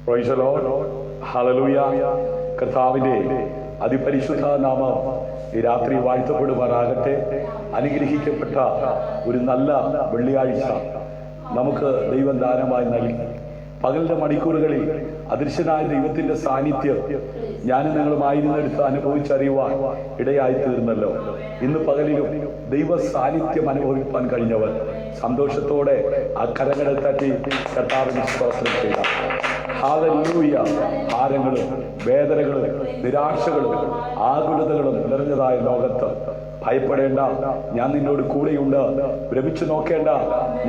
Praise the Lord. Hallelujah. കർത്താവിന്റെ അതിപരിശുദ്ധ നാമം ഈ രാത്രി വാഴ്ത്തപ്പെടുമാറാകട്ടെ. അനുഗ്രഹിക്കപ്പെട്ട ഒരു നല്ല വെള്ളിയാഴ്ച നമുക്ക് ദൈവം ദാനമായി നൽകി. പകലിന്റെ മണിക്കൂറുകളിൽ അദൃശ്യനായ ദൈവത്തിന്റെ സാന്നിധ്യം ഞാനും നിങ്ങളുമായിരുന്നെടുത്ത് അനുഭവിച്ചറിയുവാൻ ഇടയായി തീർന്നല്ലോ. ഇന്ന് പകലിലും ദൈവ സാന്നിധ്യം അനുഭവിക്കാൻ കഴിഞ്ഞവർ സന്തോഷത്തോടെ ആ കരങ്ങളെ തട്ടി കർത്താവിന് സ്തോത്രം ചെയ്യാം. ഹല്ലേലൂയ. ഭാരങ്ങളും വേദനകളും നിരാശകളും ആകുലതകളും നിറഞ്ഞതായ ലോകത്ത് ഭയപ്പെടേണ്ട, ഞാൻ നിന്നോട് കൂടെയുണ്ട്. ഭ്രമിച്ചു നോക്കേണ്ട,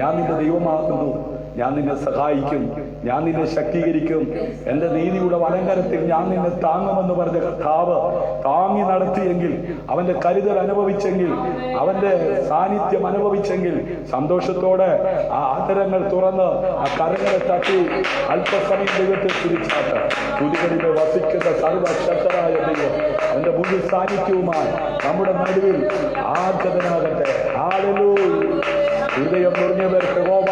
ഞാൻ നിന്റെ ദൈവമാകുന്നു. ഞാൻ നിന്നെ സഹായിക്കും, ഞാൻ നിന്നെ ശക്തീകരിക്കും. എന്റെ നീതിയുടെ വലങ്കരത്തിൽ ഞാൻ നിന്നെ താങ്ങുമെന്ന് പറഞ്ഞ കർത്താവ് താങ്ങി നടത്തിയെങ്കിൽ, അവന്റെ കരുതൽ അനുഭവിച്ചെങ്കിൽ, അവന്റെ സാന്നിധ്യം അനുഭവിച്ചെങ്കിൽ സന്തോഷത്തോടെ ആ ആദരങ്ങൾ തുറന്ന് ആ കരങ്ങളെ തട്ടി അല്പസമയം ദൈവത്തെ സ്തുതിച്ചാട്ട് തുതികളിൽ വസിക്കുന്ന സർവശക്തനായ ദൈവം അവന്റെ മുഴു സാന്നിധ്യവുമായി നമ്മുടെ നടുവിൽ ആഗതനാകട്ടെ. ഹല്ലേലൂയ. ഹൃദയം നിറഞ്ഞവർക്ക് യഹോവ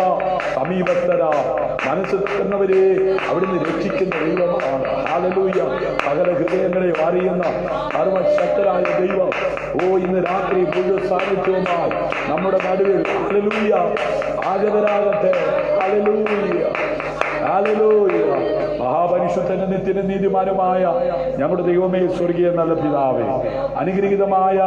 സമീപസ്ഥരാ, മനസ്സ് തുറന്നവരെ അവിടുന്ന് രക്ഷിക്കുന്ന ദൈവമാണ്. ഹല്ലേലൂയ. സകല ഹൃദയങ്ങളെ അറിയുന്ന സർവശക്തരായ ദൈവം ഇന്ന് രാത്രി മുഴു സാന്നിധ്യവുമായി നമ്മുടെ നടുവിൽ ഹല്ലേലൂയ ആഗതരാകട്ടെ. ഹല്ലേലൂയ. ഹല്ലേലൂയ. മഹാപരിശുദ്ധനും നിത്യനും നീതിമാനുമായ ഞങ്ങളുടെ ദൈവമേ, സ്വർഗീയ നല്ല പിതാവേ, അനുഗ്രഹീതമായ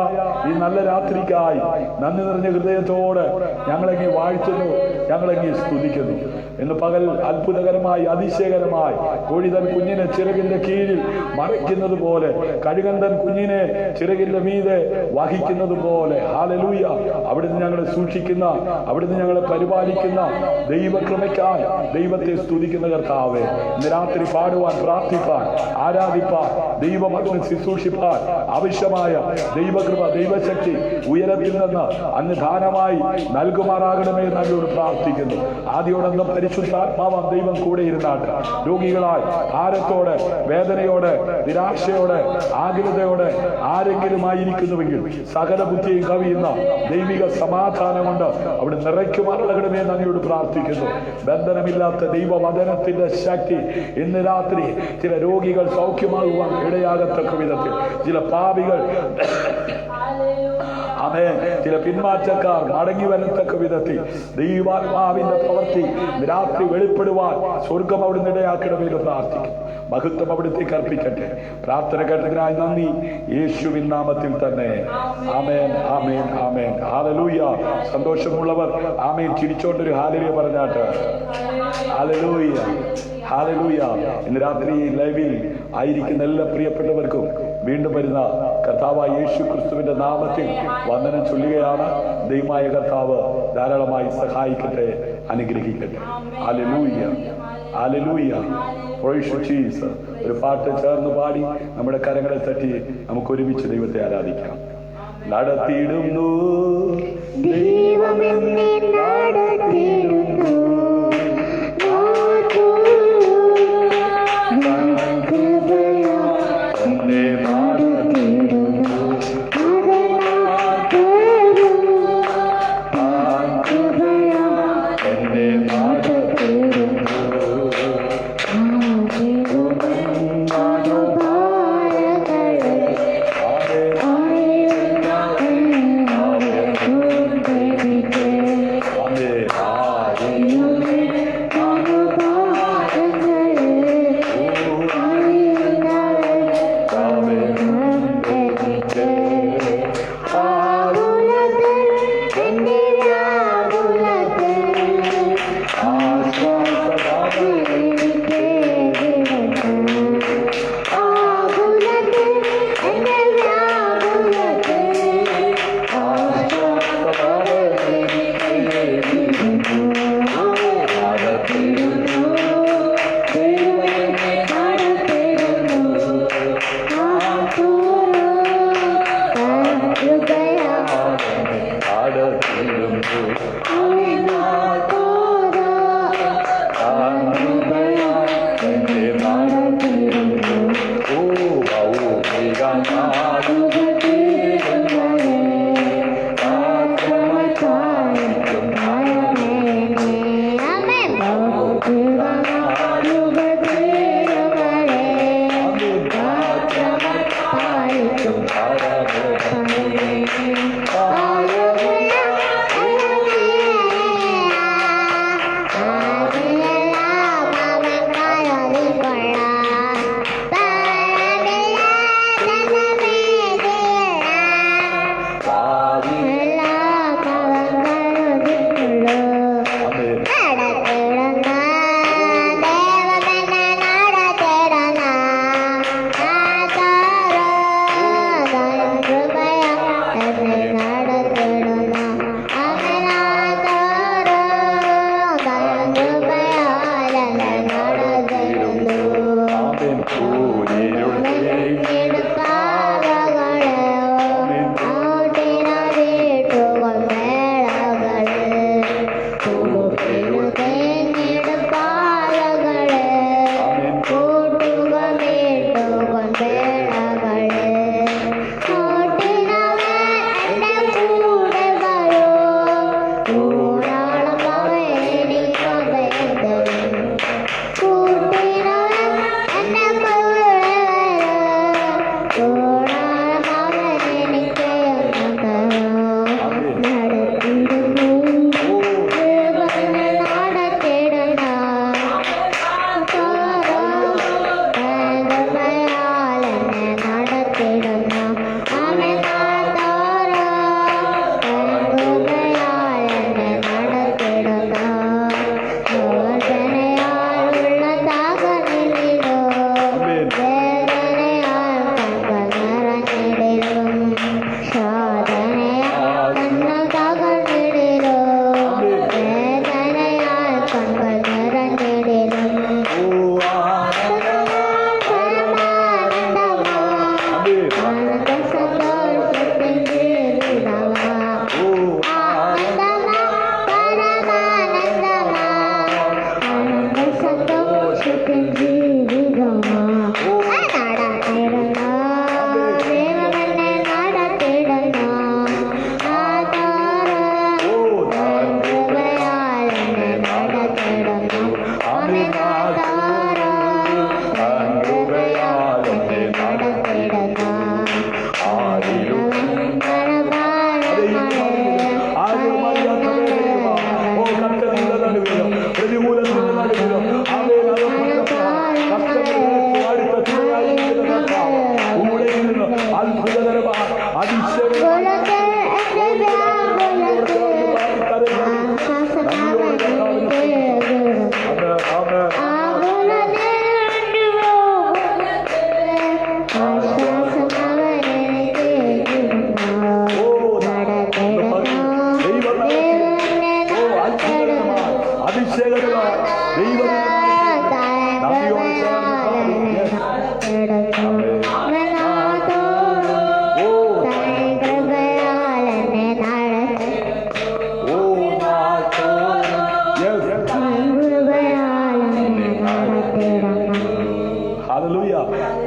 ഈ നല്ല രാത്രിക്കായി നന്ദി നിറഞ്ഞ ഹൃദയത്തോട് ഞങ്ങളെങ്ങി വാഴ്ത്തുന്നു, ഞങ്ങളെങ്ങി സ്തുതിക്കുന്നു. ഇന്ന് പകൽ അത്ഭുതകരമായി അതിശയകരമായി കോഴി തൻ കുഞ്ഞിനെ ചിറകിന്റെ കീഴിൽ മറയ്ക്കുന്നത് പോലെ, കഴുകൻ തൻ കുഞ്ഞിനെ ചിറകിന്റെ മീതെ വഹിക്കുന്നത് പോലെ, ഹല്ലേലൂയ, അവിടുന്ന് ഞങ്ങളെ സൂക്ഷിക്കുന്ന, അവിടുന്ന് ഞങ്ങളെ പരിപാലിക്കുന്ന ദൈവകൃപയ്ക്കായി ദൈവത്തെ സ്തുതിക്കുന്ന കർത്താവേ, ഇന്ന് രാത്രി പാടുവാൻ, പ്രാർത്ഥിപ്പാൻ, ആരാധിപ്പാൻ, ദൈവമക്കളെ ശുശ്രൂഷിപ്പാൻ ആവശ്യമായ ദൈവകൃപ, ദൈവശക്തി ഉയരത്തിൽ നിന്ന് അന്ന് ദാനമായി നൽകുമാറാകണമേ എന്നോട് പ്രാർത്ഥിക്കുന്നു. ആദ്യോടൊന്നും പരിശുദ്ധാത്മാവാം ദൈവം കൂടെ ഇരുന്നാട്ട് രോഗികളായി ഭാരത്തോടെ, വേദനയോടെ, നിരാശയോടെ, ആകുലതയോടെ ആരെങ്കിലും ആയിരിക്കുന്നുവെങ്കിൽ സകല ബുദ്ധിയും കവിയുന്ന ദൈവിക സമാധാനം കൊണ്ട് അവിടെ നിറയ്ക്കുമാറാകണമേ എന്നോട് പ്രാർത്ഥിക്കുന്നു. ബന്ധനമില്ലാത്ത ദൈവവചനത്തിന്റെ ശക്തി ഇന്ന് രാത്രി ചില രോഗികൾ സൗഖ്യമാകുവാൻ ഇടയാകത്തക്ക വിധത്തിൽ, ചില പാപികൾ ചില പിന്മാറ്റക്കാർ മടങ്ങി വരത്തക്ക വിധത്തിൽ ദൈവാത്മാവിന്റെ പ്രവൃത്തി രാത്രി വെളിപ്പെടുവാൻ സ്വർഗം അവിടുന്ന് ഇടയാക്കണമെന്ന് പ്രാർത്ഥിക്കും. മഹത്വം അവിടുത്തേക്ക് അർപ്പിക്കട്ടെ. പ്രാർത്ഥന കേട്ടതിനായി നന്ദി, യേശുവിൻ നാമത്തിൽ തന്നെ. ആമേൻ, ആമേൻ, ആമേൻ. ഹല്ലേലൂയ. സന്തോഷമുള്ളവർ ആമേൻ ചിരിച്ചോണ്ടൊരു ഹല്ലേലൂയ പറഞ്ഞാട്ട്. ഹല്ലേലൂയ, ഹല്ലേലൂയ. ഇന്ന് രാത്രി ലൈവിൽ ആയിരിക്കുന്ന എല്ലാ പ്രിയപ്പെട്ടവർക്കും വീണ്ടും വരുന്ന കർത്താവായ യേശു ക്രിസ്തുവിന്റെ നാമത്തിൽ വന്ദനം ചൊല്ലുകയാണ്. ദൈവമായ കർത്താവ് ധാരാളമായി സഹായിക്കട്ടെ, അനുഗ്രഹിക്കട്ടെ. Hallelujah, hallelujah. Price Jesus. ഒരു പാട്ട് ചേർന്ന് പാടി നമ്മുടെ കരങ്ങളെ തട്ടി നമുക്ക് ഒരുമിച്ച് ദൈവത്തെ ആരാധിക്കാം. നടത്തിയിടുന്നു ദൈവമെന്നെ നടത്തിയിടുന്നു,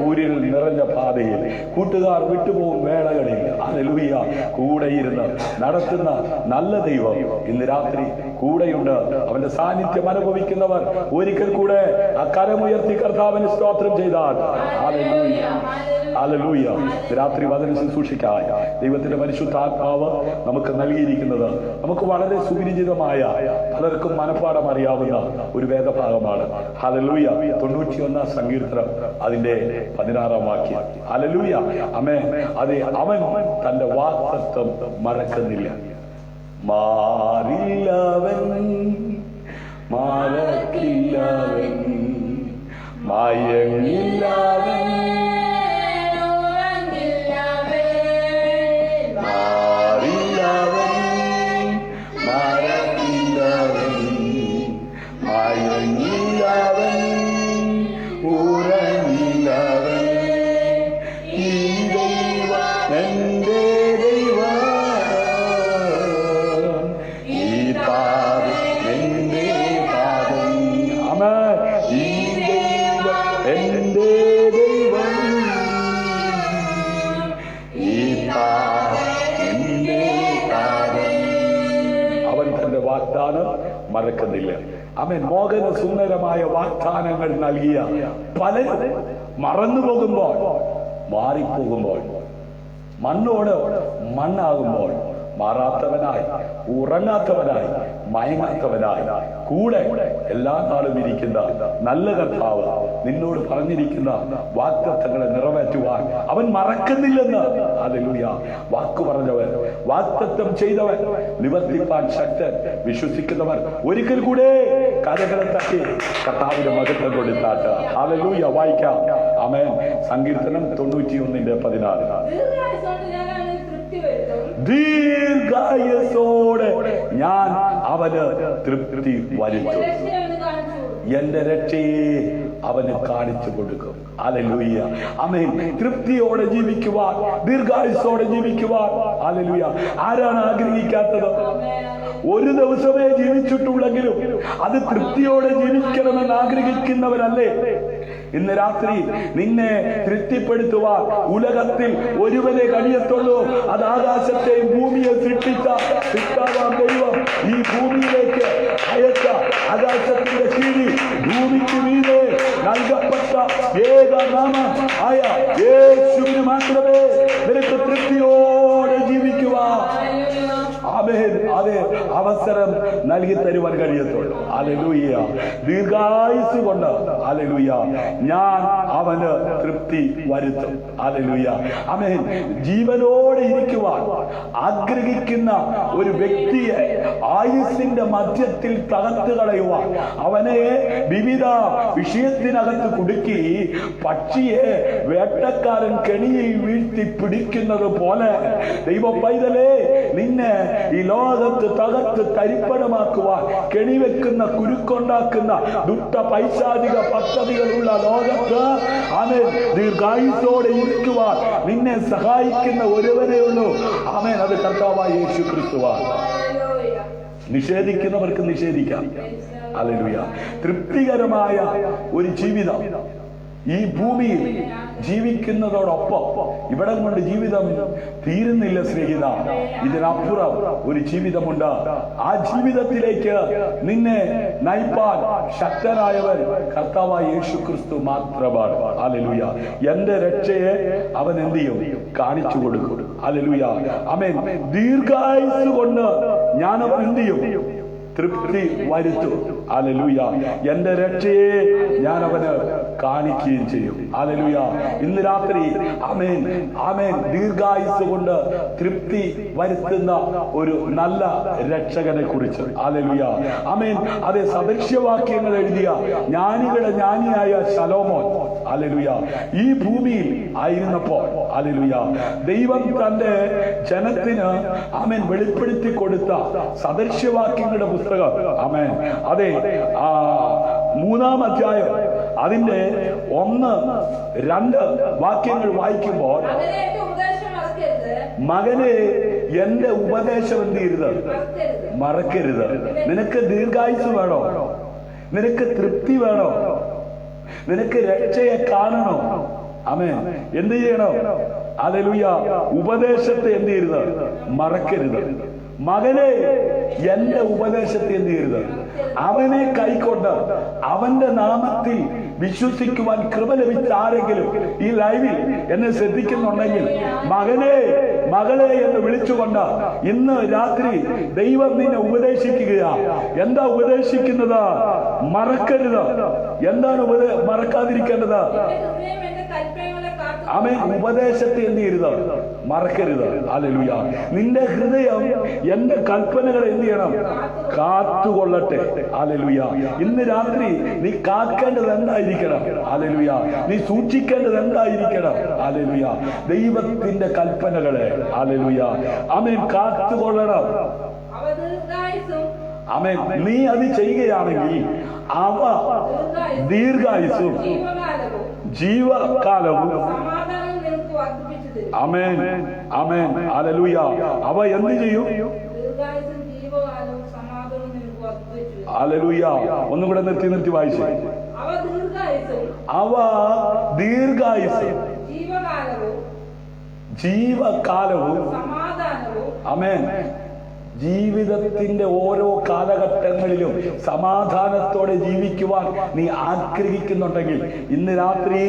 ഊരിൽ നിറഞ്ഞ പാതയിൽ കൂട്ടുകാർ വിട്ടുപോകും വേളകളിൽ ഹല്ലേലൂയ കൂടെ ഇരുന്ന് നടത്തുന്ന നല്ല ദൈവം ഇന്ന് രാത്രി കൂടെയുണ്ട്. അവന്റെ സാന്നിധ്യം അനുഭവിക്കുന്നവർ ഒരിക്കൽ കൂടെ ആ കരമുയർത്തി കർത്താവിന് സ്തോത്രം ചെയ്താൽ ഹല്ലേലൂയ ഹല്ലേലൂയ. രാത്രി വചന ശുശ്രൂഷയ്ക്കായി ദൈവത്തിന്റെ പരിശുദ്ധാത്മാവ് നമുക്ക് നൽകിയിരിക്കുന്നത് നമുക്ക് വളരെ സുപരിചിതമായ പലർക്കും മനഃപ്പാഠം അറിയാവുന്ന ഒരു വേദഭാഗമാണ്. ഹല്ലേലൂയ. 91 സങ്കീർത്തനം അതിന്റെ 16 വാക്യം. ഹല്ലേലൂയ. ആമേൻ. അതെ, അവൻ തന്റെ വാഗ്ദത്തം മറക്കുന്നില്ല. മാറില്ലവൻ, മറക്കില്ലവൻ, മയങ്ങില്ലവൻ, മറക്കുന്നില്ല. അവൻ മോഹന സുന്ദരമായ വാഗ്ദാനങ്ങൾ നൽകിയ പലരും മറന്നു പോകുമ്പോൾ, മാറിപ്പോകുമ്പോൾ, മണ്ണോട് മണ്ണാകുമ്പോൾ മാറാത്തവനായി, ഉറങ്ങാത്തവനായി, മയങ്ങാത്തവനായി കൂടെ എല്ലാ നാളും ഇരിക്കുന്ന നല്ല കർത്താവ് നിന്നോട് പറഞ്ഞിരിക്കുന്ന വാഗ്ദത്തങ്ങളെ നിറവേറ്റുവാൻ അവൻ മറക്കുന്നില്ലെന്ന്. ഹല്ലേലൂയ. വാക്ക് പറഞ്ഞവൻ, വാഗ്ദത്തം ചെയ്തവൻ, നിവർത്തിപ്പാൻ ശക്തൻ. വിശ്വസിക്കുന്നവർ ഒരിക്കൽ കൂടെ കരകളെ തട്ടി കർത്താവിന്റെ മഹത്വം കൊടുത്താട്ട്. ഹല്ലേലൂയ. വായിക്കാം. ആമേൻ. സങ്കീർത്തനം 91:14. ദീർഘായുസ്സോടെ ഞാൻ അവന് തൃപ്തി വരുത്തും, എന്റെ രക്ഷയെ അവന് കാണിച്ചു കൊടുക്കും. ഹല്ലേലൂയ. ആമേൻ. തൃപ്തിയോടെ ജീവിക്കുവാൻ, ദീർഘായുസ്സോടെ ജീവിക്കുവാൻ. ഹല്ലേലൂയ. ആരാണ് ആഗ്രഹിക്കാത്തത്? ഒരു ദിവസമേ ജീവിച്ചിട്ടുള്ളെങ്കിലും അത് തൃപ്തിയോടെ ജീവിക്കണമെന്ന് ആഗ്രഹിക്കുന്നവരല്ലേ? ഇന്ന് രാത്രി നിന്നെ തൃപ്തിപ്പെടുത്തുവാൻ ഉലകത്തിൽ ഒരുവനെ കഴിയത്തുള്ളൂ. അത് ആകാശത്തെയും ഭൂമിയെ സൃഷ്ടിച്ച സൃഷ്ടാവാം ദൈവം ഈ ഭൂമിയിലേക്ക് അയച്ച ആകാശത്തിന്റെ കീഴിൽ ഭൂമിക്ക് മീതെ നൽകപ്പെട്ട ഏക നാമം ആയ യേശുവിന് മാത്രമേ നിനക്ക് തൃപ്തിയോടെ ജീവിക്കുവാൻ അതെ അവസരം നൽകി തരുവാൻ കഴിയത്തുള്ളൂ. ഹല്ലേലൂയ. ദീർഘായുസ് കൊണ്ട് ഹല്ലേലൂയ ഞാൻ അവന് തൃപ്തി വരുത്തും. ഹല്ലേലൂയ. ആമേൻ. ജീവനോടെ ഇരിക്കുവാൻ ആഗ്രഹിക്കുന്ന ഒരു വ്യക്തിയെ ആയുസ്സിന്റെ മധ്യത്തിൽ തകർത്ത് കളയുവാൻ, അവനെ വിവിധ വിഷയത്തിനകത്ത് കുടുക്കി പക്ഷിയെ വേട്ടക്കാരൻ കെണിയിൽ വീഴ്ത്തി പിടിക്കുന്നത് പോലെ ദൈവ പൈതലേ, നിന്നെ ഈ ലോകത്ത് തകർത്ത് തരിപ്പണമാക്കുവാൻ കെണിവെക്കുന്ന, കുരുക്കൊണ്ടാക്കുന്ന ദുഷ്ട പൈശാചിക പദ്ധതികളുള്ള ലോകത്ത് ആമേൻ ദീർഘായുസ്സോടെ ഇരിക്കുവാൻ നിന്നെ സഹായിക്കുന്ന ഒരുവനേ ഉള്ളൂ. ആമേൻ. അത് കർത്താവായ യേശു ക്രിസ്തുവാണ്. നിഷേധിക്കുന്നവർക്ക് നിഷേധിക്കാം. ഹല്ലേലൂയ. തൃപ്തികരമായ ഒരു ജീവിതം ഈ ഭൂമിയിൽ ജീവിക്കുന്നതോടൊപ്പം ഇവിടെ കൊണ്ട് ജീവിതം തീരുന്നില്ല സ്നേഹിത. ഇതിനപ്പുറം ഒരു ജീവിതമുണ്ട്. ആ ജീവിതത്തിലേക്ക് നിന്നെ നയിപ്പാൻ ശക്തനായവൻ കർത്താവായ യേശു ക്രിസ്തു മാത്രമാണ്. ഹല്ലേലൂയ. എന്റെ രക്ഷയെ അവൻ എന്ത് ചെയ്യും? കാണിച്ചു കൊടുക്കും. ഹല്ലേലൂയ. ആമേൻ. ദീർഘായുസ് കൊണ്ട് ഞാൻ അവൻ എന്ത് ചെയ്യും? തൃപ്തി വരുത്തും. ഹല്ലേലൂയ. എന്റെ രക്ഷയെ ഞാൻ അവന് കാണിക്കുകയും ചെയ്യും. ഹല്ലേലൂയ. ഇന്ന് രാത്രി ആമേൻ ആമേൻ ദീർഘായുസ് കൊണ്ട് തൃപ്തി വരുത്തുന്ന ഒരു നല്ല രക്ഷകനെ കുറിച്ച്. ഹല്ലേലൂയ. ആമേൻ. അതേ സദൃശ്യവാക്യങ്ങൾ എഴുതിയ ജ്ഞാനികളുടെ ജ്ഞാനിയായ ശലോമോൻ ഹല്ലേലൂയ ഈ ഭൂമിയിൽ ആയിരുന്നപ്പോൾ ഹല്ലേലൂയ ദൈവം തന്റെ ജനത്തിന് ആമേൻ വെളിപ്പെടുത്തി കൊടുത്ത സദൃശ്യവാക്യങ്ങളുടെ പുസ്തകം ആമേൻ അതെ 3-ാം അധ്യായം അതിന്റെ 1-2 വാക്യങ്ങൾ വായിക്കുമ്പോൾ, മകനെ എന്റെ ഉപദേശം എന്ത് ചെയ്യരുത്? മറക്കരുത്. നിനക്ക് ദീർഘായുസ് വേണോ? നിനക്ക് തൃപ്തി വേണോ? നിനക്ക് രക്ഷയെ കാണണോ? ആമേൻ. എന്ത് ചെയ്യണം? ഹല്ലേലൂയ. ഉപദേശത്തെ എന്ത് ചെയ്യരുത്? മറക്കരുത്. മകനെ എന്റെ ഉപദേശത്തെ എന്ത് ചെയ്യരുത്? അവനെ കൈക്കൊണ്ട് അവന്റെ നാമത്തിൽ വിശ്വസിക്കുവാൻ കൃപ ലഭിച്ച ആരെങ്കിലും ഈ ലൈവിൽ എന്നെ ശ്രദ്ധിക്കുന്നുണ്ടെങ്കിൽ, മകനെ മകളെ എന്ന് വിളിച്ചുകൊണ്ട് ഇന്ന് രാത്രി ദൈവം നിന്നെ ഉപദേശിക്കുകയാ. എന്താ ഉപദേശിക്കുന്നത്? മറക്കരുത്. എന്താണ് മറക്കാതിരിക്കേണ്ടത്? ആമേൻ. ഉപദേശത്തെ എന്ത് ചെയ്യരുത്? മറക്കരുത്. ഹല്ലേലൂയ. നിന്റെ ഹൃദയം എന്റെ കൽപ്പനകളെ എന്ത് ചെയ്യണം? കാത്തുകൊള്ളട്ടെ. ഹല്ലേലൂയ. ഇന്ന് രാത്രി നീ കാക്കേണ്ടത് എന്തായിരിക്കണം? ഹല്ലേലൂയ. നീ സൂക്ഷിക്കേണ്ടത് എന്തായിരിക്കണം? ഹല്ലേലൂയ. ദൈവത്തിന്റെ കൽപ്പനകളെ ഹല്ലേലൂയ ആമേൻ കാത്തുകൊള്ളണം. ആമേൻ. നീ അത് ചെയ്യുകയാണെങ്കിൽ അവ ദീർഘായുസ്സും ജീവകാലവും ആമേൻ ആമേൻ ഹല്ലേലൂയ അവ എന്ത് ചെയ്യും? ഹല്ലേലൂയ. ഒന്നും കൂടെ നിർത്തി വായിച്ചു. അവ ദീർഘായുസ് ജീവകാലവും ആമേൻ. ജീവിതത്തിന്റെ ഓരോ കാലഘട്ടങ്ങളിലും സമാധാനത്തോടെ ജീവിക്കുവാൻ നീ ആഗ്രഹിക്കുന്നുണ്ടെങ്കിൽ ഇന്ന് രാത്രി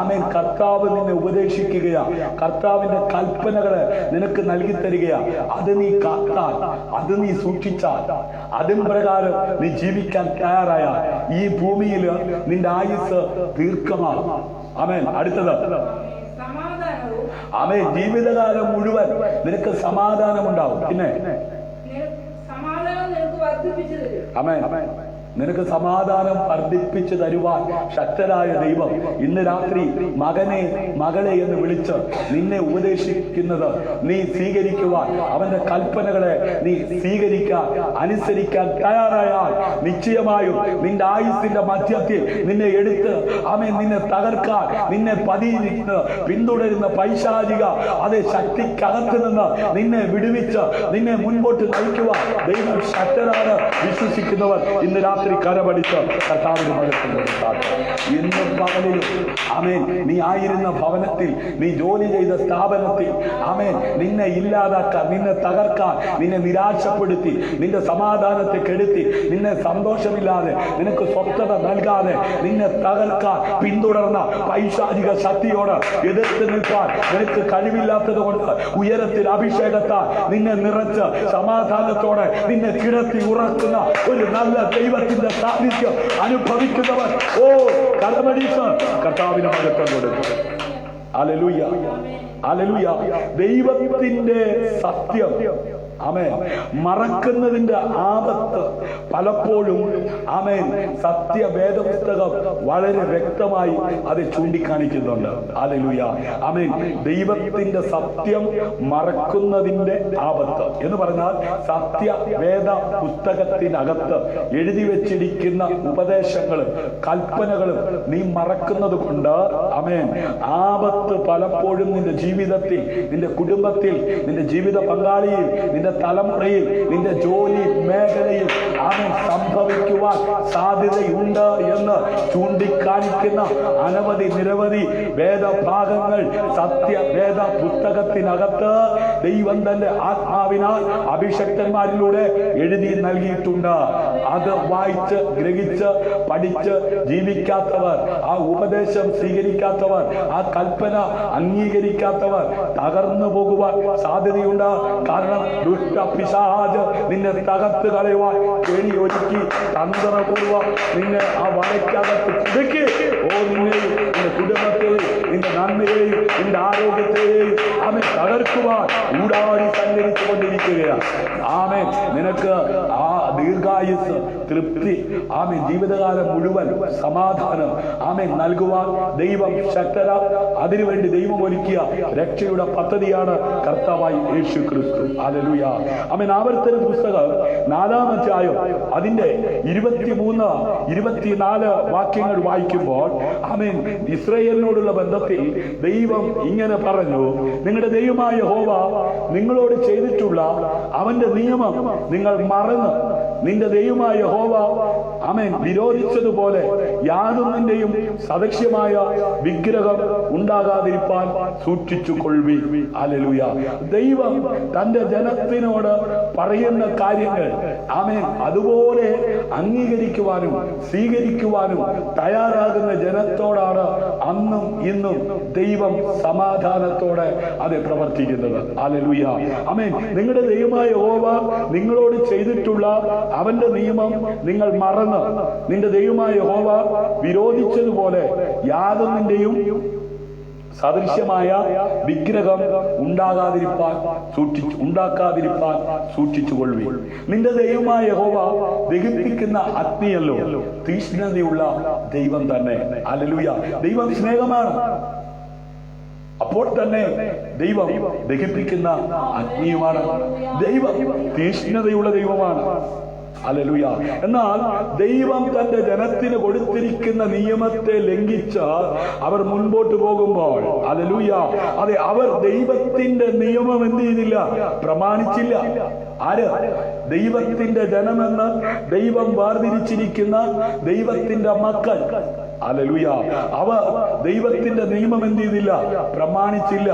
ആമേൻ കർത്താവ് നിന്നെ ഉപദേശിക്കുകയാ. കർത്താവിന്റെ കൽപ്പനകളെ നിനക്ക് നൽകി തരികയാ. അത് നീ കാത്താൽ, അത് നീ സൂക്ഷിച്ചാൽ, അതിൻ പ്രകാരം നീ ജീവിക്കാൻ തയ്യാറായ ഈ ഭൂമിയിൽ നിന്റെ ആയുസ് ദീർഘമാണ്. ആമേൻ. അടുത്തത് ആമേൻ. ജീവിതകാലം മുഴുവൻ നിനക്ക് സമാധാനം ഉണ്ടാവും. പിന്നെ ആമേൻ. നിനക്ക് സമാധാനം വർദ്ധിപ്പിച്ചു തരുവാൻ ശക്തരായ ദൈവം ഇന്ന് രാത്രി മകനെ മകളെ എന്ന് വിളിച്ച് നിന്നെ ഉപദേശിക്കുന്നത് നീ സ്വീകരിക്കുവാൻ, അവന്റെ കൽപ്പനകളെ നീ സ്വീകരിക്കാൻ അനുസരിക്കാൻ തയ്യാറായാൽ നിശ്ചയമായും നിന്റെ ആയുസിന്റെ മധ്യത്തിൽ നിന്നെ എടുത്ത് ആമേൻ നിന്നെ തകർക്കാൻ, നിന്നെ പതിയിരുന്ന് പിന്തുടരുന്ന പൈശാചിക അതേ ശക്തിക്കകത്ത് നിന്ന് നിന്നെ വിടുവിച്ച് നിന്നെ മുൻപോട്ട് നയിക്കുവാൻ ദൈവം ശക്തരാണ്. വിശ്വസിക്കുന്നവർ ഇന്ന് രാത്രി കരപടിച്ച് കർത്താവിന്റെ മകത്തിന്റെ ഇന്നും പകലിലും ആമേൻ നീ ആയിരുന്ന ഭവനത്തിൽ, നീ ജോലി ചെയ്ത സ്ഥാപനത്തിൽ ആമേൻ നിന്നെ ഇല്ലാതാക്കാൻ, നിന്നെ തകർക്കാൻ, നിന്നെ നിരാശപ്പെടുത്തി, നിന്റെ സമാധാനത്തെ കെടുത്തി, നിന്നെ സന്തോഷമില്ലാതെ നിനക്ക് സ്വസ്ഥത നൽകാതെ നിന്നെ തകർക്കാൻ പിന്തുടർന്ന പൈശാചിക ശക്തിയോട് എതിർത്ത് നിൽക്കാൻ നിനക്ക് കഴിവില്ലാത്തത് കൊണ്ട് ഉയരത്തിൽ അഭിഷേകത്താൽ നിന്നെ നിറച്ച് സമാധാനത്തോടെ നിന്നെ കിടത്തി ഉറക്കുന്ന ഒരു നല്ല ദൈവത്തിന്റെ സാന്നിധ്യം അനുഭവിക്കുന്നവർ കരമടിച്ച് കർത്താവിന് മഹത്വം കൊടുക്കും. Hallelujah hallelujah. ദൈവത്തിന്റെ സത്യം ആമേൻ മറക്കുന്നതിന്റെ ആപത്ത് പലപ്പോഴും ആമേൻ സത്യവേദപുസ്തകം വളരെ വ്യക്തമായി അത് ചൂണ്ടിക്കാണിക്കുന്നുണ്ട്. ഹല്ലേലൂയ ആമേൻ. ദൈവത്തിന്റെ സത്യം മറക്കുന്നതിന്റെ ആപത്ത് എന്ന് പറഞ്ഞാൽ സത്യവേദ പുസ്തകത്തിനകത്ത് എഴുതി വെച്ചിരിക്കുന്ന ഉപദേശങ്ങളും കൽപ്പനകളും നീ മറക്കുന്നത് കൊണ്ട് ആമേൻ ആപത്ത് പലപ്പോഴും നിന്റെ ജീവിതത്തിൽ, നിന്റെ കുടുംബത്തിൽ, നിന്റെ ജീവിത പങ്കാളിയിൽ, നിന്റെ തലമുറയിൽ, നിന്റെ ജോലി മേഖലയിൽ ആമേൻ സംഭവിക്കുവാൻ സാധ്യതയുണ്ട് എന്ന് ചൂണ്ടിക്കാണിക്കുന്ന അനവധി നിരവധി വേദഭാഗങ്ങൾ സത്യവേദ പുസ്തകത്തിനകത്ത് ദൈവം തന്റെ ആത്മാവിനാൽ അഭിഷക്തന്മാരിലൂടെ എഴുതി നൽകിയിട്ടുണ്ട്. അത് വായിച്ച് ഗ്രഹിച്ച് പഠിച്ച് ജീവിക്കാത്തവർ, ആ ഉപദേശം സ്വീകരിക്കാത്തവർ, ആ കൽപ്പന അംഗീകരിക്കാത്തവർ തകർന്നു പോകുവാൻ സാധ്യതയുണ്ട്. കാരണം ദുഷ്ട പിശാച് നിന്നെ തകർത്ത് കളയുവാൻ കെണിയൊരുക്കി തന്ത്രപൂർവ്വം നിന്നെ ആ വലയ്ക്കകത്ത് കുടുക്കി നിന്നെയും നിന്റെ കുടുംബത്തെയും നിന്റെ നന്മയെയും നിന്റെ ആരോഗ്യത്തെയും അവൻ തകർക്കുവാൻ ഊടാടി സഞ്ചരിച്ചു കൊണ്ടിരിക്കുകയാണ്. ആമേൻ. നിനക്ക് ആ ദീർഘായുസ്, തൃപ്തി, ആമേൻ, ജീവിതകാലം മുഴുവൻ സമാധാനം ആമേൻ നൽകുവാൻ ദൈവം ശക്തരാ. അതിനുവേണ്ടി ദൈവം ഒരുക്കിയ രക്ഷയുടെ പദ്ധതിയാണ് കർത്താവായി യേശു ക്രിസ്തു. ഹല്ലേലൂയ. ആമേൻ. ആവർത്തന പുസ്തകം 4-ാം അധ്യായം അതിന്റെ 23-24 വാക്യങ്ങൾ വായിക്കുമ്പോൾ ആമേൻ, ഇസ്രായേലിനോടുള്ള ബന്ധത്തിൽ ദൈവം ഇങ്ങനെ പറഞ്ഞു: നിങ്ങളുടെ ദൈവമായ യഹോവ നിങ്ങളോട് ചെയ്തിട്ടുള്ള അവന്റെ നിയമം നിങ്ങൾ മറന്ന് നിന്റെ ദൈവമായ യഹോവ ആമേൻ വിരോധിച്ചതുപോലെ യാതൊന്നിന്റെയും സദൃശ്യമായ വിഗ്രഹം ഉണ്ടാകാതിരിപ്പാൻ സൂക്ഷിച്ചു കൊള്ളുവി. ഹല്ലേലൂയ. ദൈവം തന്റെ ജനത്തിനോട് പറയുന്ന കാര്യങ്ങൾ ആമേൻ അതുപോലെ അംഗീകരിക്കുവാനും സ്വീകരിക്കുവാനും തയ്യാറാകുന്ന ജനത്തോടാണ് അന്നും ഇന്നും ദൈവം സമാധാനത്തോടെ അത് പ്രവർത്തിക്കുന്നത്. ഹല്ലേലൂയ. ആമേൻ. നിങ്ങളുടെ ദൈവമായ യഹോവ നിങ്ങളോട് ചെയ്തിട്ടുള്ള അവന്റെ നിയമം നിങ്ങൾ മറന്ന് നിന്റെ ദൈവമായ യഹോവ വിരോധിച്ചതുപോലെ യാതൊന്നിന്റെയും സദൃശ്യമായ വിഗ്രഹം ഉണ്ടാക്കാതിരിപ്പാൻ സൂക്ഷിച്ചു കൊള്ളുവി. നിന്റെ ദൈവമായ യഹോവ ദഹിപ്പിക്കുന്ന അഗ്നിയല്ലോ, തീക്ഷ്ണതയുള്ള ദൈവം തന്നെ. ഹല്ലേലൂയ. ദൈവം സ്നേഹമാണ്. അപ്പോൾ തന്നെ ദൈവം ദഹിപ്പിക്കുന്ന അഗ്നിയുമാണ്. ദൈവം തീക്ഷ്ണതയുള്ള ദൈവമാണ്. ഹല്ലേലൂയ. എന്നാൽ ദൈവം തന്റെ ജനത്തിന് കൊടുത്തിരിക്കുന്ന നിയമത്തെ ലംഘിച്ച് അവർ മുൻപോട്ട് പോകുമ്പോൾ ഹല്ലേലൂയ, അതെ, അവർ ദൈവത്തിന്റെ നിയമം എന്ത് ചെയ്തില്ല? പ്രമാണിച്ചില്ല. ആര്? ദൈവത്തിന്റെ ജനമെന്ന് ദൈവം വേർതിരിച്ചിരിക്കുന്ന ദൈവത്തിന്റെ മക്കൾ. ഹല്ലേലൂയ. അവർ ദൈവത്തിന്റെ നിയമം എന്ത് ചെയ്തില്ല? പ്രമാണിച്ചില്ല.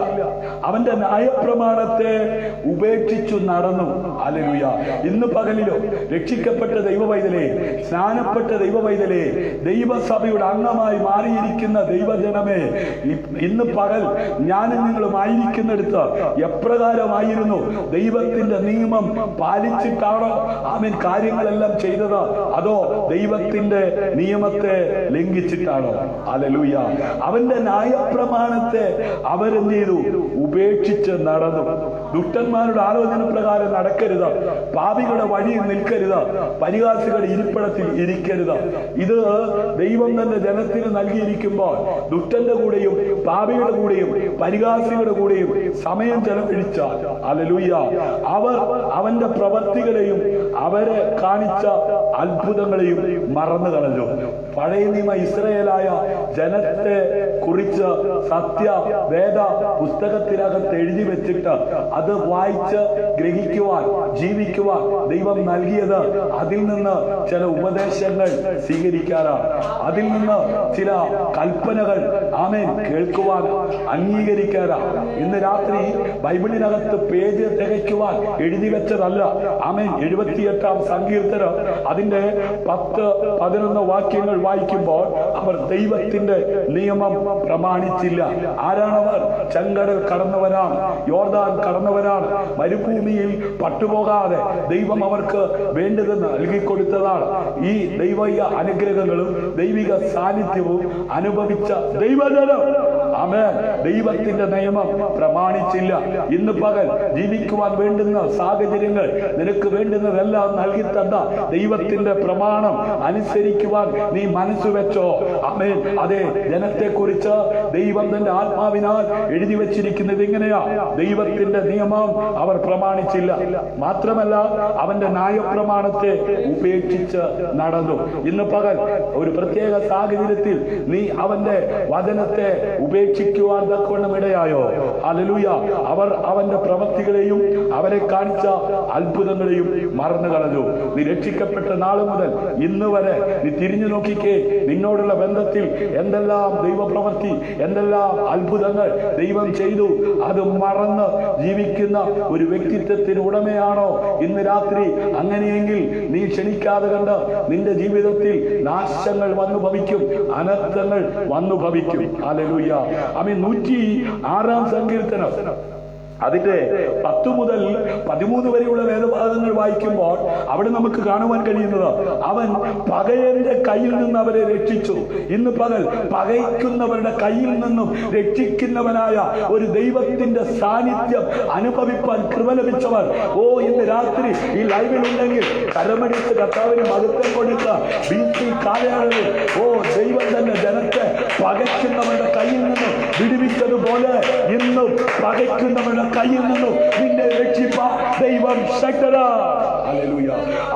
അവന്റെ ന്യായപ്രമാണത്തെ ഉപേക്ഷിച്ചു നടന്നു. ഹല്ലേലൂയ. ഇന്ന് പകലിലോ രക്ഷിക്കപ്പെട്ട ദൈവവൈതലേ, സ്നാനപ്പെട്ട ദൈവവൈതലേ, ദൈവസഭയുടെ അംഗമായി മാറിയിരിക്കുന്ന ദൈവജനമേ, ഇന്ന് പകൽ ഞാനും നിങ്ങളും ആയിരിക്കുന്നിടത്ത് എപ്രകാരമായിരുന്നു? ദൈവത്തിന്റെ നിയമം പാലിച്ചിട്ടാണോ ആമേൻ കാര്യങ്ങളെല്ലാം ചെയ്തത്? അതോ ദൈവത്തിന്റെ നിയമത്തെ ലംഘിച്ചിട്ടാണോ? ഹല്ലേലൂയ. അവന്റെ ന്യായപ്രമാണത്തെ അവരെന്ത് ചെയ്തു? ഉപേക്ഷിച്ച് നടന്നു. ദുഷ്ടന്മാരുടെ ആലോചന പ്രകാരം നടക്കരുത്, പാപികളുടെ വഴിയിൽ നിൽക്കരുത്, പരിഹാസികളുടെ ഇരിപ്പിടത്തിൽ ഇരിക്കരുത്. ഇത് ദൈവം തന്നെ ജനത്തിന് നൽകിയിരിക്കുമ്പോൾ ദുഷ്ടന്റെ കൂടെയും പാപിയുടെ കൂടെയും പരിഹാസികളുടെ കൂടെയും സമയം ചെലവഴിച്ചാൽ ഹല്ലേലൂയ, അവർ അവന്റെ പ്രവൃത്തികളെയും അവരെ കാണിച്ച അത്ഭുതങ്ങളെയും മറന്നു കളഞ്ഞു. പഴയ നിയമ ഇസ്രായേലായ ജനത്തെ കുറിച്ച് സത്യ വേദ പുസ്തകത്തിനകത്ത് എഴുതി വെച്ചിട്ട് അത് വായിച്ച് ഗ്രഹിക്കുവാൻ ജീവിക്കുവാൻ ദൈവം നൽകിയത് അതിൽ നിന്ന് ചില ഉപദേശങ്ങൾ സ്വീകരിക്കാനാണ്. അതിൽ നിന്ന് ചില കൽപ്പനകൾ ആമേൻ കേൾക്കുവാൻ അംഗീകരിക്കാനാണ്. ഇന്ന് രാത്രി ബൈബിളിനകത്ത് പേജ് തികയ്ക്കുവാൻ എഴുതി വെച്ചതല്ല. ആമേൻ. 78-ാം സങ്കീർത്തനം അതിന്റെ 10-11 വാക്യങ്ങൾ വായിക്കുമ്പോൾ അവർ ദൈവത്തിന്റെ നിയമം പ്രമാണിച്ചില്ല. ആരാണവർ? ചെങ്കടൽ കടന്നവരാണ്, യോർദാൻ കടന്നവരാണ്. മരുഭൂമിയിൽ പട്ടുപോകാതെ ദൈവം അവർക്ക് വേണ്ടത് നൽകിക്കൊടുത്തതാണ്. ഈ ദൈവിക അനുഗ്രഹങ്ങളും ദൈവിക സാന്നിധ്യവും അനുഭവിച്ച ദൈവജനം ആമേൻ ദൈവത്തിന്റെ നിയമം പ്രമാണിച്ചില്ല. ഇന്ന് പകൽ ജീവിക്കുവാൻ വേണ്ടുന്ന സാഹചര്യങ്ങൾ, നിനക്ക് വേണ്ടുന്നതെല്ലാം നൽകി തന്ന ദൈവത്തിന്റെ പ്രമാണം അനുസരിക്കുവാൻ നീ മനസ്സ് വെച്ചോ? ആമേൻ. അതെ, ജനത്തെ കുറിച്ച് ദൈവം തന്റെ ആത്മാവിനാൽ എഴുതി വെച്ചിരിക്കുന്നത് ഇങ്ങനെയാ: ദൈവത്തിന്റെ നിയമം അവർ പ്രമാണിച്ചില്ല, മാത്രമല്ല അവന്റെ ന്യായപ്രമാണത്തെ ഉപേക്ഷിച്ച് നടന്നു. ഇന്ന് പകൽ ഒരു പ്രത്യേക സാഹചര്യത്തിൽ നീ അവന്റെ വചനത്തെ ഉപേക്ഷിച്ച് ഉപേക്ഷിക്കുവാൻ തക്കവണ്ണം ഇടയായോ? ഹല്ലേലൂയ. അവർ അവന്റെ പ്രവൃത്തികളെയും അവരെ കാണിച്ച അത്ഭുതങ്ങളെയും മറന്നു കളഞ്ഞു. നീ രക്ഷിക്കപ്പെട്ട നാൾ മുതൽ ഇന്ന് വരെ നീ തിരിഞ്ഞു നോക്കിക്കേ. നിന്നോടുള്ള ബന്ധത്തിൽ എന്തെല്ലാം ദൈവപ്രവൃത്തി, എന്തെല്ലാം അത്ഭുതങ്ങൾ ദൈവം ചെയ്തു. അത് മറന്ന് ജീവിക്കുന്ന ഒരു വ്യക്തിത്വത്തിന് ഉടമയാണോ ഇന്ന് രാത്രി? അങ്ങനെയെങ്കിൽ നീ ക്ഷണിക്കാതെ കണ്ട് നിന്റെ ജീവിതത്തിൽ നാശങ്ങൾ വന്നു ഭവിക്കും, അനർത്ഥങ്ങൾ വന്നു ഭവിക്കും. ഹല്ലേലൂയ. ആമേൻ. 106-ാം സങ്കീർത്തനം അതിന്റെ 10 മുതൽ 13 വരെയുള്ള വേദഭാഗങ്ങൾ വായിക്കുമ്പോൾ അവിടെ നമുക്ക് കാണുവാൻ കഴിയുന്നത്, അവൻ പകയന്റെ കയ്യിൽ നിന്ന് അവരെ രക്ഷിച്ചു. ഇന്ന് പകൽ പകയ്ക്കുന്നവരുടെ കയ്യിൽ നിന്നും രക്ഷിക്കുന്നവനായ ഒരു ദൈവത്തിന്റെ സാന്നിധ്യം അനുഭവിപ്പാൻ കൃപ ലഭിച്ചവർ ഇന്ന് രാത്രി ഈ ലൈവിൽ ഉണ്ടെങ്കിൽ കരമടിച്ച് കർത്താവിന് മഹത്വം കൊടുത്ത BC കാലയളവിൽ ദൈവം തന്നെ ജനത്തെ പകയ്ക്കുന്നവരുടെ കയ്യിൽ നിന്നും വിടുവിച്ചതുപോലെ ഇന്നും പകയ്ക്കുന്നവരുടെ കയ്യിൽ നിന്നും നിന്നെ രക്ഷിപ്പാൻ ദൈവം ശക്തനാ. ഹല്ലേലൂയ.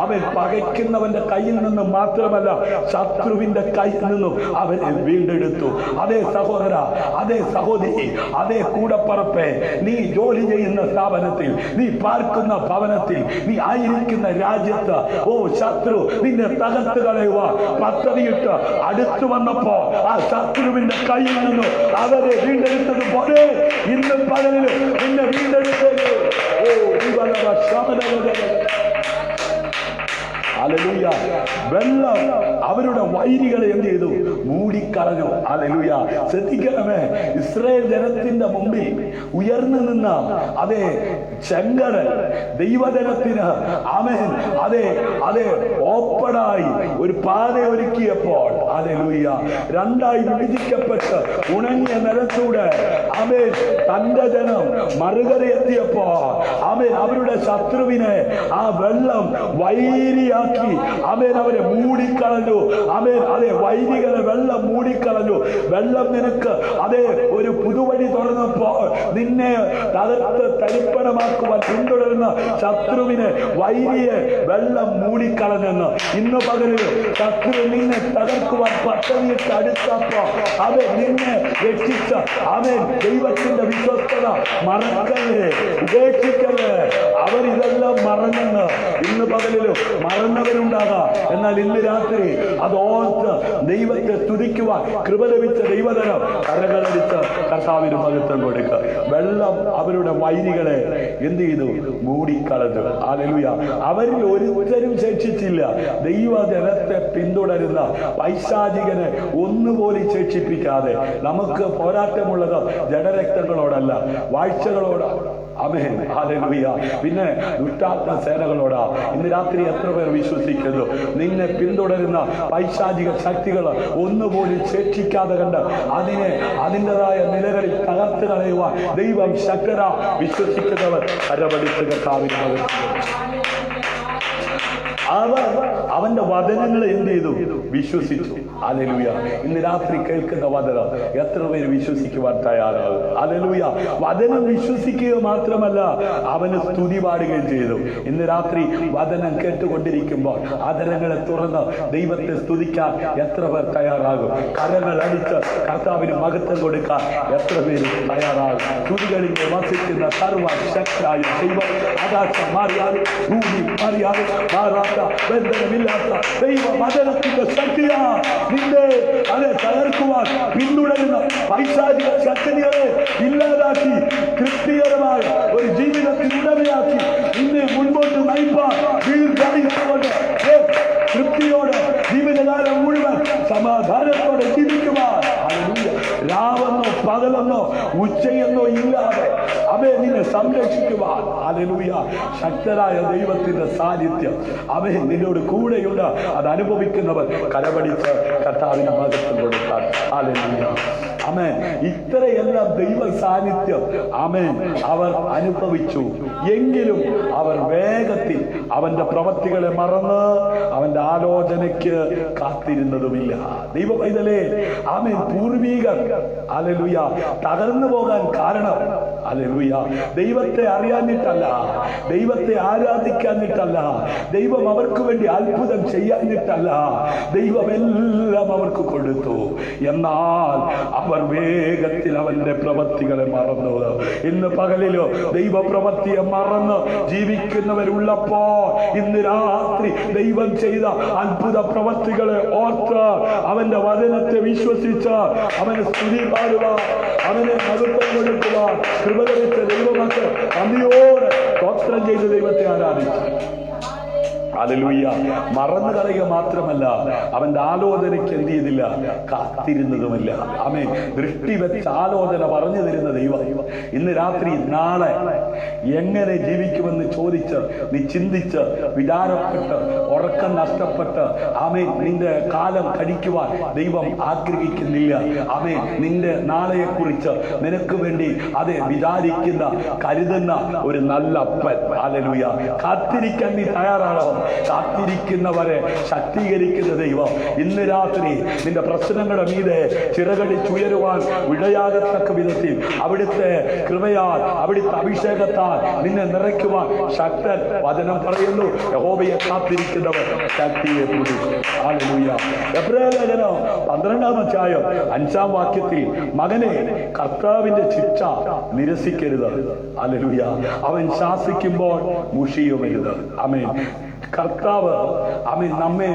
അവൻ പകയ്ക്കുന്നവന്റെ കയ്യിൽ നിന്നും മാത്രമല്ല, ശത്രുവിന്റെ കയ്യിൽ നിന്നും അവനെ വീണ്ടെടുത്തു. അതേ സഹോദര, അതേ സഹോദരി, അതേ കൂടപ്പറപ്പേ, നീ ജോലി ചെയ്യുന്ന സ്ഥാപനത്തിൽ, നീ പാർക്കുന്ന ഭവനത്തിൽ, നീ ആയിരിക്കുന്ന രാജ്യത്ത് ശത്രു നിന്നെ തകർത്ത് കളയുക പദ്ധതിയിട്ട് അടുത്തു വന്നപ്പോ ആ ശത്രുവിന്റെ കയ്യിൽ നിന്നും അവരെ വീണ്ടെടുത്തതുപോലെ ഇന്ന് പകലിലും നിന്നെ വീണ്ടെടുത്തത്. ഹല്ലേലൂയ. വെള്ളം അവരുടെ വൈരികളെ എന്ത് ചെയ്തു? മൂടിക്കളഞ്ഞു. ഹല്ലേലൂയ. ശ്രദ്ധിക്കണമേ, ഇസ്രായേൽ ജനത്തിന്റെ മുമ്പിൽ ഉയർന്നു നിന്ന അതേ ചെങ്കടൽ ദൈവജനത്തിന് ആമേൻ അതെ ഓപ്പണായി ഒരു പാത ഒരുക്കിയപ്പോൾ, ഹല്ലേലൂയ, രണ്ടായി വിഭജിക്കപ്പെട്ട് ഉണങ്ങിയ നിലത്തൂടെ ആമേൻ തന്റെ ജനം മറുകരയെത്തിയപ്പോൾ ആമേൻ അവരുടെ ശത്രുവിനെ ആ വെള്ളം വൈരിയാക്കി ആമേൻ അവരെ മൂടിക്കളഞ്ഞു. ആമേൻ വൈദികളെ വെള്ളം മൂടിക്കളഞ്ഞു. വെള്ളം നിനക്ക് ഒരു പുതുവഴി തുറന്നപ്പോൾ നിന്നെ തകർത്ത് തരിപ്പണമാക്കുവാൻ പിന്തുടരുന്ന ശത്രുവിനെ, വൈരിയെ വെള്ളം മൂടിക്കളഞ്ഞെന്ന് ഇന്ന് പകലിൽ ശത്രു നിന്നെ തകർക്കുവാൻ പദ്ധതിയിട്ട് അടുത്തപ്പോ നിന്നെ രക്ഷിച്ച ദൈവത്തിന്റെ വിശ്വസ്തത മറക്കല്ലേ, ഉപേക്ഷിക്കല്ലേ. അവരിതെല്ലാം മറന്നെന്ന് ഇന്ന് പകലിലും മറന്നവരുണ്ടാകാം. എന്നാൽ ഇന്ന് രാത്രി അതോർത്ത് ദൈവത്തെ സ്തുതിക്കുവാൻ കൃപ ലഭിച്ച ദൈവജനം കരകളടിച്ച് കർത്താവിന് മഹത്വം കൊടുക്കുക. വെള്ളം അവരുടെ വൈരികളെ എന്ത് ചെയ്തു? മൂടിക്കളഞ്ഞു. ഹല്ലേലൂയ. അവരിൽ ഒരുത്തരും ശേഷിച്ചില്ല. ദൈവജനത്തെ പിന്തുടരുന്ന പൈശാചികനെ ഒന്നുപോലും ശേഷിപ്പിക്കാതെ നമുക്ക് പോരാട്ടമുള്ളത് ജഡരക്തങ്ങളോടല്ല, വാഴ്ചകളോടാണ്. ആമേൻ. ഹല്ലേലൂയ. പിന്നെ ദുഷ്ടാത്മ സേനകളോടാ. ഇന്ന് രാത്രി എത്ര പേർ വിശ്വസിക്കുന്നു? നിന്നെ പിന്തുടരുന്ന പൈശാചിക ശക്തികൾ ഒന്നുപോലും ശേഷിക്കാതെ കണ്ട് അതിൻ്റെതായ നിലകളിൽ തകർത്ത് കളയുവാൻ ദൈവം ശക്തരാ. വിശ്വസിക്കുന്നവർ കരപടിച്ച് കർത്താവിന് അവന്റെ വചനങ്ങളെ എന്ത് ചെയ്തു? വിശ്വസിച്ചു. ഹല്ലേലൂയ. ഇന്ന് രാത്രി കേൾക്കുന്ന വചനം എത്ര പേര് വിശ്വസിക്കുവാൻ തയ്യാറാകും? ഹല്ലേലൂയ. വചനം വിശ്വസിക്കുക മാത്രമല്ല, അവന് സ്തുതി പാടുകയും ചെയ്തു. ഇന്ന് രാത്രി വചനം കേട്ടുകൊണ്ടിരിക്കുമ്പോൾ ആദരങ്ങളെ തുറന്ന് ദൈവത്തെ സ്തുതിക്കാൻ എത്ര പേർ തയ്യാറാകും? കരങ്ങൾ അടിച്ച് കർത്താവിന് മഹത്വം കൊടുക്കാൻ എത്ര പേര് തയ്യാറാകും? സ്തുതികളിൽ വസിക്കുന്ന സർവശക്തനായ ദൈവം ആകാശം മാറിയാലും ഭൂമി മാറിയാലും മാറാത്ത ബന്ധനമില്ലാത്ത ദൈവ വചനത്തിന്റെ ശക്തിയാ നിന്നെ തകർക്കുവാൻ പിന്തുടരുന്ന പൈശാചിക ശക്തികളെ ഇല്ലാതാക്കി തൃപ്തികരമായ ഒരു ജീവിതത്തിൽ ഉടമയാക്കി നിന്നെ മുൻപോട്ട് നയിപ്പാൻ ദീർഘായുസ്സുകൊണ്ട് തൃപ്തിയോടെ ജീവിതകാലം മുഴുവൻ സമാധാനത്തോടെ ജീവിക്കുവാൻ, രാവെന്നോ പകലെന്നോ ഉച്ചയെന്നോ ഇല്ലാതെ നിന്നെ സംരക്ഷിക്കുവാൻ, ഹല്ലേലൂയ, ശക്തരായ ദൈവത്തിന്റെ സാന്നിധ്യം നിന്നോട് കൂടെയുണ്ട്. അത് അനുഭവിക്കുന്നവർ കരപടിച്ച് കർത്താവിന് മഹത്വം കൊടുക്കാൻ. ഹല്ലേലൂയ. ആമേൻ. ഇത്രയെല്ലാം ദൈവ സാന്നിധ്യം അവർ അനുഭവിച്ചു. എങ്കിലും അവർ വേഗത്തിൽ അവന്റെ പ്രവൃത്തികളെ മറന്ന് അവന്റെ ആലോചനയ്ക്ക് കാത്തിരുന്നതുമില്ല. ദൈവ പൈതലേ, പൂർവീകർ ഹല്ലേലൂയ തകർന്നു പോകാൻ കാരണം ഹല്ലേലൂയ ദൈവത്തെ അറിയാഞ്ഞിട്ടല്ല, ദൈവത്തെ ആരാധിക്കാഞ്ഞിട്ടല്ല, ദൈവം അവർക്ക് വേണ്ടി അത്ഭുതം ചെയ്യാഞ്ഞിട്ടല്ല, ദൈവമെല്ലാം അവർക്ക് കൊടുത്തു. എന്നാൽ അവർ വേഗത്തിൽ അവന്റെ പ്രവൃത്തികളെ മറന്നു. ഇന്ന് പകലിലോ ദൈവപ്രവൃത്തിയെ മറന്ന് ജീവിക്കുന്നവരുള്ളപ്പോ ഇന്ന് രാത്രി ദൈവം ചെയ്ത അത്ഭുത പ്രവൃത്തികളെ ഓർത്ത് അവന്റെ വചനത്തെ വിശ്വസിച്ച് അവനെ സ്തുതി പാടുവാൻ, അവനെ മഹത്വം കൊടുക്കുവാൻ കൃപ ലഭിച്ച ദൈവമക്കൾ നന്ദിയോടെ സ്തോത്രം ചെയ്ത് ദൈവത്തെ ആരാധിച്ചു. ഹല്ലേലൂയ. മറന്നു കളയുക മാത്രമല്ല, അവന്റെ ആലോചനയ്ക്ക് എന്ത് ചെയ്തില്ല, കാത്തിരുന്നതുമില്ല. ആമേൻ. ദൃഷ്ടി വെച്ച് ആലോചന പറഞ്ഞു തരുന്ന ദൈവം ഇന്ന് രാത്രി നാളെ എങ്ങനെ ജീവിക്കുമെന്ന് ചോദിച്ച് നീ ചിന്തിച്ച് വിചാരപ്പെട്ട് ഉറക്കം നഷ്ടപ്പെട്ട് ആമേൻ നിന്റെ കാലം കഴിക്കുവാൻ ദൈവം ആഗ്രഹിക്കുന്നില്ല. ആമേൻ. നിന്റെ നാളെയെ കുറിച്ച് നിനക്ക് വേണ്ടി അതെ വിചാരിക്കുന്ന കരുതുന്ന ഒരു നല്ല അപ്പൻ. ഹല്ലേലൂയ. കാത്തിരിക്കാൻ നീ തയ്യാറാണോ? കാത്തിരിക്കുന്നവരെ ശക്തീകരിക്കുന്ന ദൈവം ഇന്ന് രാത്രി നിന്റെ പ്രശ്നങ്ങളുടെ മീതെ ചിറകടിച്ചുയരുവാൻ ഇടയാകത്തക്ക വിധത്തിൽ അവിടുത്തെ കൃപയാൽ അവിടുത്തെ അഭിഷേകത്താൽ നിന്നെ നിറയ്ക്കുവാൻ ശക്തൻ. വചനം പറയുന്നു, യഹോവയെ കാത്തിരിക്കുന്നവർ ശക്തിയെ പുതുക്കും. ഹല്ലേലൂയ. എബ്രായ ലേഖനം 12-ാം അധ്യായം 5-ാം വാക്യത്തിൽ മകനെ കർത്താവിന്റെ ശിക്ഷ നിരസിക്കരുത്. ഹല്ലേലൂയ. അവൻ ശാസിക്കുമ്പോൾ മുഷിയുമരുത്. ആമേൻ. കർത്താവ് ആമേൻ നമ്മെ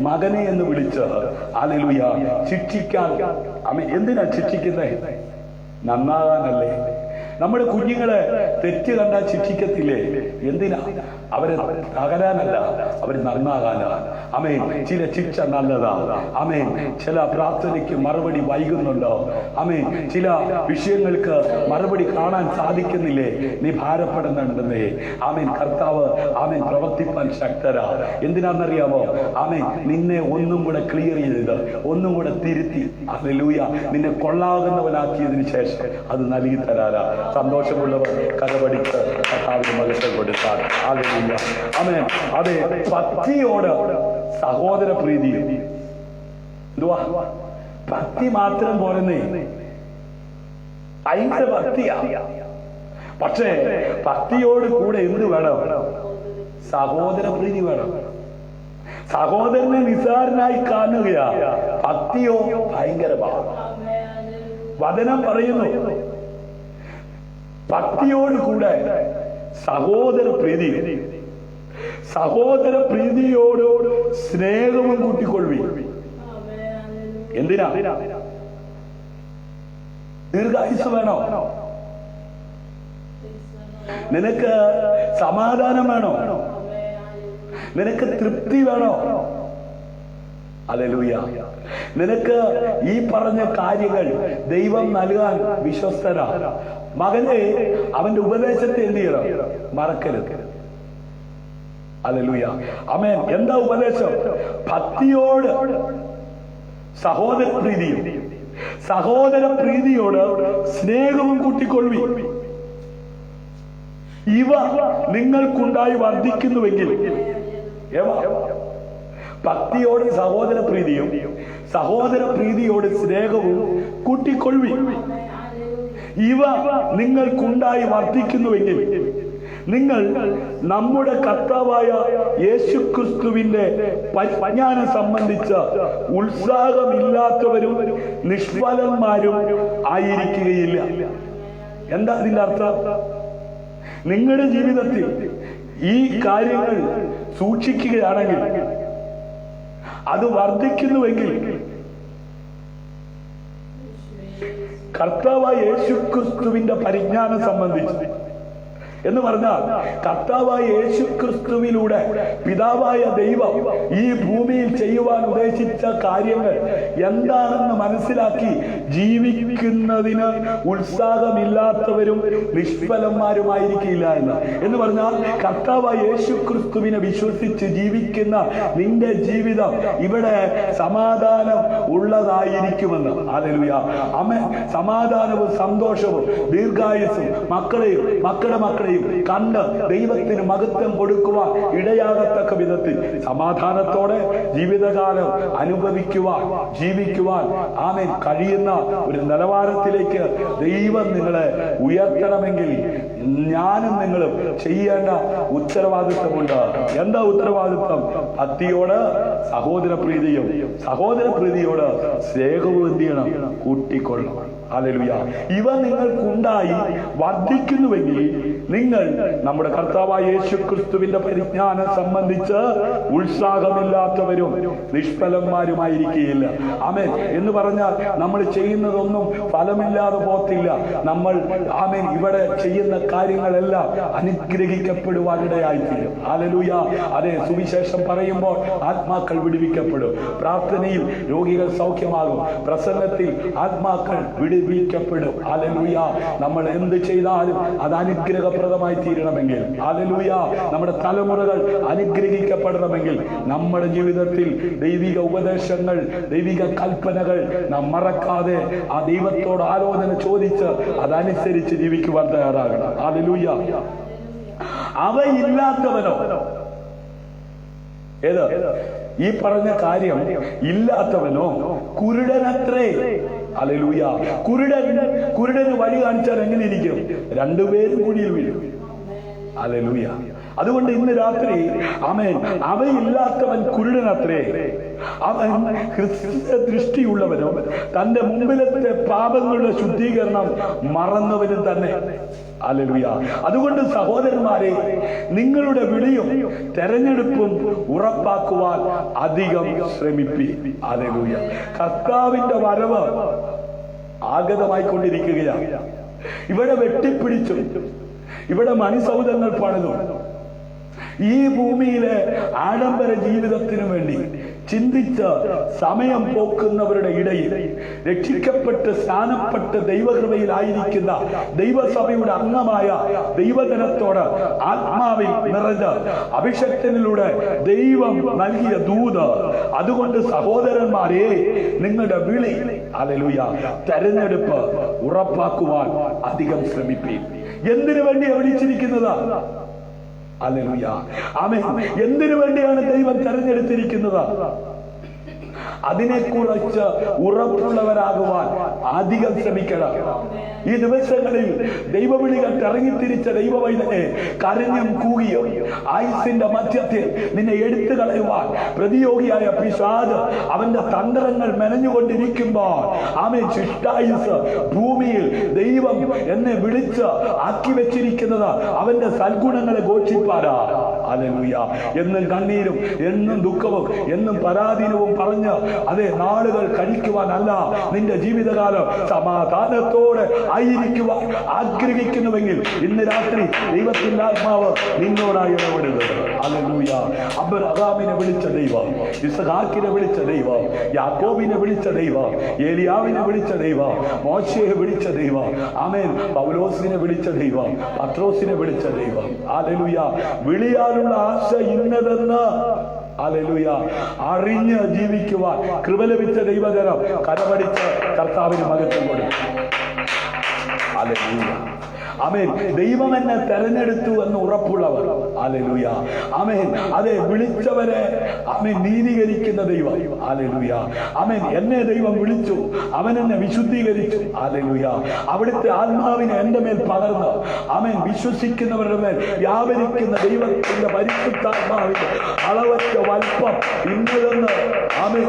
മകനെ എന്ന് വിളിച്ച് ഹല്ലേലൂയ ശിക്ഷിക്കാൻ. ആമേൻ. എന്തിനാ ശിക്ഷിക്കുന്നത്? നന്നാകാനല്ലേ? നമ്മുടെ കുഞ്ഞുങ്ങളെ തെറ്റ് കണ്ടാൽ ശിക്ഷിക്കത്തില്ലേ? എന്തിനാ? അവരെ തകരാനല്ല, അവർ നന്നാകാനാണ്. ആമേൻ. ചില ശിക്ഷ നല്ലതാ. ആമേൻ. ചില പ്രാർത്ഥനയ്ക്ക് മറുപടി വൈകുന്നുണ്ടോ? ആമേൻ. ചില വിഷയങ്ങൾക്ക് മറുപടി കാണാൻ സാധിക്കുന്നില്ലേ? നീ ഭാരപ്പെടുന്നുണ്ടെന്നേ. ആമേൻ. കർത്താവ് ആമേൻ പ്രവർത്തിപ്പാൻ ശക്തരാ. എന്തിനാണെന്നറിയാമോ? ആമേൻ. നിന്നെ ഒന്നും കൂടെ ക്ലിയർ ചെയ്ത് ഒന്നും കൂടെ തിരുത്തി ഹല്ലേലൂയ നിന്നെ കൊള്ളാകുന്നവനാക്കിയതിനു ശേഷം അത് നൽകി തരാനാ. സന്തോഷമുള്ളവർ കരപടിച്ച് കർത്താവിന് മകത്തെ കൊടുത്താൽ ഹല്ലേലൂയ. ആമേൻ. അതെ, ഭക്തിയോട് സഹോദര പ്രീതി. എന്തുവാ? ഭക്തി മാത്രം പോരെന്നേ, ഭയങ്കര ഭക്തിയാ. പക്ഷേ ഭക്തിയോട് കൂടെ എന്ത് വേണം? സഹോദര പ്രീതി വേണം. സഹോദരനെ നിസ്സാരനായി കാണുകയാ, ഭക്തിയോ ഭയങ്കരമാണ്. വചനം പറയുന്നു ഭക്തിയോട് കൂടെ സഹോദര പ്രീതി, സഹോദര പ്രീതിയോട് സ്നേഹവും കൂട്ടിക്കൊള്ളി. എന്തിനാ? ദീർഘായുസ് വേണോ? നിനക്ക് സമാധാനം വേണോ? നിനക്ക് തൃപ്തി വേണോ? ഹല്ലേലൂയ. നിനക്ക് ഈ പറഞ്ഞ കാര്യങ്ങൾ ദൈവം നൽകാൻ വിശ്വസ്തനാ. മകനെ അവന്റെ ഉപദേശത്തെ എന്ത് ചെയ്യണം? മറക്കരുത്. ഹല്ലേലൂയ. ആമേൻ. എന്താ ഉപദേശം? ഭക്തിയോട് സഹോദര പ്രീതിയും സഹോദര പ്രീതിയോട് സ്നേഹവും കൂട്ടിക്കൊള്ളി. ഇവ നിങ്ങൾക്കുണ്ടായി വർദ്ധിക്കുന്നുവെങ്കിൽ, ഭക്തിയോട് സഹോദര പ്രീതിയും സഹോദര പ്രീതിയോട് സ്നേഹവും കൂട്ടിക്കൊള്ളി. ഇവ നിങ്ങൾക്കുണ്ടായി വർദ്ധിക്കുന്നുവെങ്കിൽ നിങ്ങൾ നമ്മുടെ കർത്താവായ യേശുക്രിസ്തുവിന്റെ പരിജ്ഞാനം സംബന്ധിച്ച ഉത്സാഹമില്ലാത്തവരും നിഷ്ഫലന്മാരും ആയിരിക്കുകയില്ല. എന്താ അതിന്റെ അർത്ഥം? നിങ്ങളുടെ ജീവിതത്തിൽ ഈ കാര്യങ്ങൾ സൂക്ഷിക്കുകയാണെങ്കിൽ, അത് വർദ്ധിക്കുന്നുവെങ്കിൽ, കർത്താവായ യേശുക്രിസ്തുവിന്റെ പരിജ്ഞാനം സംബന്ധിച്ച് എന്ന് പറഞ്ഞാൽ കർത്താവായ യേശുക്രിസ്തുവിലൂടെ പിതാവായ ദൈവം ഈ ഭൂമിയിൽ ചെയ്യുവാൻ ഉദ്ദേശിച്ച കാര്യങ്ങൾ എന്താണെന്ന് മനസ്സിലാക്കി ജീവിക്കുന്നതിന് ഉത്സാഹമില്ലാത്തവരും നിഷ്ഫലന്മാരുമായിരിക്കില്ല എന്ന് പറഞ്ഞാൽ കർത്താവായ യേശുക്രിസ്തുവിനെ വിശ്വസിച്ച് ജീവിക്കുന്ന നിന്റെ ജീവിതം ഇവിടെ സമാധാനം ഉള്ളതായിരിക്കുമെന്ന്. ഹല്ലേലൂയ. ആമേൻ. സമാധാനവും സന്തോഷവും ദീർഘായുസ്സും മക്കളുടെ മക്കളെയും യാത്രയും കണ്ട് ദൈവത്തിന് മഹത്വം കൊടുക്കുവാൻ ഇടയാകത്തക്ക വിധത്തിൽ സമാധാനത്തോടെ ജീവിതകാലം അനുഭവിക്കുവാൻ, ജീവിക്കുവാൻ ആമേൻ കഴിയുന്ന ഒരു നിലവാരത്തിലേക്ക് ദൈവം നിങ്ങളെ ഉയർത്തണമെങ്കിൽ ഞാനും നിങ്ങളും ചെയ്യേണ്ട ഉത്തരവാദിത്വമുണ്ട്. എന്താ ഉത്തരവാദിത്വം? ഭക്തിയോട് സഹോദരപ്രീതിയും, സഹോദരപ്രീതിയോട് സ്നേഹവും എന്ത് ചെയ്യണം? കൂട്ടിക്കൊള്ളണം. ഹല്ലേലൂയ. ഇവ നിങ്ങൾക്കുണ്ടായി വർദ്ധിക്കുന്നുവെങ്കിൽ നിങ്ങൾ നമ്മുടെ കർത്താവായ യേശുക്രിസ്തുവിന്റെ പരിജ്ഞാനം സംബന്ധിച്ച് ഉത്സാഹമില്ലാത്തവരും നിഷ്ഫലന്മാരുമായിരിക്കുകയില്ല. ആമേൻ എന്ന് പറഞ്ഞാൽ നമ്മൾ ചെയ്യുന്നതൊന്നും ഫലമില്ലാതെ പോകത്തില്ല. നമ്മൾ ആമേൻ ഇവിടെ ചെയ്യുന്ന കാര്യങ്ങളെല്ലാം അനുഗ്രഹിക്കപ്പെടുവാനിടയായിത്തീരും. ഹല്ലേലൂയ. അതെ, സുവിശേഷം പറയുമ്പോൾ ആത്മാക്കൾ വിടുവിക്കപ്പെടും, പ്രാർത്ഥനയിൽ രോഗികൾ സൗഖ്യമാകും, പ്രസംഗത്തിൽ ആത്മാക്കൾ വിടുവിക്കപ്പെടും. ഹല്ലേലൂയ. നമ്മൾ എന്ത് ചെയ്താലും അത് അനുഗ്രഹപ്രദമായി തീരണമെങ്കിൽ, ഹല്ലേലൂയ, നമ്മുടെ തലമുറകൾ അനുഗ്രഹിക്കപ്പെടണമെങ്കിൽ നമ്മുടെ ജീവിതത്തിൽ ദൈവിക ഉപദേശങ്ങൾ, ദൈവിക കൽപ്പനകൾ നാം മറക്കാതെ ആ ദൈവത്തോട് ആലോചന ചോദിച്ച് അതനുസരിച്ച് ജീവിക്കുവാൻ തയ്യാറാകണം. ഹല്ലേലൂയ. അവയില്ലാത്തവനോ, ഏത് ഈ പറഞ്ഞ കാര്യം ഇല്ലാത്തവനോ കുരുടനത്രേ. ഹല്ലേലൂയ. കുരുടന് വഴി കാണിച്ചാൽ എങ്ങനെ ഇരിക്കും? രണ്ടുപേരും കുഴിയിൽ വീഴും. ഹല്ലേലൂയ. അതുകൊണ്ട് ഇന്ന് രാത്രി ആമേൻ, അവയില്ലാത്തവൻ കുരുടനത്രേ, അവൻ ദൃഷ്ടിയുള്ളവനോ തന്റെ മുമ്പിലത്തെ പാപങ്ങളുടെ ശുദ്ധീകരണം മറന്നവനും തന്നെ. ഹല്ലേലൂയ. അതുകൊണ്ട് സഹോദരന്മാരെ, നിങ്ങളുടെ വിളിയും തെരഞ്ഞെടുപ്പും ഉറപ്പാക്കുവാൻ അധികം ശ്രമിപ്പി. ഹല്ലേലൂയ. കർത്താവിന്റെ വരവ് ആഗതമായിക്കൊണ്ടിരിക്കുകയാണ്. ഇവിടെ വെട്ടിപ്പിടിച്ചും ഇവിടെ മണിസൗധങ്ങൾ പണിതും ഈ ഭൂമിയിലെ ആഡംബര ജീവിതത്തിനു വേണ്ടി ചിന്തിച്ച് സമയം പോക്കുന്നവരുടെ ഇടയിൽ രക്ഷിക്കപ്പെട്ട് സ്നാനപ്പെട്ട് ദൈവകൃപയിലായിരിക്കുന്ന ദൈവസഭയുടെ അംഗമായ ദൈവജനത്തോട് ആത്മാവിൽ നിറഞ്ഞ് അഭിഷേകത്തിലൂടെ ദൈവം നൽകിയ ദൂത്. അതുകൊണ്ട് സഹോദരന്മാരെ, നിങ്ങളുടെ വിളി, ഹല്ലേലൂയ, തെരഞ്ഞെടുപ്പ് ഉറപ്പാക്കുവാൻ അധികം ശ്രമിപ്പീൻ. എന്തിനു വേണ്ടി വിളിച്ചിരിക്കുന്നത്? ഹല്ലേലൂയ. ആമേൻ. എന്തിനു വേണ്ടിയാണ് ദൈവം തെരഞ്ഞെടുത്തിരിക്കുന്നത്? അതിനെക്കുറിച്ച് ഉറപ്പുള്ളവരാകുവാൻ അധികം ശ്രമിക്കണം. ഈ ദിവസങ്ങളിൽ ദൈവവിളികൾ ഇറങ്ങിത്തിരിച്ച ദൈവവൈദ്യനെ കരഞ്ഞും കൂകിയും ആയുസിന്റെ മധ്യത്തിൽ നിന്നെ എടുത്തു കളയുവാൻ പ്രതിയോഗിയായ പിശാച് അവന്റെ തന്ത്രങ്ങൾ മെനഞ്ഞുകൊണ്ടിരിക്കുമ്പോൾ ആമേൻ, ശിഷ്ടായുസ് ഭൂമിയിൽ ദൈവം എന്നെ വിളിച്ച് ആക്കി വെച്ചിരിക്കുന്നത് അവന്റെ സൽഗുണങ്ങളെ ഘോഷിപ്പാനാ. ഹല്ലേലൂയ. എന്നും കണ്ണീരും എന്നും ദുഃഖവും എന്നും പരാധീനവും പറഞ്ഞ് അതെ നാളുകൾ കഴിക്കുവാനല്ല, നിന്റെ ജീവിതകാലം സമാധാനത്തോടെ ആയിരിക്കുവാൻ ആഗ്രഹിക്കുന്നുവെങ്കിൽ ഇന്ന് രാത്രി ദൈവത്തിന്റെ ആത്മാവ് നിന്നോടായി ഇടപെടുന്നത്. ഹല്ലേലൂയ. അബ്രഹാമിനെ വിളിച്ച ദൈവം, ഇസ്ഹാക്കിനെ വിളിച്ച ദൈവം, യാക്കോബിനെ വിളിച്ച ദൈവം, ഏലിയാവിനെ വിളിച്ച ദൈവം, മോശയെ വിളിച്ച ദൈവം, ആമേൻ, പൗലോസിനെ വിളിച്ച ദൈവം, പത്രോസിനെ വിളിച്ച ദൈവം. ഹല്ലേലൂയ. വിളിയാനുള്ള ആശ ഇന്നതെന്ന് ഹല്ലേലൂയ അറിഞ്ഞ് ജീവിക്കുവാൻ കൃപ ലഭിച്ച ദൈവജനം കരമടിച്ച് കർത്താവിന് മഹത്വം കൊടുക്കും. ഹല്ലേലൂയ. ആമേൻ. ദൈവം എന്നെ തെരഞ്ഞെടുത്തു എന്ന് ഉറപ്പുള്ളവർ. ഹല്ലേലൂയ. ആമേൻ. അതെ, വിളിച്ചവരെ ആമേൻ നീതീകരിക്കുന്ന ദൈവം. ഹല്ലേലൂയ. ആമേൻ. എന്നെ ദൈവം വിളിച്ചു, അവൻ എന്നെ വിശുദ്ധീകരിച്ചു. ഹല്ലേലൂയ. അവിടുത്തെ ആത്മാവിനെ എന്റെ മേൽ പകർന്ന് ആമേൻ വിശ്വസിക്കുന്നവരുടെ മേൽ വ്യാപരിക്കുന്ന ദൈവത്തിന്റെ പരിശുദ്ധാത്മാവിന്റെ അളവറ്റ വൽപ്പം ഇന്നതെന്ന് ആമേൻ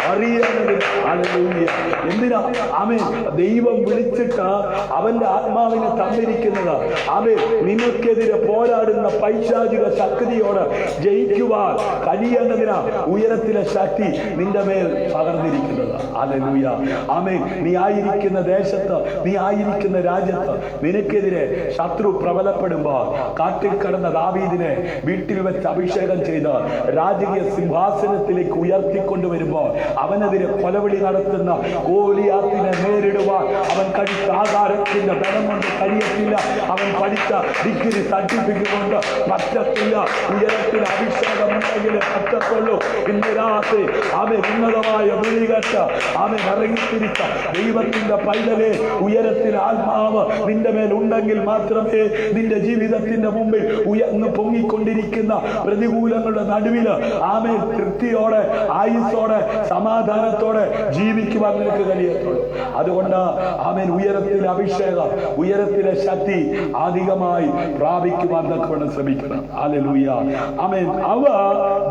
അറിയേണ്ടതിന്. ഹല്ലേലൂയ. എന്തിനാ? ആമേൻ. ദൈവം വിളിച്ചിട്ട് അവന്റെ ആത്മാവിനെ തന്നിരിക്കുന്നത് ആമേൻ നിനക്കെതിരെ പോരാടുന്ന പൈശാചിക ശക്തിയോട് ജയിക്കുവാൻ കഴിയേണ്ടതിനാ ഉയരത്തിലെ ശക്തി നിന്റെ മേൽ പകർന്നിരിക്കുന്നത്. ഹല്ലേലൂയ. ആമേൻ. നീ ആയിരിക്കുന്ന ദേശത്ത്, നീ ആയിരിക്കുന്ന രാജ്യത്ത് നിനക്കെതിരെ ശത്രു പ്രബലപ്പെടുമ്പോൾ കാട്ടിൽ കടന്ന ദാവീദിനെ വീട്ടിൽ വെച്ച് അഭിഷേകം ചെയ്ത് രാജകീയ സിംഹാസനത്തിലേക്ക് ഉയർത്തിക്കൊണ്ടുവരുമ്പോൾ അവനെതിരെ കൊലവിളി നടത്തുന്ന ഗോലിയാത്തിനെ നേരിടുവാൻ അവൻ കഴിച്ച ആകാരത്തിന്റെ ബലം കൊണ്ട് കഴിയത്തില്ല. അവൻ പഠിച്ച ഡിഗ്രി സർട്ടിഫിക്കറ്റ് കൊണ്ട് പറ്റത്തില്ല. ഉയരത്തിൽ അഭിഷേകം ഉണ്ടെങ്കിലേ പറ്റത്തുള്ളൂ. ഇന്ന് രാത്രി അവൻ ഉന്നതമായ വിളികെട്ട അവൻ ഇറങ്ങിത്തിരിച്ച ദൈവത്തിന്റെ പൈതലെ, ഉയരത്തിൽ ആത്മാവ് നിന്റെ മേൽ ഉണ്ടെങ്കിൽ മാത്രമേ നിന്റെ ജീവിതത്തിന്റെ മുമ്പിൽ ഉയർന്നു പൊങ്ങിക്കൊണ്ടിരിക്കുന്ന പ്രതികൂലങ്ങളുടെ നടുവില് ആമേൻ തൃപ്തിയോടെ, ആയുസ്സോടെ, സമാധാനത്തോടെ ജീവിക്കുവാൻ നിനക്ക് കഴിയത്തുള്ളൂ. അതുകൊണ്ട് ആമേൻ ഉയരത്തിലെ അഭിഷേകം, ഉയരത്തിലെ ശക്തി അധികമായി പ്രാപിക്കുവാൻ തക്കവണ്ണം ശ്രമിക്കണം. ഹല്ലേലൂയ. ആമേൻ. അവ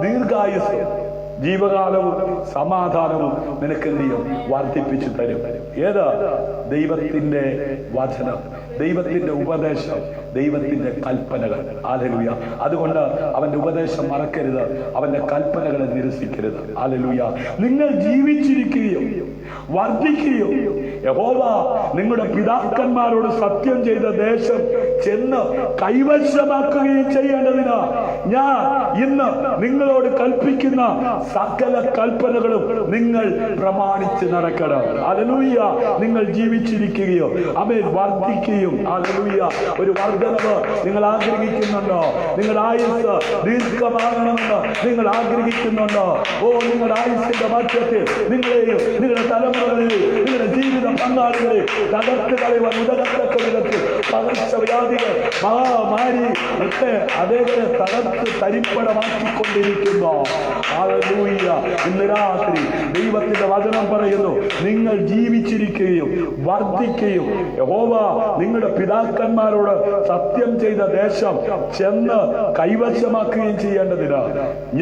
ദീർഘായുസ്, ജീവകാലവും സമാധാനവും നിനക്ക് എന്ത് ചെയ്യും? വർദ്ധിപ്പിച്ചു തരും. ഏത്? ദൈവത്തിന്റെ വചനം, ദൈവത്തിന്റെ ഉപദേശം, ദൈവത്തിന്റെ കൽപ്പനകൾ. ഹല്ലേലൂയ. അതുകൊണ്ട് അവന്റെ ഉപദേശം മറക്കരുത്, അവന്റെ കൽപ്പനകളെ നിരസിക്കരുത്. ഹല്ലേലൂയ. നിങ്ങൾ ജീവിച്ചിരിക്കുകയും വർദ്ധിക്കുകയും യഹോവ നിങ്ങളുടെ പിതാക്കന്മാരോട് സത്യം ചെയ്ത ദേശം ചെന്ന് കൈവശമാക്കുകയും ചെയ്യേണ്ടതിന് ഞാൻ ഇന്ന് നിങ്ങളോട് കൽപ്പിക്കുന്ന സകല കൽപ്പനകളും നിങ്ങൾ പ്രമാണിച്ച് നടക്കണം. ഹല്ലേലൂയ. നിങ്ങൾ ജീവിച്ചിരിക്കുകയോ ആമേൻ വർദ്ധിക്കുകയും. ഹല്ലേലൂയ. ഒരു വർദ്ധനവ് നിങ്ങൾ ആഗ്രഹിക്കുന്നുണ്ടോ? നിങ്ങളുടെ ആയുസ് ദീർഘമാകണമെന്ന് നിങ്ങൾ ആഗ്രഹിക്കുന്നുണ്ടോ? ഓ, നിങ്ങളുടെ ആയുസിന്റെ മധ്യത്തിൽ നിങ്ങളെയും നിങ്ങളുടെ തലമുറകളെയും നിങ്ങളുടെ ജീവിത പങ്കാളികളെ തകർത്ത് കളയുവാൻ ഉദകത്തക്ക വിധത്തിൽ പകർച്ചവ്യാധികൾ, മഹാമാരി ഒക്കെ അതേപോലെ തകർത്ത് തരിപ്പടമാക്കിക്കൊണ്ടിരിക്കുന്നു. ഹല്ലേലൂയ. ഇന്ന് രാത്രി ദൈവത്തിന്റെ വചനം പറയുന്നു, നിങ്ങൾ ജീവിച്ചിരിക്കുകയും വർദ്ധിക്കുകയും യഹോവ നിങ്ങളുടെ പിതാക്കന്മാരോട് സത്യം ചെയ്ത ദേശം ചെന്ന് കൈവശമാക്കുകയും ചെയ്യേണ്ടതിന്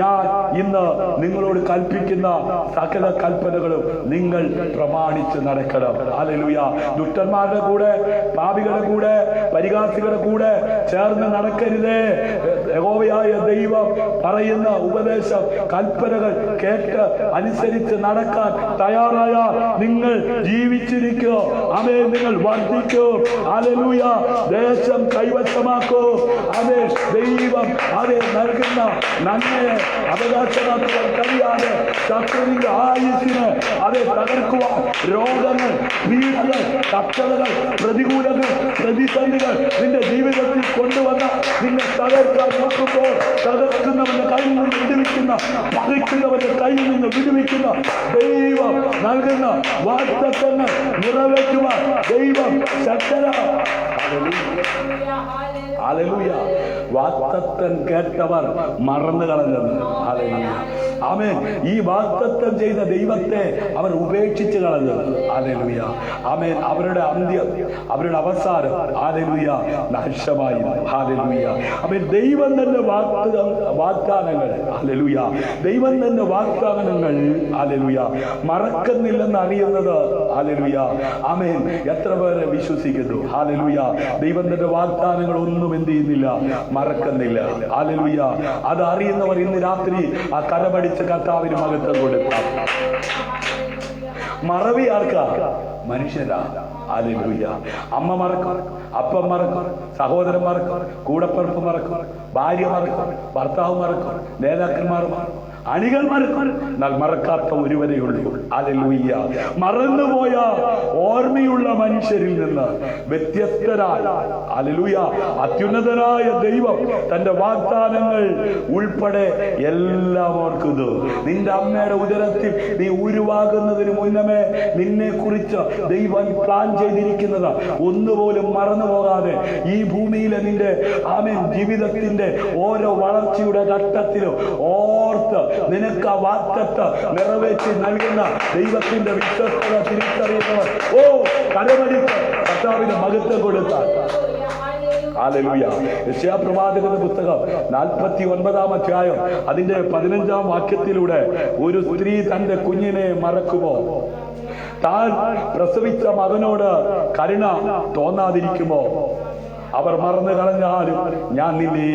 ഞാൻ ഇന്ന് നിങ്ങളോട് കൽപ്പിക്കുന്ന സകല കൽപ്പനകളും നിങ്ങൾ പ്രമാണിച്ച് നടക്കണം. ഹല്ലേലൂയ. ദുഷ്ടന്മാരുടെ കൂടെ, പാപികളുടെ കൂടെ, പരിഹാസികളുടെ കൂടെ ചേർന്ന് നടക്കരുതേ. യഹോവയായ ദൈവം പറയുന്ന ഉപദേശം, കൽപ്പനകൾ കേട്ട് അനുസരിച്ച് നടക്കാൻ തയ്യാറായ നിങ്ങൾ ജീവിച്ചിരിക്കോ. ആമേൻ. നിങ്ങൾ വർദ്ധിക്കോ. ഹല്ലേലൂയ. ദേശം കൈവശമാക്കോ. അതേ ദൈവം അതേ നൽകുന്ന നന്മയെ അവകാശമാക്കുവാൻ കഴിയാതെ ശത്രുവിന്റെ ആയുസ്സിന് അതേ തകർക്കുവാൻ രോഗങ്ങൾ, പീഡകൾ, കഷ്ടതകൾ, പ്രതികൂലങ്ങൾ, പ്രതിസന്ധികൾ നിന്റെ ജീവിതത്തിൽ കൊണ്ടുവന്ന നിന്നെ തകർക്കാൻ നോക്കുമ്പോൾ തകർക്കുന്നവന്റെ കയ്യിൽ നിന്ന് വിടുവിക്കുന്ന, പറിക്കുന്നവന്റെ കയ്യിൽ നിന്ന് വിടുവിക്കുന്ന ദൈവം നൽകുന്ന വാഗ്ദത്തങ്ങൾ നിറവേറ്റുവാൻ ദൈവം ശക്തനാണ്. ഹല്ലേലൂയ. വാഗ്ദത്തം കേട്ടവർ മറന്നു കളഞ്ഞത്. ഹല്ലേലൂയ. ആമേൻ. ഈ വാഗ്ദത്തം ചെയ്ത ദൈവത്തെ അവർ ഉപേക്ഷിച്ച് കളഞ്ഞത്. ഹല്ലേലൂയ. ആമേൻ. അവരുടെ അന്ത്യം, അവരുടെ അവസാനം ഹല്ലേലൂയ നാശമായി. ഹല്ലേലൂയ. ആമേൻ. ദൈവം തന്നെ വാഗ്ദാനങ്ങൾ, ഹല്ലേലൂയ, ദൈവം തന്നെ വാഗ്ദാനങ്ങൾ ഹല്ലേലൂയ മറക്കുന്നില്ലെന്ന് അറിയുന്നത്. ഹല്ലേലൂയ. ആമേൻ. എത്ര പേരെ വിശ്വസിക്കുന്നു? ഹല്ലേലൂയ. ദൈവം തന്നെ വാഗ്ദാനങ്ങൾ ഒന്നും എന്ത് ചെയ്യുന്നില്ല, മറക്കുന്നില്ല. ഹല്ലേലൂയ. അത് അറിയുന്നവർ ഇന്ന് രാത്രി ആ കരമടിച്ച് കർത്താവിന് മഹത്വം കൊടുക്കാം. മറവി ആർക്കാ? മനുഷ്യരാ. ഹല്ലേലൂയ. അമ്മ മറക്കും, അപ്പം മറക്കും, സഹോദരൻ മറക്കും, കൂടപ്പിറപ്പ് മറക്കും, ഭാര്യ മറക്കും, ഭർത്താവ് മറക്കും, നേതാക്കന്മാർ മറക്കും, അണികൾ മറക്കും. എന്നാൽ മറക്കാത്ത ഒരുവരേ ഉള്ളൂ. ഹല്ലേലൂയ. മറന്നുപോയ ഓർമ്മയുള്ള മനുഷ്യരിൽ നിന്ന് വ്യത്യസ്തരായ ഹല്ലേലൂയ അത്യുന്നതനായ ദൈവം തന്റെ വാഗ്ദാനങ്ങൾ ഉൾപ്പെടെ എല്ലാം ഓർക്കുന്നു. നിന്റെ അമ്മയുടെ ഉദരത്തിൽ നീ ഉരുവാകുന്നതിന് മുന്നമേ നിന്നെ കുറിച്ച് ദൈവം പ്ലാൻ ചെയ്തിരിക്കുന്നത് ഒന്നുപോലും മറന്നു പോകാതെ ഈ ഭൂമിയിലെ നിന്റെ ആമേൻ ജീവിതത്തിന്റെ ഓരോ വളർച്ചയുടെ ഘട്ടത്തിലും ഓർത്ത് നിനക്ക് ആ വാഗ്ദത്തം നിറവേറ്റി നൽകുന്ന ദൈവത്തിന്റെ വിശ്വസ്തത തിരിച്ചറിയുന്നവർ ഓ കരമടിച്ച് കർത്താവിന് മഹത്വം കൊടുത്താൽ. ഹല്ലേലൂയ. യെശയ്യാപ്രവാചകന്റെ പുസ്തകം 49-ാം അധ്യായം അതിന്റെ 15-ാം വാക്യത്തിലൂടെ ഒരു സ്ത്രീ തന്റെ കുഞ്ഞിനെ മറക്കുമോ? താൻ പ്രസവിച്ച മകനോട് കരുണ തോന്നാതിരിക്കുമോ? അവർ മറന്നു കളഞ്ഞാലും ഞാൻ നിന്നെ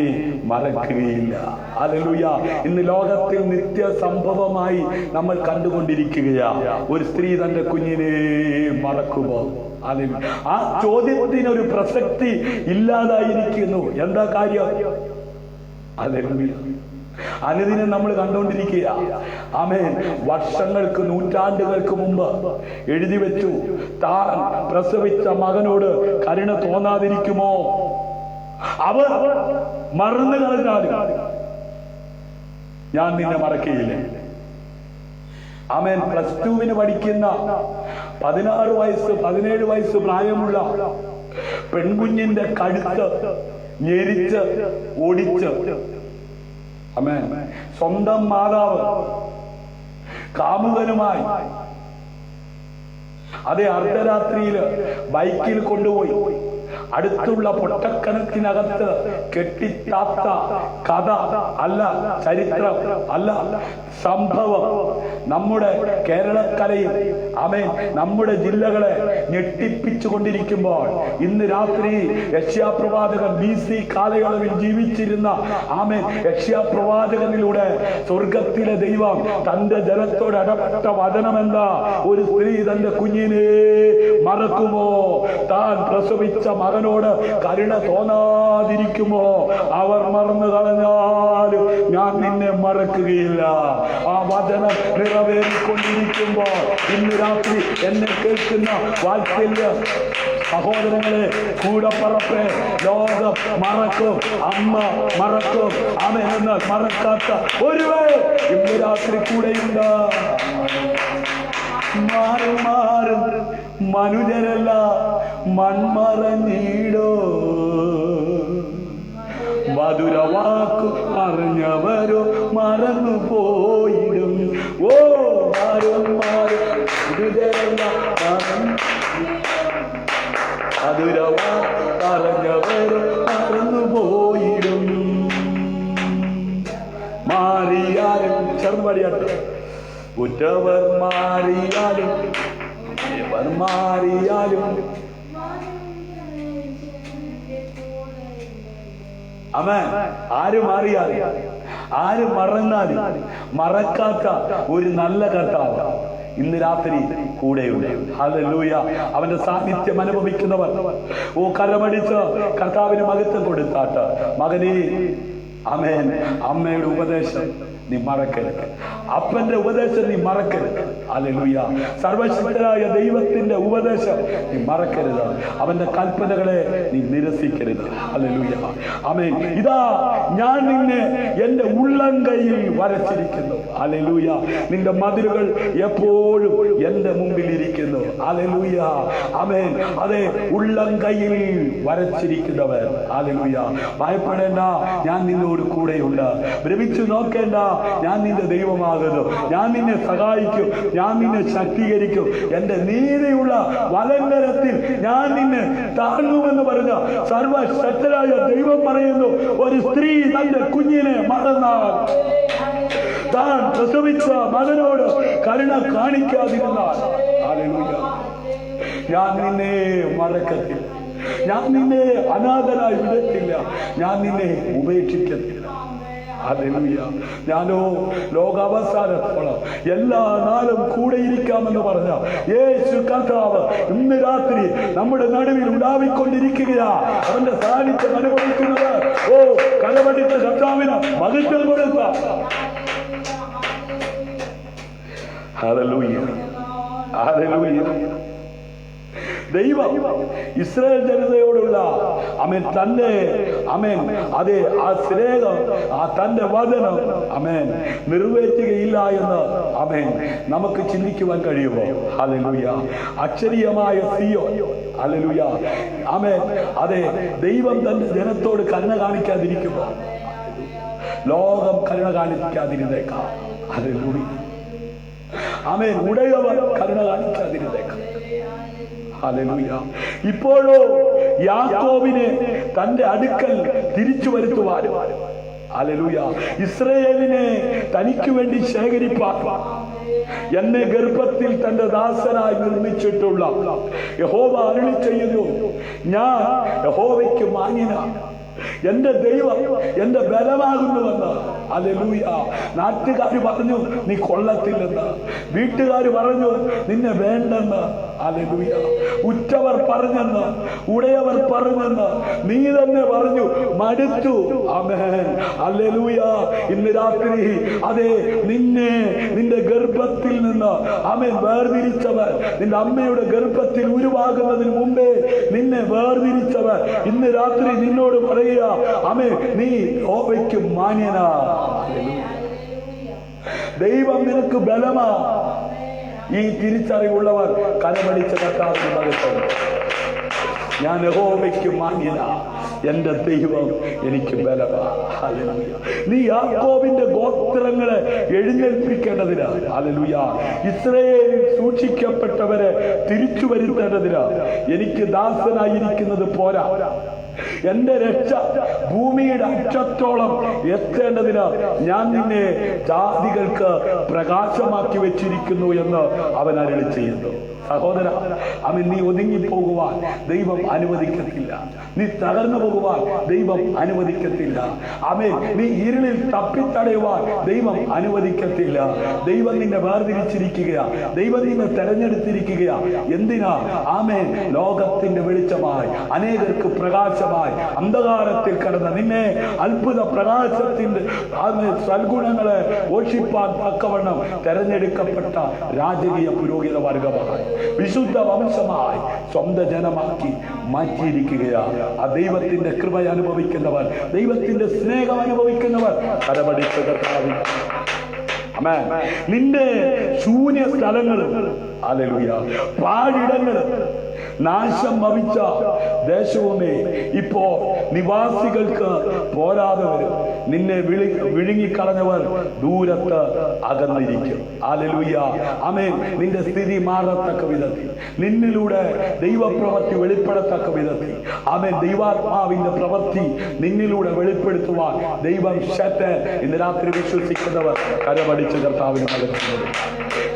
മറക്കുകയില്ല. ഹല്ലേലൂയ. ഇന്ന് ലോകത്തിൽ നിത്യ സംഭവമായി നമ്മൾ കണ്ടുകൊണ്ടിരിക്കുകയാ. ഒരു സ്ത്രീ തന്റെ കുഞ്ഞിനെ മറക്കുമോ? ആ ചോദ്യത്തിനൊരു പ്രസക്തി ഇല്ലാതായിരിക്കുന്നു. എന്താ കാര്യം? ഹല്ലേലൂയ. അനുദിനം നമ്മൾ കണ്ടുകൊണ്ടിരിക്കുക. ആമേൻ. വർഷങ്ങൾക്ക് നൂറ്റാണ്ടുകൾക്ക് മുമ്പ് എഴുതി വെച്ചു, താൻ പ്രസവിച്ച മകനോട് കരുണ തോന്നാതിരിക്കുമോ? അവർ മറന്നു കളഞ്ഞാലും ഞാൻ നിന്നെ മറക്കുകയില്ല. ആമേൻ. +2 പഠിക്കുന്ന 16 വയസ്സ് 17 വയസ്സ് പ്രായമുള്ള പെൺകുഞ്ഞിന്റെ കഴുത്ത് ഞെരിച്ച് ഓടിച്ച്, ആമേൻ, സ്വന്തം മാതാവ് കാമുകനുമായി അതേ അർദ്ധരാത്രിയില് ബൈക്കിൽ കൊണ്ടുപോയി അടുത്തുള്ള പൊട്ടക്കണത്തിനകത്ത് കെട്ടിത്താത്ത കഥ അല്ല, ചരിത്രം അല്ല, സംഭവം നമ്മുടെ കേരളക്കരയിൽ, ആമേൻ, നമ്മുടെ ജില്ലകളെ ഞെട്ടിപ്പിച്ചുകൊണ്ടിരിക്കുമ്പോൾ ഇന്ന് രാത്രി യശയ്യാപ്രവാചകൻ BC കാലയളവിൽ ജീവിച്ചിരുന്ന, ആമേൻ, യശയ്യാപ്രവാചകനിലൂടെ സ്വർഗത്തിലെ ദൈവം തന്റെ ജനത്തോട് ഇടപെട്ട വചനമെന്താ? ഒരു സ്ത്രീ തന്റെ കുഞ്ഞിനെ മറക്കുമോ? താൻ പ്രസവിച്ച മകനോട് കരുണ തോന്നാതിരിക്കുമോ? അവർ മറന്നു കളഞ്ഞാലും ഞാൻ നിന്നെ മറക്കുകയില്ല. ആ വചനം നിറവേറിക്കൊണ്ടിരിക്കുമ്പോൾ ഇന്ന് രാത്രി എന്നെ കേൾക്കുന്ന വാത്സല്യ സഹോദരങ്ങളെ, കൂടപ്പറപ്പെ, ലോകം മറക്കും, അമ്മ മറക്കും, ആമേൻ, എന്നാൽ മറക്കാത്ത ഒരുവൻ ഇന്ന് രാത്രി കൂടെയുണ്ട്. മാറും മാറും മനുജരല്ല മൺമറഞ്ഞീടോ, മധുരവാക്കു അറിഞ്ഞവരോ മറന്നു പോയിടും. ഓ മാറും മാറും മനുജരല്ല മധുരവാക്കു അറിഞ്ഞവരോ മറന്നു പോയിടും. മാറിയാലും ചെറുപടിയാട്ടെ, ഉറ്റവർ മാറിയാലും ഇവർ മാറിയാലും, ആമേൻ, ആര് മാറിയാലും ആര് മറന്നാലും മറക്കാത്ത ഒരു നല്ല കർത്താവ് ഇന്ന് രാത്രി കൂടെയുണ്ട്. ഹല്ലേലൂയ. അവന്റെ സാന്നിധ്യം അനുഭവിക്കുന്നവർ ഓ കരമടിച്ച് കർത്താവിന് മഹത്വം കൊടുത്താട്ട്, മകനേ, ആമേൻ, അമ്മയുടെ ഉപദേശം നീ മറക്കരുത്, അപ്പന്റെ ഉപദേശം നീ മറക്കരുത്. ഹല്ലേലൂയ. സർവശക്തനായ ദൈവത്തിന്റെ ഉപദേശം നീ മറക്കരുത്, അവന്റെ കൽപ്പനകളെ നീ നിരസിക്കരുത്. ഹല്ലേലൂയ. ആമേൻ. ഇതാ ഞാൻ നിന്നെ എന്റെ ഉള്ളം കൈയിൽ വരച്ചിരിക്കുന്നു. ഹല്ലേലൂയ. നിന്റെ മതിലുകൾ എപ്പോഴും എന്റെ മുമ്പിൽ ഇരിക്കുന്നു. ഹല്ലേലൂയ. ആമേൻ. അതെ, ഉള്ളം കൈയിൽ വരച്ചിരിക്കുന്നവർ. ഹല്ലേലൂയ. ഭയപ്പെടേണ്ട, ഞാൻ നിന്നോട് കൂടെയുണ്ട്. ഭ്രമിച്ചു നോക്കേണ്ട, ഞാൻ നിന്റെ ദൈവമാകുന്നു. ഞാൻ നിന്നെ സഹായിക്കും, ഞാൻ നിന്നെ ശക്തീകരിക്കും. എന്റെ നീതിയുള്ള വലങ്കരത്തിൽ ഞാൻ നിന്നെ താങ്ങുമെന്ന് പറഞ്ഞ സർവശക്തനായ ദൈവം പറയുന്നു. ഒരു സ്ത്രീ തന്റെ കുഞ്ഞിനെ മറന്നാൽ, താൻ പ്രസവിച്ച മകനോട് കരുണ കാണിക്കാതിരുന്നാൽ, ഹല്ലേലൂയ, ഞാൻ നിന്നെ മറക്കത്തില്ല, ഞാൻ നിന്നെ അനാഥനായി വിടത്തില്ല, ഞാൻ നിന്നെ ഉപേക്ഷിക്കത്തില്ല. ഹല്ലേലൂയ. ഞാനോ ലോകാവസാനത്തോളം എല്ലാ നാളും കൂടെ ഇരിക്കാമെന്ന് പറഞ്ഞ യേശു കർത്താവ് ഇന്ന് രാത്രി നമ്മുടെ നടുവിൽ ഉണ്ടാവിക്കൊണ്ടിരിക്കുകയാ. അവന്റെ സാന്നിധ്യം അനുഭവിക്കുന്നത് ഓ കരമടിച്ച കർത്താവിന് മഹത്വം കൊടുക്ക. ഹല്ലേലൂയ. ഹല്ലേലൂയ. ദൈവം ഇസ്രായേൽ ജനതയോടുള്ള ആമേൻ തന്റെ ആമേൻ അതെ ആ സ്നേഹം, ആ തന്റെ വചനം ആമേൻ നിറവേറ്റുകയില്ല എന്ന് ആമേൻ നമുക്ക് ചിന്തിക്കുവാൻ കഴിയുമോ? ഹല്ലേലൂയ. അക്ഷരീയമായ സിയോൻ, ഹല്ലേലൂയ, ആമേൻ, അതെ, ദൈവം തന്റെ ജനത്തോട് കരുണ കാണിക്കാതിരിക്കുമോ? ലോകം കരുണ കാണിക്കാതിരുന്നേക്കാം. ഹല്ലേലൂയ. ആമേൻ. ഉടയവർ കരുണ കാണിക്കാതിരുന്നേക്കാം. ഹല്ലേലൂയ. ഇപ്പോഴോ യാക്കോബിനെ തന്റെ അടുക്കൽ തിരിച്ചു വരുത്തുവാനും, ഹല്ലേലൂയ, ഇസ്രായേലിനെ തനിക്ക് വേണ്ടി ശേഖരിപ്പാൻ എന്നെ ഗർഭത്തിൽ തന്റെ ദാസനായി നിർമ്മിച്ചിട്ടുള്ള യഹോവ അരുളി ചെയ്യുന്നു, ഞാൻ യഹോവയ്ക്ക് മാന്യനാണ്, എന്റെ ദൈവം എന്റെ ബലമാകുന്നുവെന്ന്. ഹല്ലേലൂയ. നാട്ടുകാർ പറഞ്ഞു നീ കൊള്ളത്തില്ലെന്ന്, വീട്ടുകാർ പറഞ്ഞു നിന്നെ വേണ്ടെന്ന്. ഹല്ലേലൂയ. ഉറ്റവർ പറഞ്ഞെന്ന്, ഉടയവർ പറഞ്ഞെന്ന് നീ തന്നെ പറഞ്ഞു മടുത്തു. ആമേൻ. ഹല്ലേലൂയ. ഇന്ന് രാത്രി അതെ നിന്റെ ഗർഭത്തിൽ നിന്ന് ആമേൻ വേർതിരിച്ചവർ, നിന്റെ അമ്മയുടെ ഗർഭത്തിൽ ഉരുവാകുന്നതിന് മുമ്പേ നിന്നെ വേർതിരിച്ചവർ ഇന്ന് രാത്രി നിന്നോട് പറയുക, ആമേൻ, നീ യഹോവയ്ക്ക് മാന്യനാ. ദൈവം നിനക്ക് ബലമാ. ഈ തിരിച്ചറിവുള്ളവർ കരമടിച്ച കർത്താവിന് മകത്വം. ഞാൻ യഹോവയ്ക്ക് മാന്യനാ, എന്റെ ദൈവം എനിക്ക് ബലമാ. ഹല്ലേലൂയ. നീ യാക്കോബിന്റെ ഗോത്രങ്ങളെ എഴുന്നേൽപ്പിക്കേണ്ടതിനാ. ഹല്ലേലൂയ. ഇസ്രായേലിൽ സൂക്ഷിക്കപ്പെട്ടവരെ തിരിച്ചു വരുത്തേണ്ടതിനാ. എനിക്ക് ദാസനായിരിക്കുന്നത് പോരാ, എന്റെ രക്ഷ ഭൂമിയുടെ അറ്റത്തോളം എത്തേണ്ടതിന് ഞാൻ നിന്നെ ജാതികൾക്ക് പ്രകാശമാക്കി വെച്ചിരിക്കുന്നു എന്ന് അവൻ അരുളി ചെയ്യുന്നു. സഹോദര, അവൻ നീ ഒതുങ്ങിപ്പോകുവാൻ ദൈവം അനുവദിക്കത്തില്ല. നീ തകർന്നു പോകുവാൻ ദൈവം അനുവദിക്കത്തില്ല. ആമേൻ. നീ ഇരുളിൽ തപ്പിത്തടയുവാൻ ദൈവം അനുവദിക്കത്തില്ല. ദൈവം നിന്നെ വേർതിരിച്ചിരിക്കുകയാ. ദൈവം നിന്നെ തെരഞ്ഞെടുത്തിരിക്കുകയാ. എന്തിനാ? ആമേൻ. ലോകത്തിന്റെ വെളിച്ചമായി, അനേകർക്ക് പ്രകാശമായി, അന്ധകാരത്തിൽ കിടന്ന നിന്നെ അത്ഭുത പ്രകാശത്തിന്റെ സൽഗുണങ്ങളെ ഘോഷിപ്പാൻ തക്കവണ്ണം തെരഞ്ഞെടുക്കപ്പെട്ട രാജകീയ പുരോഹിത വർഗമായി, വിശുദ്ധ വംശമായി, സ്വന്തം ജനമാക്കി മാറ്റിയിരിക്കുകയാണ്. ആ ദൈവത്തിന്റെ കൃപ അനുഭവിക്കുന്നവർ, ദൈവത്തിന്റെ സ്നേഹം അനുഭവിക്കുന്നവർ കരമടിച്ച കർത്താവിൽ. ആമേൻ. നിന്റെ ശൂന്യ സ്ഥലങ്ങളും ഹല്ലേലൂയ പാഴിടങ്ങളും നാശം ഭവിച്ച ദേശവുമേ ഇപ്പോ നിവാസികൾക്ക് പോരാതെ വരും. നിന്നെ വിഴുങ്ങിക്കളഞ്ഞവർ ദൂരത്ത് അകന്നിരിക്കും. ഹല്ലേലൂയ. ആമേൻ. നിന്റെ സ്ഥിതി മാറത്തക്ക വിധത്തിൽ, നിന്നിലൂടെ ദൈവപ്രവൃത്തി വെളിപ്പെടത്തക്ക വിധത്തിൽ, ആമേൻ, ദൈവാത്മാവിന്റെ പ്രവൃത്തി നിന്നിലൂടെ വെളിപ്പെടുത്തുവാൻ ദൈവം ശക്തൻ. ഇന്ന് രാത്രി വിശ്വസിക്കുന്നവർ കരമടിച്ച് കർത്താവിന് നൽകുന്നത്.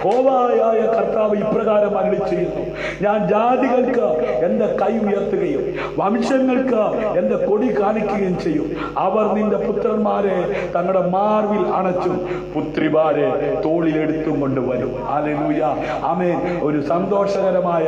യഹോവയായ കർത്താവ് ഇപ്രകാരം അരുളി ചെയ്യുന്നു, ഞാൻ ജാതികൾക്ക് എന്റെ കൈ ഉയർത്തുകയും വംശങ്ങൾക്ക് എന്റെ കൊടി കാണിക്കുകയും ചെയ്യും. അവർ നിന്റെ പുത്രന്മാരെ തങ്ങളുടെ മാർവിൽ അണച്ചും പുത്രിമാരെ തോളിലെടുത്തും കൊണ്ടുവരും. ഹല്ലേലൂയ. ആമേൻ. ഒരു സന്തോഷകരമായ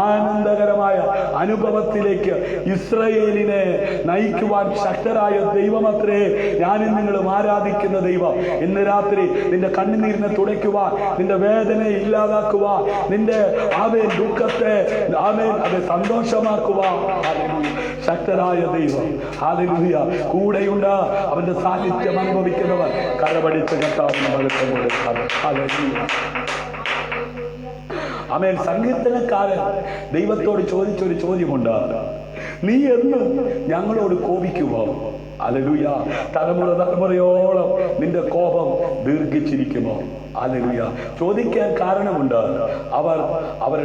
ആനന്ദകരമായ അനുഭവത്തിലേക്ക് ഇസ്രായേലിനെ നയിക്കുവാൻ ശക്തരായ ദൈവമത്രേ ഞാനും നിങ്ങളും ആരാധിക്കുന്ന ദൈവം. ഇന്ന് രാത്രി നിന്റെ കണ്ണുനീരിനെ തുടയ്ക്കുവാൻ, നിന്റെ വേദനയെ ഇല്ലാതാക്കുവാൻ, നിന്റെ ആമേൻ ദുഃഖത്തെ ആമേൻ അത് സന്തോഷമാക്കുവാൻ ശക്തരായ ദൈവം. ഹല്ലേലൂയ. കൂടെയുണ്ട്. അവന്റെ സാന്നിധ്യം അനുഭവിക്കുന്നവർ കരമടിച്ച കർത്താവിന് മഹത്വം കൊടുക്കാം. ഹല്ലേലൂയ. ആമേൻ. സങ്കീർത്തനക്കാരൻ ദൈവത്തോട് ചോദിച്ചൊരു ചോദ്യമുണ്ട്, നീ എന്നും ഞങ്ങളോട് കോപിക്കുമോ? ഹല്ലേലൂയ. തലമുറയോളം നിന്റെ കോപം ദീർഘിച്ചിരിക്കുമോ? ഹല്ലേലൂയ. ചോദിക്കാൻ കാരണമുണ്ട്. അവർ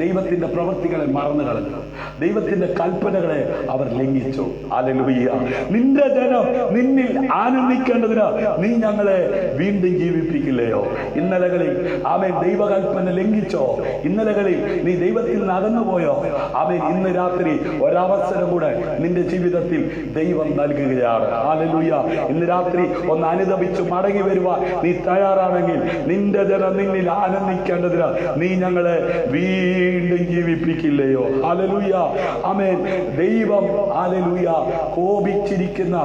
ദൈവത്തിന്റെ പ്രവൃത്തികളെ മറന്നു കളഞ്ഞു, ദൈവത്തിന്റെ കൽപ്പനകളെ അവർ ലംഘിച്ചു. ഹല്ലേലൂയ. നിന്റെ ജനം നിന്നിൽ ആനന്ദിക്കേണ്ടതിന് നീ ഞങ്ങളെ വീണ്ടും ജീവിപ്പിക്കില്ലയോ? ഇന്നലകളിൽ ആമേൻ ദൈവകൽപ്പന ലംഘിച്ചോ? ഇന്നലകളിൽ നീ ദൈവത്തിൽ നിന്ന് അകന്നുപോയോ? ആമേൻ. ഇന്ന് രാത്രി ഒരവസരം കൂടെ നിന്റെ ജീവിതത്തിൽ ദൈവം നൽകുകയാണ്. ഹല്ലേലൂയ. ഇന്ന് രാത്രി ഒന്ന് അനുദപിച്ച് മടങ്ങി വരുവാൻ നീ തയ്യാറാണെങ്കിൽ നിന്റെ ജനം നിന്നിൽ ആനന്ദിക്കേണ്ടതിന് നീ ഞങ്ങളെ വീണ്ടും ജീവിപ്പിക്കില്ലയോ? ഹല്ലേലൂയ. ആമേൻ. ദൈവം ഹല്ലേലൂയ കോപിച്ചിരിക്കുന്ന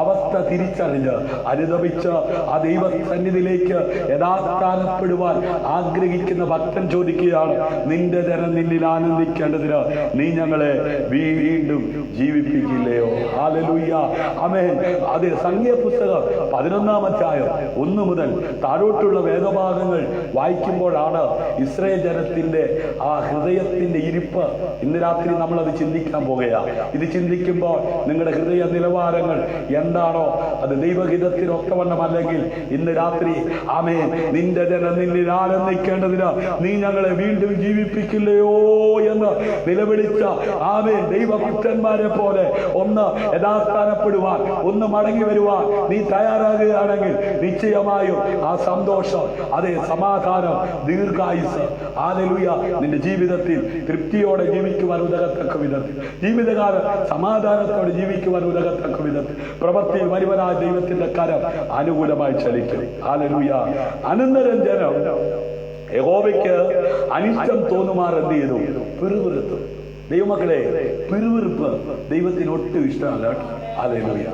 അവസ്ഥ തിരിച്ചറിഞ്ഞ് അനുദപിച്ച് ആ ദൈവ സന്നിധിയിലേക്ക് യഥാസ്ഥാനപ്പെടുവാൻ ആഗ്രഹിക്കുന്ന ഭക്തൻ ചോദിക്കുകയാണ്, നിന്റെ ജനം നിന്നിൽ ആനന്ദിക്കേണ്ടതിന് നീ ഞങ്ങളെ വീണ്ടും ജീവിപ്പിക്കില്ലയോ? ഹല്ലേലൂയ. ആമേൻ. അത് സംഖ്യാപുസ്തകം 11-ാം അധ്യായം 1 മുതൽ താഴോട്ടുള്ള വേദഭാഗങ്ങൾ വായിക്കുമ്പോഴാണ് ഇസ്രായേൽ ജനത്തിന്റെ ആ ഹൃദയത്തിന്റെ ഇരിപ്പ്. ഇന്ന് രാത്രി നമ്മളത് ചിന്തിക്കാൻ പോകുകയാണ്. ഇത് ചിന്തിക്കുമ്പോൾ നിങ്ങളുടെ ഹൃദയ നിലവാരങ്ങൾ എന്താണോ അത് ദൈവഹിതത്തിന് ഒത്തവണ്ണം അല്ലെങ്കിൽ ഇന്ന് രാത്രി ആമേൻ നിന്റെ ജനം നിന്നിൽ ആനന്ദിക്കേണ്ടതിന് നീ ഞങ്ങളെ വീണ്ടും ജീവിപ്പിക്കില്ലയോ എന്ന് നിലവിളിച്ച ആമേൻ ദൈവഭക്തന്മാരെ പോലെ ഒന്ന് യഥാസ്ഥാനപ്പെടുവാൻ, ഒന്ന് മടങ്ങി വരുവാൻ നീ തയ്യാറാകുകയാണെങ്കിൽ നിശ്ചയമായും ആ സന്തോഷം, അതേ സമാധാനം, ദീർഘായുസ് ഹല്ലേലൂയ നിന്റെ ജീവിതത്തിൽ തൃപ്തിയോടെ ജീവിക്കുവാൻ ഉതകത്തക്ക വിധത്തിൽ, ജീവിതകാലം സമാധാനത്തോടെ ജീവിക്കുവാൻ ഉതകത്തക്ക വിധത്തിൽ പ്രവൃത്തിയിൽ വരുവനായ ദൈവത്തിന്റെ കരം അനുകൂലമായി ചലിക്കും. ഹല്ലേലൂയ. അനന്തരം ജനം യഹോവയ്ക്ക് അനിഷ്ടം തോന്നുമാർ എന്ത് ചെയ്തു? പിറുപിറുത്തു. ദൈവമക്കളെ, പിറുപിറുപ്പ് ദൈവത്തിന് ഒട്ടും ഇഷ്ടമല്ല. ഹല്ലേലൂയ,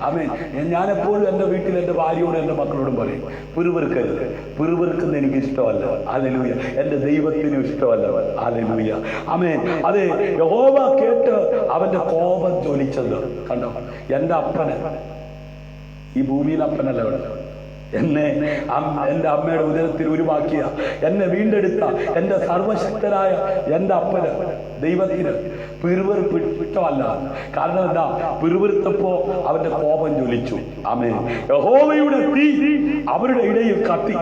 ആമേൻ. ഞാനെപ്പോഴും എൻ്റെ വീട്ടിൽ എൻ്റെ ഭാര്യയോടും എൻ്റെ മക്കളോടും പറയും, പിറുപിറുക്കരുത്. പിറുപിറുക്കുന്ന എനിക്ക് ഇഷ്ടമല്ല. ഹല്ലേലൂയ. എൻ്റെ ദൈവത്തിനും ഇഷ്ടമല്ല. ഹല്ലേലൂയ, ആമേൻ. അതെ, യഹോവ കേട്ട് അവന്റെ കോപം ജ്വലിച്ചത് കണ്ടോ. എൻ്റെ അപ്പന്, ഈ ഭൂമിയിൽ അപ്പനല്ല ഇവിടെ, എന്നെ എൻ്റെ അമ്മയുടെ ഉദരത്തിൽ ഉരുവാക്കിയ, എന്നെ വീണ്ടെടുത്ത എൻ്റെ സർവശക്തനായ എൻ്റെ അപ്പന്, ദൈവത്തിന് പിറുപിറുപ്പ് ഇഷ്ടമല്ല. കാരണം എന്താ? പിറുപിറുത്തപ്പോ അവന്റെ കോപം ജ്വലിച്ചു. ആമേൻ. യഹോവയുടെ തീ അവരുടെ ഇടയിൽ കത്തി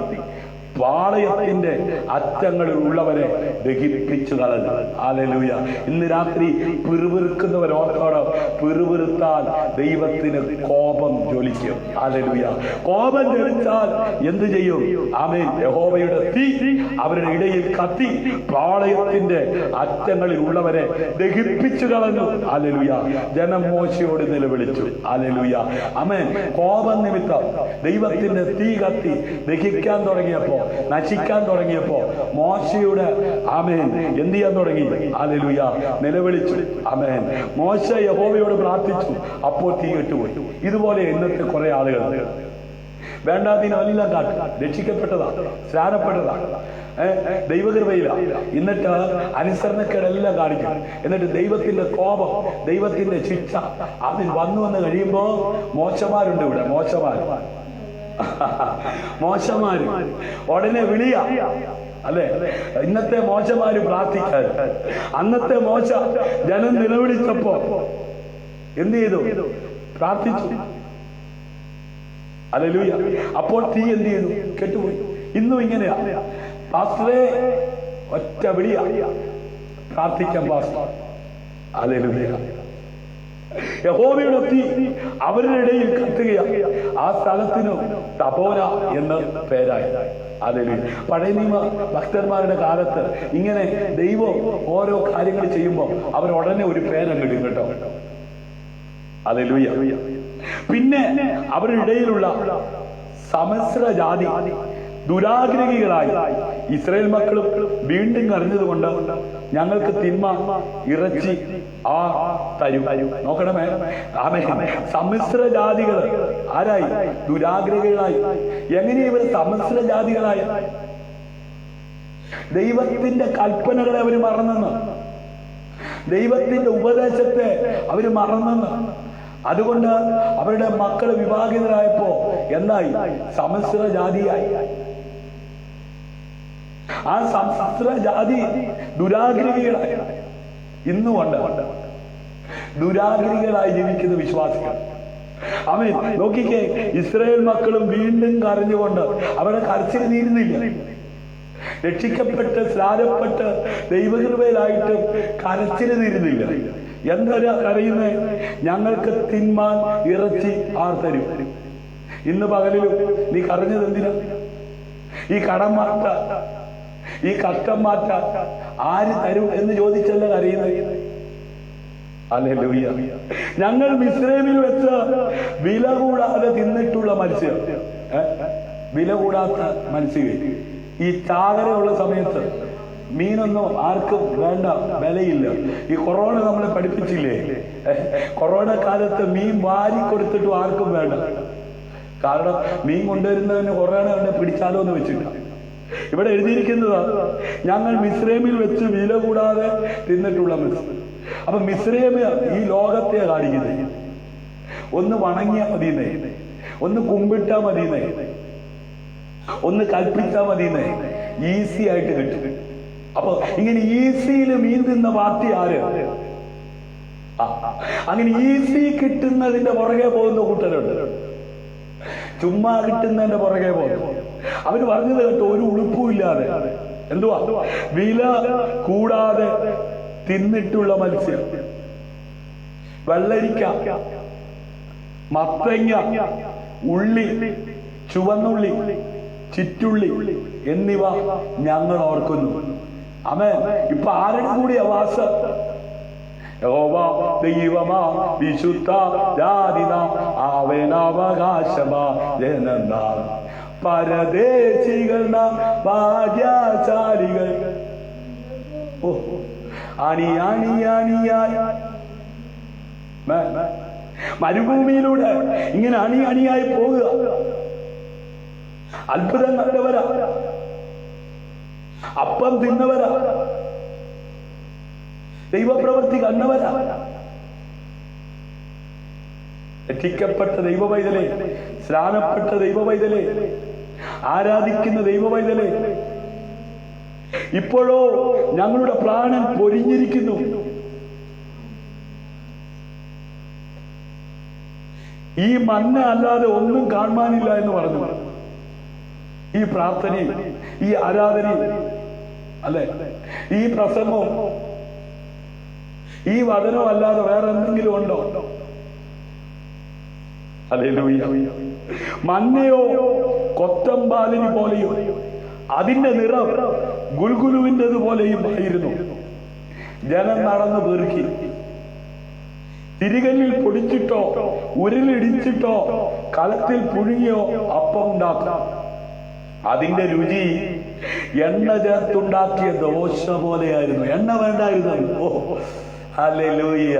പാളയത്തിന്റെ അറ്റങ്ങളിൽ ഉള്ളവരെ ദഹിപ്പിച്ചു കളഞ്ഞു. ഹല്ലേലൂയ. ഇന്ന് രാത്രി പിറുപിറുക്കുന്നവരോട് പിറുപിറുത്താൽ ദൈവത്തിന് കോപം ജ്വലിക്കും. ഹല്ലേലൂയ. കോപം ജ്വലിച്ചാൽ എന്ത് ചെയ്യും? ആമേൻ. യഹോവയുടെ തീ അവരുടെ ഇടയിൽ കത്തി പാളയത്തിന്റെ അറ്റങ്ങളിൽ ഉള്ളവരെ ദഹിപ്പിച്ചു കളഞ്ഞു. ഹല്ലേലൂയ. ജനം മോശയോട് നിലവിളിച്ചു. ഹല്ലേലൂയ, ആമേൻ. കോപം നിമിത്തം ദൈവത്തിന്റെ തീ കത്തി ദഹിക്കാൻ തുടങ്ങിയപ്പോ, നശിക്കാൻ തുടങ്ങിയപ്പോ മോശയുടെ ആമേൻ എന്ത് ചെയ്യാൻ തുടങ്ങി? ഹല്ലേലൂയ, നിലവിളിച്ചു. ആമേൻ. മോശ യഹോവയോട് പ്രാർത്ഥിച്ചു, അപ്പോൾ തീ കെട്ടുപോയി. ഇതുപോലെ ഇന്നത്തെ കുറെ ആളുകൾ വേണ്ടാതിനെല്ലാം കാട്ടും. രക്ഷിക്കപ്പെട്ടതാ, സ്നാനപ്പെട്ടതാ, ദൈവകൃപയില, എന്നിട്ട് അനുസരണക്കേടെല്ലാം കാണിക്കും. എന്നിട്ട് ദൈവത്തിന്റെ കോപം, ദൈവത്തിന്റെ ശിക്ഷ അതിൽ വന്നു വന്ന് കഴിയുമ്പോ മോശമാരുണ്ട് ഇവിടെ, മോശമാര് ഉടനെ വിളിയാ, അല്ലെ? ഇന്നത്തെ മോശമാര് പ്രാർത്ഥിക്കാൻ, അന്നത്തെ മോശ ജനം നിലവിളിച്ചപ്പോ എന്ത് ചെയ്തു? പ്രാർത്ഥിച്ചു. ഹല്ലേലൂയ. അപ്പോൾ തീ എന്ത് ചെയ്തു? കെട്ടുപോയി. ഇന്നും ഇങ്ങനെയാ. പാസ്റ്ററെ ഒറ്റ വിളിയാ, പ്രാർത്ഥിക്കാൻ പാസ്റ്റർ. ഹല്ലേലൂയ. യഹോവയുടെ തീ അവരുടെ ഇടയിൽ കത്തുകയാണ്. ആ സ്ഥലത്തിന് തപോന എന്ന് പേരായി. ഹല്ലേലൂയ. പഴയ നിയമ ഭക്തന്മാരുടെ കാലത്ത് ഇങ്ങനെ ദൈവം ഓരോ കാര്യങ്ങൾ ചെയ്യുമ്പോൾ അവർ ഉടനെ ഒരു പേരങ്ങിടും കേട്ടോ. ഹല്ലേലൂയ. പിന്നെ അവരുടെ ഇടയിലുള്ള സമസ്ര ജാതി ദുരാഗ്രഹികളായി ഇസ്രായേൽ മക്കളും വീണ്ടും അറിഞ്ഞതുകൊണ്ട് ഞങ്ങൾക്ക് തിന്മ ഇറച്ചി തരും. നോക്കണമേ, ആമേൻ. സമ്മിശ്ര ജാതികൾ ആരായി? ദുരാഗ്രഹികളായി. എങ്ങനെ ഇവർ സമ്മിശ്ര ജാതികളായി? ദൈവത്തിന്റെ കൽപ്പനകളെ അവര് മറന്നെന്ന്, ദൈവത്തിന്റെ ഉപദേശത്തെ അവര് മറന്നെന്ന്. അതുകൊണ്ട് അവരുടെ മക്കള് വിവാഹിതരായപ്പോ എന്തായി? സമ്മിശ്ര ജാതിയായി. ആ സമ്മിശ്ര ജാതി ദുരാഗ്രഹികളായി ഇന്നുമുണ്ട്. ദുരാഗ്രഹികളായി ജീവിക്കുന്ന വിശ്വാസികൾ. ആമേൻ. നോക്കിക്കേ, ഇസ്രായേൽ മക്കളും വീണ്ടും കരഞ്ഞുകൊണ്ട് അവരുടെ കരച്ചിൽ തീരുന്നില്ല. രക്ഷിക്കപ്പെട്ട് സ്നാനപ്പെട്ട് ദൈവകൃപയിലായിട്ട് കരച്ചിൽ തീരുന്നില്ല. എന്താ കരയുന്നേ? ഞങ്ങൾക്ക് തിന്മാൻ ഇറച്ചി ആർ തരും? ഇന്ന് പകലിലും നീ കരഞ്ഞത് എന്തിനാ? ഈ കടം മാറ്റാൻ, ഈ കഷ്ടം മാറ്റാൻ ആര് തരും എന്ന് ചോദിച്ചല്ല കരയുന്നത്. ഹല്ലേലൂയ. ഞങ്ങൾ മിസ്രൈമിൽ വെച്ച് വില കൂടാതെ തിന്നിട്ടുള്ള മത്സ്യം, വില കൂടാത്ത മത്സ്യം. ഈ ചാകരയുള്ള സമയത്ത് മീനൊന്നും ആർക്കും വേണ്ട, വിലയില്ല. ഈ കൊറോണ നമ്മളെ പഠിപ്പിച്ചില്ലേ? കൊറോണ കാലത്ത് മീൻ വാരി കൊടുത്തിട്ടും ആർക്കും വേണ്ട. കാരണം മീൻ കൊണ്ടുവരുന്നതിന് കൊറോണ കൊണ്ട് പിടിച്ചാലോ എന്ന് വെച്ചിട്ട്. ഇവിടെ എഴുതിയിരിക്കുന്നത് ഞങ്ങൾ മിസ്രൈമിൽ വെച്ച് വില കൂടാതെ തിന്നിട്ടുള്ള മത്സ്യം. അപ്പൊ മിസ്രൈമ് ഈ ലോകത്തെ കാണിക്കുന്നത്. ഒന്ന് വണങ്ങിയാ മതിയെന്നേ, ഒന്ന് കുമ്പിട്ടാ മതിയെന്നേ, ഒന്ന് കൽപ്പിച്ചാ മതിയെന്നേ, ഈസി ആയിട്ട് കിട്ടും. അപ്പൊ ഇങ്ങനെ ഈസിയിൽ മീൻ തിന്ന പാർട്ടി ആര്? അങ്ങനെ ഈസി കിട്ടുന്നതിന്റെ പുറകെ പോകുന്ന കൂട്ടരുണ്ട്. ചുമ്മാ കിട്ടുന്നതിന്റെ പുറകെ പോകും. അവര് പറഞ്ഞത് കേട്ടോ, ഒരു ഉളുപ്പുമില്ലാതെ എന്തുവാ? വില കൂടാതെ തിന്നിട്ടുള്ള മത്സ്യം, വെള്ളരിക്ക, മത്തങ്ങ, ഉള്ളി, ചുവന്നുള്ളി, ചിറ്റുള്ളി എന്നിവ ഞങ്ങൾ ഓർക്കുന്നു. ആമേൻ. ഇപ്പൊ ആരുടെ കൂടിയ വാസം? യഹോവ ദൈവമാ വിശുദ്ധ ജാതിനാ അവനവകാശമാ ജനനാ പരദേശികൾ നാം ഭാഗ്യശാലികൾ. ഓ, അണിയായി മരുഭൂമിയിലൂടെ ഇങ്ങനെ അണിയായി പോകുക. അത്ഭുതം കണ്ടവരാ, അപ്പം തിന്നവരാ, ദൈവപ്രവൃത്തി കണ്ടവരാ. രക്ഷിക്കപ്പെട്ട ദൈവവൈതലേ, സ്നാനപ്പെട്ട ദൈവവൈതലേ, ആരാധിക്കുന്ന ദൈവവൈതലേ, ഇപ്പോഴോ ഞങ്ങളുടെ പ്രാണൻ പൊരിഞ്ഞിരിക്കുന്നു. ഈ മന്ന അല്ലാതെ ഒന്നും കാണാനില്ല എന്ന് പറഞ്ഞു. ഈ പ്രാർത്ഥനയും ഈ ആരാധനയും അല്ലെ, ഈ പ്രസംഗവും ഈ വചനവും അല്ലാതെ വേറെ എന്തെങ്കിലും ഉണ്ടോ? ഹല്ലേലൂയ. മന്നയോ കൊത്തമ്പാലിനി പോലെയോ അതിന്റെ നിറം ഗുൽഗുലുവിൻ്റെത് പോലെയും ആയിരുന്നു. ജനം നടന്നു പെറുക്കി, തിരികല്ലിൽ പൊടിച്ചിട്ടോ ഉരുളിടിച്ചിട്ടോ കലത്തിൽ പുഴുങ്ങിയോ അപ്പം ഉണ്ടാക്കാം. അതിന്റെ രുചി എണ്ണ ചേർത്തുണ്ടാക്കിയ ദോശ പോലെയായിരുന്നു. എണ്ണ വേണ്ടായിരുന്നു. ഓ ഹല്ലേലൂയ.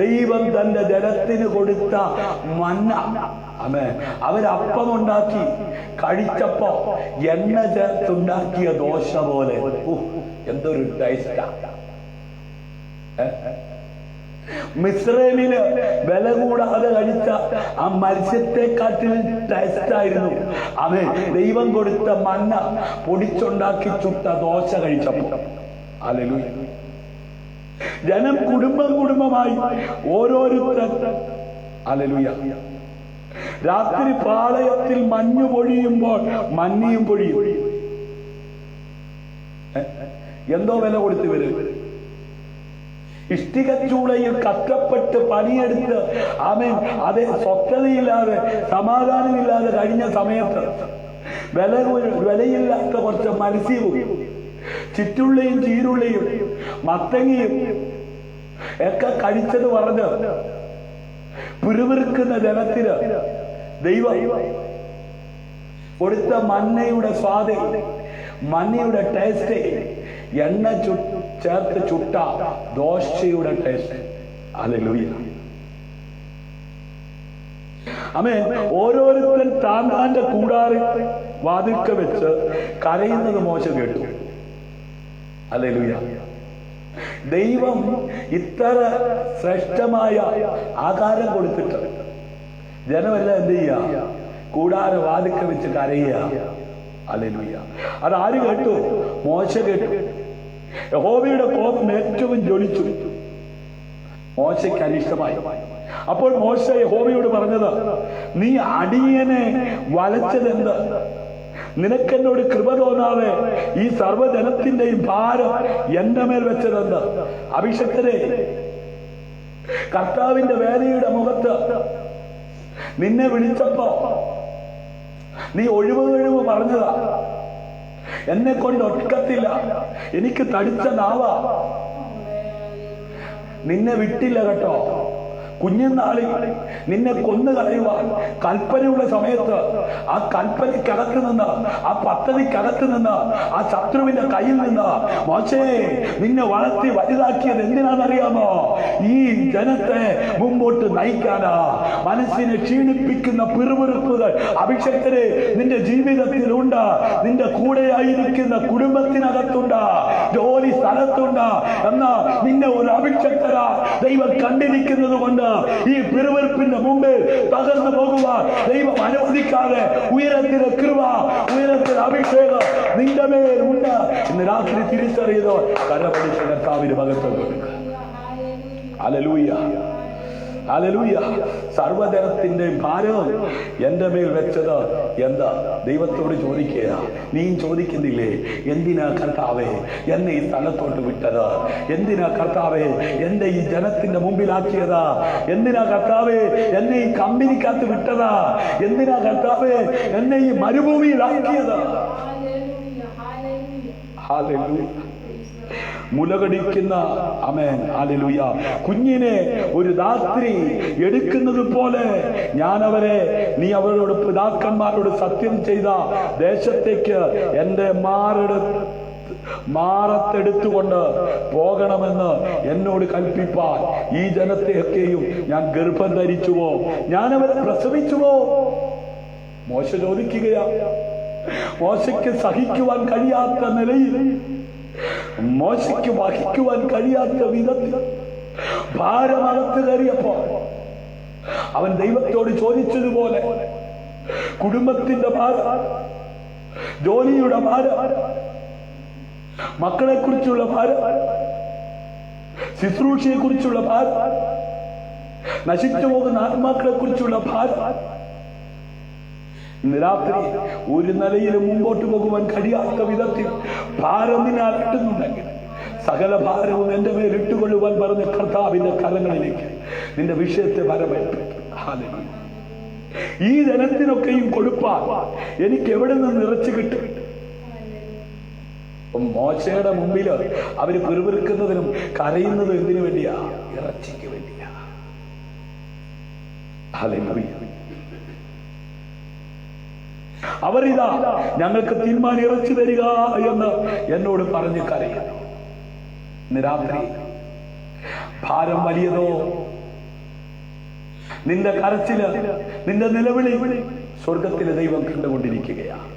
ദൈവം തന്റെ ജനത്തിന് കൊടുത്ത മന്ന, ആമേൻ, അവരപ്പമുണ്ടാക്കി കഴിച്ചപ്പോ എണ്ണ ചേർത്തുണ്ടാക്കിയ ദോശ പോലെ. എന്തൊരു ടേസ്റ്റാ! മിസ്രൈമില് വില കൂടാതെ കഴിച്ച ആ മത്സ്യത്തെക്കാട്ടിൽ ടേസ്റ്റായിരുന്നു അവൻ ദൈവം കൊടുത്ത മന്ന പൊടിച്ചുണ്ടാക്കി ചുട്ട ദോശ കഴിച്ചപ്പോ. ഹല്ലേലൂയ. ജനം കുടുംബമായി ഓരോരുത്തർ, ഹല്ലേലൂയ, രാത്രി പാളയത്തിൽ മഞ്ഞു പൊഴിയുമ്പോൾ മഞ്ഞയും പൊഴിയും. എന്തോ വില കൊടുത്ത് വരും. ഇഷ്ടികച്ചൂളയിൽ കഷ്ടപ്പെട്ട് പണിയെടുത്ത് ആമേൻ, അതേ സ്വസ്ഥതയില്ലാതെ സമാധാനമില്ലാതെ കഴിഞ്ഞ സമയത്ത് വിലയില്ലാത്ത കുറച്ച് മത്സ്യവും ചിറ്റുള്ളിയും ചീരുള്ളിയും മത്തങ്ങയും ഒക്കെ കഴിച്ചത് പറഞ്ഞ് പിറുവിറുക്കുന്ന ജനത്തിന് ദൈവം കൊടുത്ത മന്നയുടെ സ്വാദ്, മന്നയുടെ ടേസ്റ്റ്, എണ്ണ ചേർത്ത് ചുട്ട ദോശയുടെ ടേസ്റ്റ്. ഹല്ലേലൂയ. ആമേൻ. ഓരോരുത്തരും താന്താന്റെ കൂടാറ് വാതിൽക്ക വെച്ച് കരയുന്നത് മോശ കേട്ടു. ഹല്ലേലൂയ. ദൈവം ഇത്ര ശ്രേഷ്ഠമായ ആകാരം കൊടുത്തിട്ട് ജനമെല്ലാം എന്ത് ചെയ്യുക? കൂടാര വാതിൽക്ക വെച്ച് കരയുക. ഹല്ലേലൂയ. അതാര് കേട്ടു? മോശ കേട്ടു. യഹോവയുടെ കോപം ഏറ്റവും ജ്വലിച്ചു. മോശയ്ക്ക് അനിഷ്ടമായി. അപ്പോൾ മോശ യഹോവയോട് പറഞ്ഞത്, നീ അടിയനെ വലച്ചതെന്ത്? നിനക്കെന്നോട് കൃപ തോന്നാതെ ഈ സർവ്വജനത്തിന്റെയും ഭാരം എന്റെ മേൽ വെച്ചതെന്ത്? അഭിഷക്തരെ, കർത്താവിന്റെ വേലയുടെ മുഖത്ത് നിന്നെ വിളിച്ചപ്പോ നീ ഒഴിവ് പറഞ്ഞതാ. എന്നെ കൊണ്ട് ഒക്കത്തില്ല, എനിക്ക് തടിച്ച നാവാ. നിന്നെ വിട്ടില്ല കേട്ടോ. കുഞ്ഞുനാളിൽ നിന്നെ കൊന്നു കളയുവാൻ കൽപ്പനയുള്ള സമയത്ത് ആ കൽപ്പനയ്ക്കകത്ത് നിന്ന്, ആ പദ്ധതിക്കകത്ത് നിന്ന്, ആ ശത്രുവിന്റെ കയ്യിൽ നിന്ന് മോശേ നിന്നെ വളർത്തി വലുതാക്കിയത് എന്തിനാണെന്നറിയാമോ? ഈ ജനത്തെ മുമ്പോട്ട് നയിക്കാനാ. മനസ്സിനെ ക്ഷീണിപ്പിക്കുന്ന പിറുപിറുപ്പുകൾ അഭിഷക്തരെ നിന്റെ ജീവിതത്തിലുണ്ട്. നിന്റെ കൂടെയായിരിക്കുന്ന കുടുംബത്തിനകത്തുണ്ട്, ജോലി സ്ഥലത്തുണ്ട്. എന്നാ നിന്നെ ഒരു അഭിഷക്തരാ ദൈവം കണ്ടിരിക്കുന്നത് കൊണ്ട് ഈ പിറുപിറുപ്പിന്റെ മുമ്പിൽ തകർന്നു പോകുവാൻ ദൈവം അനുവദിക്കാതെ ഉയരത്തിലെ കൃപ, ഉയരത്തിലെ അഭിഷേകം നിന്റെ മേലുണ്ട്. ഇന്ന് രാത്രി തിരിച്ചറിയതോ കരപടിച്ച കർത്താവിന് മഹത്വം കൊടുക്കുക. Hallelujah, hallelujah. സർവ്വജനത്തിന്റെ ഭാരം എന്റെ മേൽ വെച്ചത് എന്താ? ദൈവത്തോട് ചോദിക്കുക. നീ ചോദിക്കുന്നില്ലേ, എന്തിനാ കർത്താവേ എന്നെ ഈ സ്ഥലത്തോട്ട് വിട്ടത്? എന്തിനാ കർത്താവേ എന്റെ ഈ ജനത്തിന്റെ മുമ്പിലാക്കിയത്? എന്തിനാ കർത്താവേ എന്നെ ഈ കമ്പനിക്കകത്ത് വിട്ടത്? എന്തിനാ കർത്താവേ എന്നെ ഈ മരുഭൂമിയിലാക്കിയത്? ഹല്ലേലൂയ. മുലകടിക്കുന്ന ആമേൻ ഹല്ലേലൂയ കുഞ്ഞിനെ ഒരു രാത്രി എടുക്കുന്നത് പോലെ ഞാൻ അവരെ നീ അവരോട് പിതാക്കന്മാരോട് സത്യം ചെയ്ത ദേശത്തേക്ക് എന്റെ മാറത്തെടുത്തുകൊണ്ട് പോകണമെന്ന് എന്നോട് കൽപ്പിപ്പാൻ ഈ ജനത്തെയൊക്കെയും ഞാൻ ഗർഭം ധരിച്ചുവോ, ഞാൻ അവരെ പ്രസവിച്ചുവോ? മോശ ചോദിക്കുകയാ. മോശയ്ക്ക് സഹിക്കുവാൻ കഴിയാത്ത നിലയിൽ, മോശയ്ക്ക് വഹിക്കുവാൻ കഴിയാത്ത വിധത്തിൽ ഭാരമകത്ത് കയറിയപ്പോ അവൻ ദൈവത്തോട് ചോദിച്ചതുപോലെ കുടുംബത്തിന്റെ ഭാരം, ജോലിയുടെ ഭാരം, മക്കളെ കുറിച്ചുള്ള ഭാരം, ശുശ്രൂഷയെ കുറിച്ചുള്ള ഭാരം, നശിച്ചു പോകുന്ന ആത്മാക്കളെ കുറിച്ചുള്ള ഭാരം, ഇന്ന് രാത്രി ഒരു നിലയിലും മുമ്പോട്ട് പോകുവാൻ കഴിയാത്ത വിധത്തിൽ ഭാരം നിന്നെ അലട്ടുന്നുണ്ടെങ്കിൽ സകല ഭാരവും എന്റെ മേൽ ഇട്ടുകൊള്ളുവാൻ പറഞ്ഞ കർത്താവിന്റെ കരങ്ങളിലേക്ക് നിന്റെ വിഷയത്തെ വരവേൽപ്പിക്കും. ഈ ജനത്തിനൊക്കെയും കൊടുപ്പാൻ എനിക്ക് എവിടെ നിന്ന് നിറച്ചു കിട്ടും? മോശയുടെ മുമ്പിൽ അവര് പിറുപിറുക്കുന്നതിനും കരയുന്നതും എന്തിനു വേണ്ടിയാ? ഇറച്ചിക്ക് വേണ്ടിയാ. ഹല്ലേലൂയ. അവരിതാ ഞങ്ങൾക്ക് തീരുമാനം ഇറച്ചു തരിക എന്ന് എന്നോട് പറഞ്ഞ് കരയുന്നു. ഇന്ന് രാത്രി ഭാരം വലിയതോ, നിന്റെ കരച്ചില്, നിന്റെ നിലവിളി സ്വർഗത്തിലെ ദൈവം കണ്ടുകൊണ്ടിരിക്കുകയാണ്.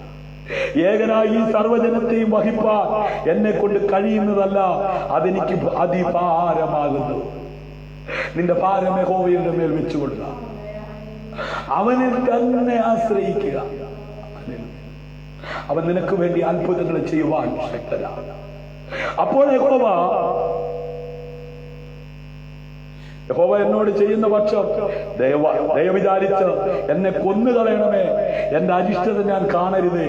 ഏകനായി ഈ സർവ്വജനത്തെയും വഹിപ്പാൻ എന്നെ കൊണ്ട് കഴിയുന്നതല്ല, അതെനിക്ക് അതിഭാരമാകുന്നു. നിന്റെ ഭാരം യഹോവയുടെ മേൽ വെച്ചുകൊള്ളുക, അവനെ തന്നെ ആശ്രയിക്കുക. അവൻ നിനക്ക് വേണ്ടി അത്ഭുതങ്ങൾ ചെയ്യുവാൻ ശക്തനാണ്. അപ്പോൾ യഹോവ എന്നോട് ചെയ്യുന്ന പക്ഷം ദയവിചാരിച്ച് എന്നെ കൊന്നുകളയണമേ, എന്റെ അരിഷ്ടത ഞാൻ കാണരുത്.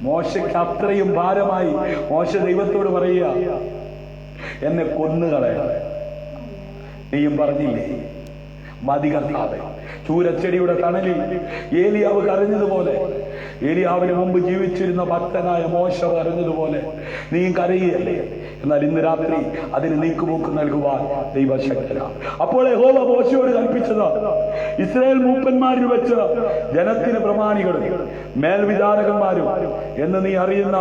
മോശയ്ക്ക് അത്രയും ഭാരമായി മോശ ദൈവത്തോട് പറയുക, എന്നെ കൊന്നുകളയണമേ. നീയും പറഞ്ഞില്ലേ, മതി കർത്താവേ. ചൂരച്ചെടിയുടെ തണലിൽ ഏലിയാവ് കരഞ്ഞതുപോലെ, ഏലിയാവിന് മുമ്പ് ജീവിച്ചിരുന്ന ഭക്തനായ മോശ കരഞ്ഞതുപോലെ നീ കരയുകയല്ലേ? എന്നാൽ ഇന്ന് രാത്രി അതിന് നീക്കുപോക്ക് നൽകുവാൻ ദൈവശക്തനാണ്. അപ്പോൾ യഹോവ മോശയോട് കൽപ്പിച്ചത്, ഇസ്രായേൽ മൂപ്പന്മാരിൽ വെച്ച് ജനത്തിന് പ്രമാണികളും മേൽവിചാരകന്മാരും എന്ന് നീ അറിയുന്ന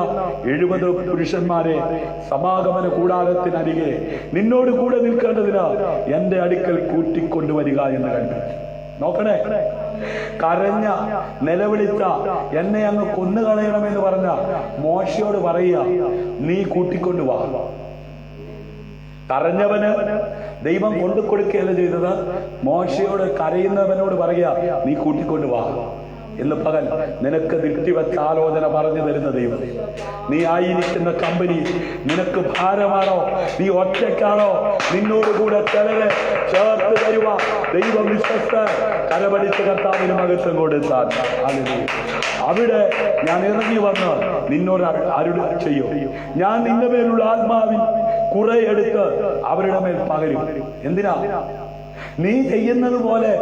70 പുരുഷന്മാരെ സമാഗമന കൂടാരത്തിനരികെ നിന്നോട് കൂടെ നിൽക്കേണ്ടതിന് എന്റെ അടുക്കൽ കൂട്ടിക്കൊണ്ടുവരിക എന്ന് കൽപ്പിച്ചു. നോക്കണേ, കരഞ്ഞ നിലവിളിച്ച എന്നെ അങ്ങ് കൊന്നുകളയണമെന്ന് പറഞ്ഞ മോശയോട് പറയുക, നീ കൂട്ടിക്കൊണ്ടുവാ. കരഞ്ഞവന് ദൈവം കൊണ്ടു കൊടുക്കുകയല്ല ചെയ്തത്, മോശയോട് കരയുന്നവനോട് പറയുക, നീ കൂട്ടിക്കൊണ്ടുവാ. ഇന്ന് പകൽ നിനക്ക് ദിട്ടിവെച്ച ആലോചന പറഞ്ഞു തരുന്ന ദൈവം, നീ ആയിരിക്കുന്ന കമ്പനി നിനക്ക് ഭാരമാണോ? നീ ഒറ്റയ്ക്കാണോ? നിന്നോടുകൂടെ ചിലരെ ചേർത്ത് തരുക ദൈവം വിശ്വസ്ത കരപടിച്ച കർത്താവിന് മഹത്വം കൊടുത്താൽ അവിടെ ഞാൻ ഇറങ്ങി വന്ന് നിന്നോട് അരുളി ചെയ്യും. ഞാൻ നിന്റെ മേലുള്ള ആത്മാവിൽ കുറെ എടുത്ത് അവരുടെ മേൽ പകരും. എന്തിനാ? നീ ചെയ്യുന്നത് പോലെ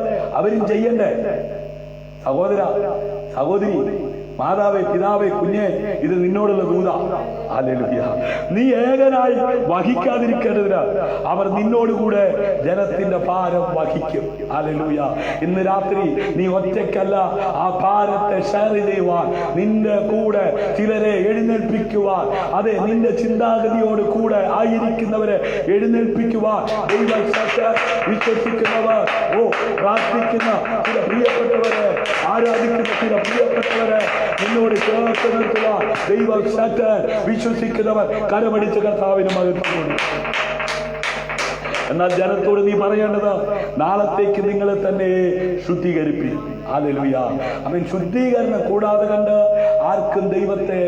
അവരും ചെയ്യണ്ടേ? സഹോദര, സഹോദരി, മാതാവേ, പിതാവേ, കുഞ്ഞെ, ഇത് നിന്നോടുള്ള ദൂത. ഹല്ലേലൂയ. നീ ഏകനായി വഹിക്കാതിരിക്കേണ്ടതിന് അവർ നിന്നോടുകൂടെ ജനത്തിന്റെ ഭാരം വഹിക്കും. ഹല്ലേലൂയ. ഇന്ന് രാത്രി നീ ഒറ്റയ്ക്കല്ല, ആ ഭാരത്തെ ഷെയർ ചെയ്യുവാൻ നിന്റെ കൂടെ ചിലരെ എഴുന്നേൽപ്പിക്കുവാൻ, അതെ, നിന്റെ ചിന്താഗതിയോട് കൂടെ ആയിരിക്കുന്നവരെ എഴുന്നേൽപ്പിക്കുവാൻ വിശ്വസിക്കുന്നവർ, പ്രാർത്ഥിക്കുന്ന ചില പ്രിയപ്പെട്ടവരെ, ആരാധിക്കുന്ന ചില പ്രിയപ്പെട്ടവരെ നിന്നോട് ചേർത്ത് നിർത്തുക. ദൈവം വിശ്വസിക്കുന്നവർ കരമടിച്ച് കർത്താവിന് മഹത്വം. എന്നാൽ ജനത്തോട് നീ പറയേണ്ടത്, നാളത്തേക്ക് നിങ്ങളെ തന്നെ ശുദ്ധീകരിപ്പി. ഹല്ലേലൂയ. അവൻ ശുദ്ധീകരണം കൂടാതെ കണ്ട് ആർക്കും ദൈവത്തെ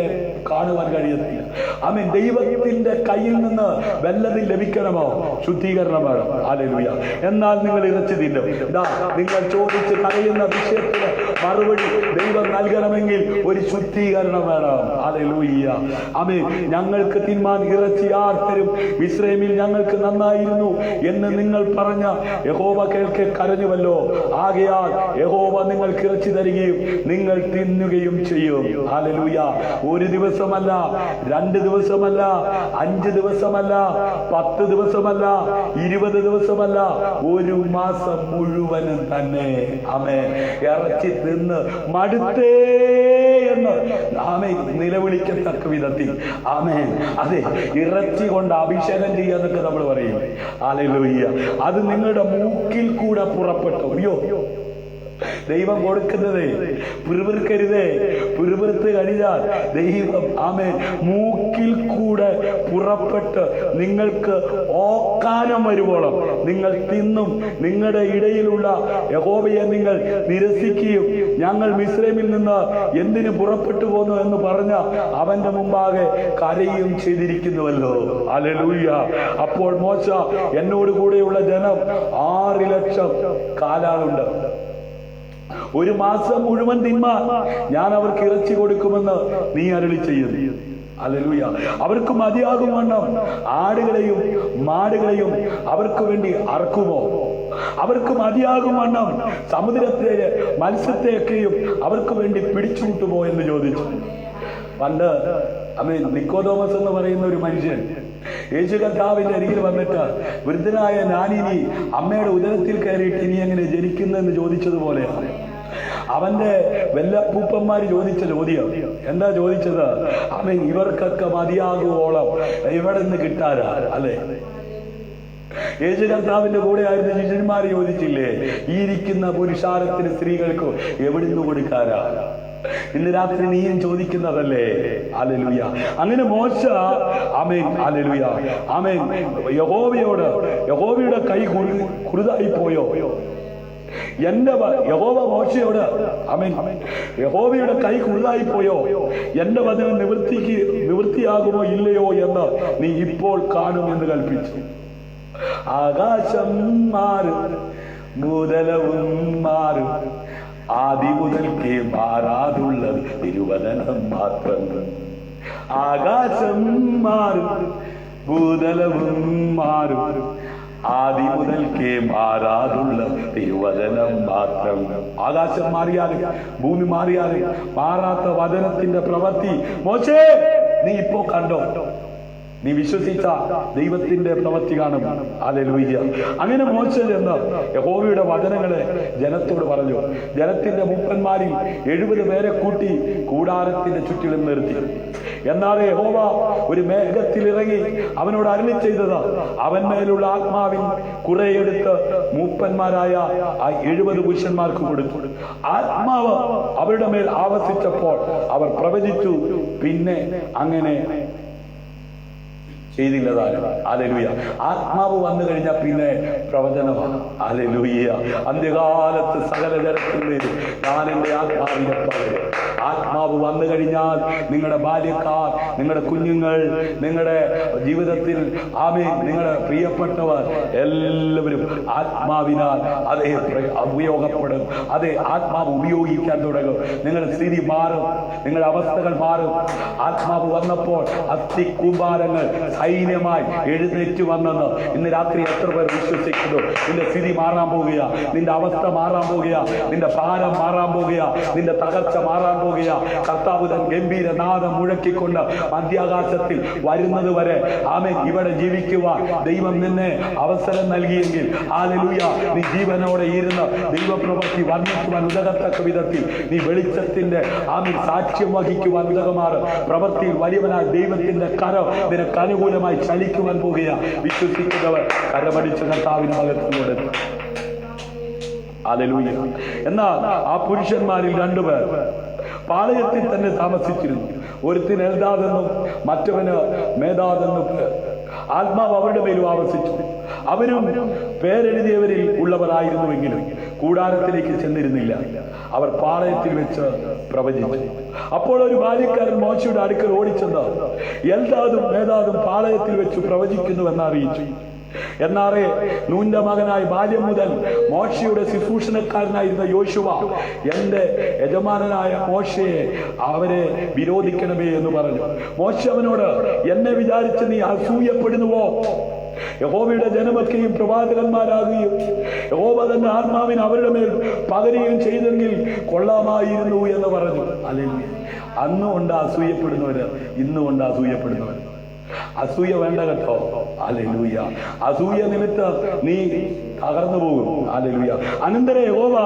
കാണുവാൻ കഴിയത്തില്ല. അവൻ ദൈവത്തിന്റെ കയ്യിൽ നിന്ന് വല്ലതും ലഭിക്കണമോ? ശുദ്ധീകരണം വേണം. ഹല്ലേലൂയ. എന്നാൽ നിങ്ങൾ ഇറച്ചി തിന്നും. ഇതാ, നിങ്ങൾ ചോദിച്ച് കരയുന്ന വിഷയത്തിന് മറുപടി ദൈവം നൽകണമെങ്കിൽ ഒരു ശുദ്ധീകരണം വേണം. ഹല്ലേലൂയ. ആമേൻ. ഞങ്ങൾക്ക് തിന്മാൻ ഇറച്ചി ആർ തരും? മിസ്രയീമിൽ ഞങ്ങൾക്ക് നന്നായിരുന്നു എന്ന് നിങ്ങൾ പറഞ്ഞ യഹോവ കേൾക്കെ കരഞ്ഞുവല്ലോ. ആകയാൽ യഹോവ നിങ്ങൾക്ക് ഇറച്ചി തരികയും നിങ്ങൾ തിന്നുകയും ചെയ്യും. ഹല്ലേലൂയ. ഒരു ദിവസമല്ല, 2 ദിവസമല്ല, 5 ദിവസമല്ല, 10 ദിവസമല്ല, 20 ദിവസമല്ല, 1 മാസം മുഴുവനും തന്നെ ആമേൻ ഇറച്ചി തിന്ന് മടുത്തേ എന്ന് ആമേൻ നിലവിളിക്കത്തക്ക വിധത്തിൽ ആമേൻ അതെ ഇറച്ചി കൊണ്ട് അഭിഷേകം ചെയ്യാന്നൊക്കെ നമ്മൾ പറയും. ഹല്ലേലൂയ. അത് നിങ്ങളുടെ മൂക്കിൽ കൂടെ പുറപ്പെട്ടു. അയ്യോ, ദൈവം കൊടുക്കുന്നതേ പിറുപിറുക്കരുതേ. പിറുപിറുത്ത് കഴിഞ്ഞാൽ ദൈവം ആമേൻ മൂക്കിൽ കൂടെ പുറപ്പെട്ട് നിങ്ങൾക്ക് ഓക്കാനം വരുവോളം നിങ്ങൾ തിന്നും നിങ്ങളുടെ ഇടയിലുള്ള യഹോവയെ നിങ്ങൾ നിരസിക്കുകയും ഞങ്ങൾ മിസ്രൈമിൽ നിന്ന് എന്തിനു പുറപ്പെട്ടു പോന്നു എന്ന് പറഞ്ഞ അവന്റെ മുമ്പാകെ കരയും ചെയ്തിരിക്കുന്നുവല്ലോ. ഹല്ലേലൂയ. അപ്പോൾ മോശ എന്നോട് കൂടെയുള്ള ജനം 6 ലക്ഷം കാലാളുണ്ട്. 1 മാസം മുഴുവൻ തിന്മാൻ ഞാൻ അവർക്ക് ഇറച്ചി കൊടുക്കുമെന്ന് നീ അരുളി ചെയ്യുന്നു. ഹല്ലേലൂയ. അവർക്ക് മതിയാകും വണ്ണം ആടുകളെയും മാടുകളെയും അവർക്ക് വേണ്ടി അറക്കുമോ? അവർക്ക് മതിയാകും വണ്ണം സമുദ്രത്തെ മത്സ്യത്തെയൊക്കെയും അവർക്ക് വേണ്ടി പിടിച്ചുകൂട്ടുമോ എന്ന് ചോദിച്ചു. പണ്ട് നിക്കോദോമസ് എന്ന് പറയുന്ന ഒരു മനുഷ്യൻ യേശു കർത്താവിന്റെ അരികിൽ വന്നിട്ട് വൃദ്ധനായ ഞാനിനി അമ്മയുടെ ഉദരത്തിൽ കയറിയിട്ട് ഇനി എങ്ങനെ ജനിക്കുന്നെന്ന് ചോദിച്ചതുപോലെയാണ്. അവന്റെ വെല്ലപ്പൂപ്പന്മാര് ചോദിച്ച ചോദ്യം എന്താ ചോദിച്ചത്? അവൻ ഇവർക്കൊക്കെ മതിയാകുവോളം ഇവിടെ നിന്ന് കിട്ടാരാ അല്ലെ? യേശു കർത്താവിന്റെ കൂടെ ആയിരുന്ന ശിഷ്യന്മാര് ചോദിച്ചില്ലേ, ഈ ഇരിക്കുന്ന പുരുഷാരത്തിന് സ്ത്രീകൾക്ക് എവിടെ നിന്ന് കൊടുക്കാരാ? ഇന്ന് രാത്രി നീയും ചോദിക്കുന്നതല്ലേ? ഹല്ലേലൂയ. അങ്ങനെ മോശ ആമേൻ ഹല്ലേലൂയ ആമേൻ യഹോവയുടെ കൈ കുറുതായി പോയോ? യഹോവ മോശയോട് ആമേൻ യഹോവയുടെ കൈ കുറുതായി പോയോ? എന്റെ വചനം നിവൃത്തിയാകുമോ ഇല്ലയോ എന്ന് നീ ഇപ്പോൾ കാണുമെന്ന് കൽപ്പിച്ചു. ആകാശം മാറും ഭൂതലവും മാറും ആദി മുതൽക്കേ മാറാതുള്ളത് തിരുവചനം മാത്രം. ആകാശം മാറും ഭൂതലവും മാറും ആദി മുതൽക്കേ മാറാതുള്ള തിരുവചനം മാത്രം. ആകാശം മാറിയാലും ഭൂമി മാറിയാലും മാറാത്ത വചനത്തിന്റെ പ്രവൃത്തി മോശേ നീ ഇപ്പോ കണ്ടോ? നീ വിശ്വസിച്ച ദൈവത്തിന്റെ പ്രവൃത്തി കാണും. ഹല്ലേലൂയ. അങ്ങനെ മോശ ചെന്ന് യഹോവയുടെ വചനങ്ങളെ ജനത്തോട് പറഞ്ഞു. ജനത്തിന്റെ മൂപ്പന്മാരിൽ 70 പേരെ കൂട്ടി കൂടാരത്തിന്റെ ചുറ്റിലും നിർത്തി. എന്നാൽ യഹോവ ഒരു മേഘത്തിൽ ഇറങ്ങി അവനോട് അരുളി ചെയ്തത് അവൻ മേലുള്ള ആത്മാവിൻ കുറെയെടുത്ത് മൂപ്പന്മാരായ ആ 70 പുരുഷന്മാർക്ക് കൊടുത്തു. ആത്മാവ് അവരുടെ മേൽ ആവസിച്ചപ്പോൾ അവർ പ്രവചിച്ചു. പിന്നെ അങ്ങനെ ചെയ്തില്ലതാനും. ഹല്ലേലൂയ. ആത്മാവ് വന്നു കഴിഞ്ഞാൽ പിന്നെ പ്രവചനമാണ്. ഹല്ലേലൂയ. അന്ത്യകാലത്ത് സകല ജനത്തിന്റെയും ഞാൻ എന്റെ ആത്മാവിന്റെ പകരം. ആത്മാവ് വന്നു കഴിഞ്ഞാൽ നിങ്ങളുടെ ബാല്യക്കാർ, നിങ്ങളുടെ കുഞ്ഞുങ്ങൾ, നിങ്ങളുടെ ജീവിതത്തിൽ ആമേൻ നിങ്ങളുടെ പ്രിയപ്പെട്ടവർ എല്ലാവരും ആത്മാവിനാൽ അതേ ഉപയോഗപ്പെടും. അതേ ആത്മാവ് ഉപയോഗിക്കാൻ തുടങ്ങും. നിങ്ങളുടെ സ്ഥിതി മാറും, നിങ്ങളുടെ അവസ്ഥകൾ മാറും. ആത്മാവ് വന്നപ്പോൾ അസ്ഥി കൂമ്പാരങ്ങൾ സൈന്യമായി എഴുന്നേറ്റ് വന്നെന്ന് ഇന്ന് രാത്രി എത്ര പേർ വിശ്വസിക്കുന്നു? നിന്റെ സ്ഥിതി മാറാൻ പോകുക, നിന്റെ അവസ്ഥ മാറാൻ പോകുക, നിന്റെ ഭാരം മാറാൻ പോകുക, നിന്റെ തകർച്ച മാറാൻ പോകുക. കർത്താവ് തൻ ഗംഭീര നാദം മുഴക്കിക്കൊണ്ട് മധ്യാകാശത്തിൽ വരുന്നത് വരെ ആമേൻ ഇവിടെ ജീവിക്കുവാൻ ദൈവം നിന്നെ അവസരം നൽകിയെങ്കിൽ ഹല്ലേലൂയ നീ ജീവനോടെ ഇരുന്ന് ദൈവപ്രവൃത്തി വർണ്ണിക്കുവാൻ ഉതകത്തക്ക വിധത്തിൽ നീ വെളിച്ചത്തിന്റെ ആമേൻ സാക്ഷ്യം വഹിക്കുവാൻ ഉതകമാറ്. പ്രവൃത്തിയിൽ വലിയവനായ ദൈവത്തിന്റെ കരം നിനക്ക് അനുകൂലമായി ചലിക്കുവാൻ പോകുക. വിശ്വസിക്കുന്നവർ കരമടിച്ച കർത്താവിന് മകത്തിലൂടെ. ഹല്ലേലൂയ. എന്നാൽ ആ പുരുഷന്മാരിൽ 2 പേർ പാളയത്തിൽ തന്നെ താമസിച്ചിരുന്നു. ഒരുത്തിന് എൽദാദെന്നും മറ്റവന് മേദാദെന്നും പേർ. ആത്മാവ് അവരുടെ മേലും ആവസിച്ചു. അവരും പേരെഴുതിയവരിൽ ഉള്ളവരായിരുന്നുവെങ്കിലും കൂടാരത്തിലേക്ക് ചെന്നിരുന്നില്ല. അവർ പാളയത്തിൽ വെച്ച് പ്രവചിച്ചു. അപ്പോൾ ഒരു ബാല്യക്കാരൻ മോശയുടെ അടുക്കൽ ഓടിച്ചെന്ന് എൽദാദും മേദാദും പാളയത്തിൽ വെച്ച് പ്രവചിക്കുന്നുവെന്ന് അറിയിച്ചു. എന്നാറേ നൂന്റെ മകനായി ബാല്യം മുതൽ മോശയുടെ ശുശ്രൂഷണക്കാരനായിരുന്ന യോശുവ എന്റെ യജമാനനായ മോശയെ അവരെ വിരോധിക്കണമേ എന്ന് പറഞ്ഞു. മോശ അവനോട് എന്നെ വിചാരിച്ച് നീ അസൂയപ്പെടുന്നുവോ? യഹോവയുടെ ജനമൊക്കെയും പ്രവാചകന്മാരാകുകയും യഹോവ തന്റെ ആത്മാവിന് അവരുടെ മേൽ പകരുകയും ചെയ്തെങ്കിൽ കൊള്ളാമായിരുന്നു എന്ന് പറഞ്ഞു. അല്ലെങ്കിൽ അന്നും ഉണ്ട് അസൂയപ്പെടുന്നവര്, ഇന്നും ഉണ്ട് അസൂയപ്പെടുന്നവര്. അസൂയ വേണ്ട കേട്ടോ. ഹല്ലേലൂയ. അസൂയ നിമിത്തം നീ തകർന്നു പോകും. ഹല്ലേലൂയ. അനന്തരം യഹോവ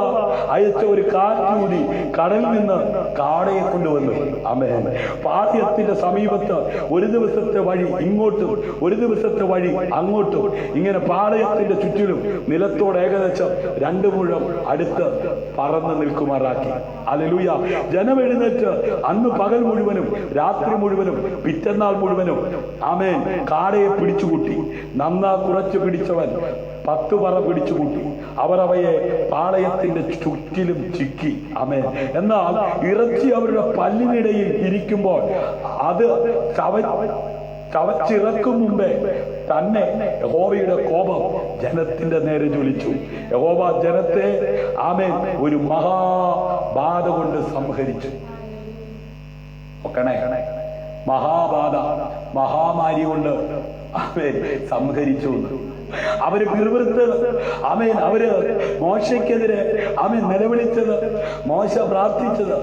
അയച്ച ഒരു കാറ്റൂതി കടലിൽ നിന്ന് കാടയെ കൊണ്ടുവന്നു. ആമേൻ. പാളയത്തിന്റെ സമീപത്ത് ഒരു ദിവസത്തെ വഴി ഇങ്ങോട്ടും ഒരു ദിവസത്തെ വഴി അങ്ങോട്ടും, ഇങ്ങനെ പാളയത്തിന്റെ ചുറ്റിലും നിലത്തോട് ഏകദേശം 2 മുഴം അടുത്ത് പറന്ന് നിൽക്കുമാറാക്കി. ഹല്ലേലൂയ. ജനം എഴുന്നേറ്റ് അന്ന് പകൽ മുഴുവനും രാത്രി മുഴുവനും പിറ്റന്നാൾ മുഴുവനും ആമേൻ കാടയെ പിടിച്ചുകൂട്ടി. നന്നാ കുറച്ച് പിടിച്ചവൻ 10 പറ പിടിച്ചുകൂട്ടി. അവർ അവയെ പാളയത്തിന്റെ ചുറ്റിലും ചിക്കി. ആമേൻ. എന്നാൽ ഇറച്ചി അവരുടെ പല്ലിനിടയിൽ ഇരിക്കുമ്പോൾ അത് ചവച്ചിറക്കും മുമ്പേ തന്നെ യഹോവയുടെ കോപം ജനത്തിന്റെ നേരെ ജ്വലിച്ചു. യഹോവ ജനത്തെ ആമേൻ ഒരു മഹാബാധ കൊണ്ട് സംഹരിച്ചു. മഹാബാധ, മഹാമാരി കൊണ്ട് ആമേൻ സംഹരിച്ചു. അവര് പിറുപിറുത്ത് ആമേൻ അവര് മോശയ്ക്കെതിരെ ആമേൻ നിലവിളിച്ചത്, മോശ പ്രാർത്ഥിച്ചത്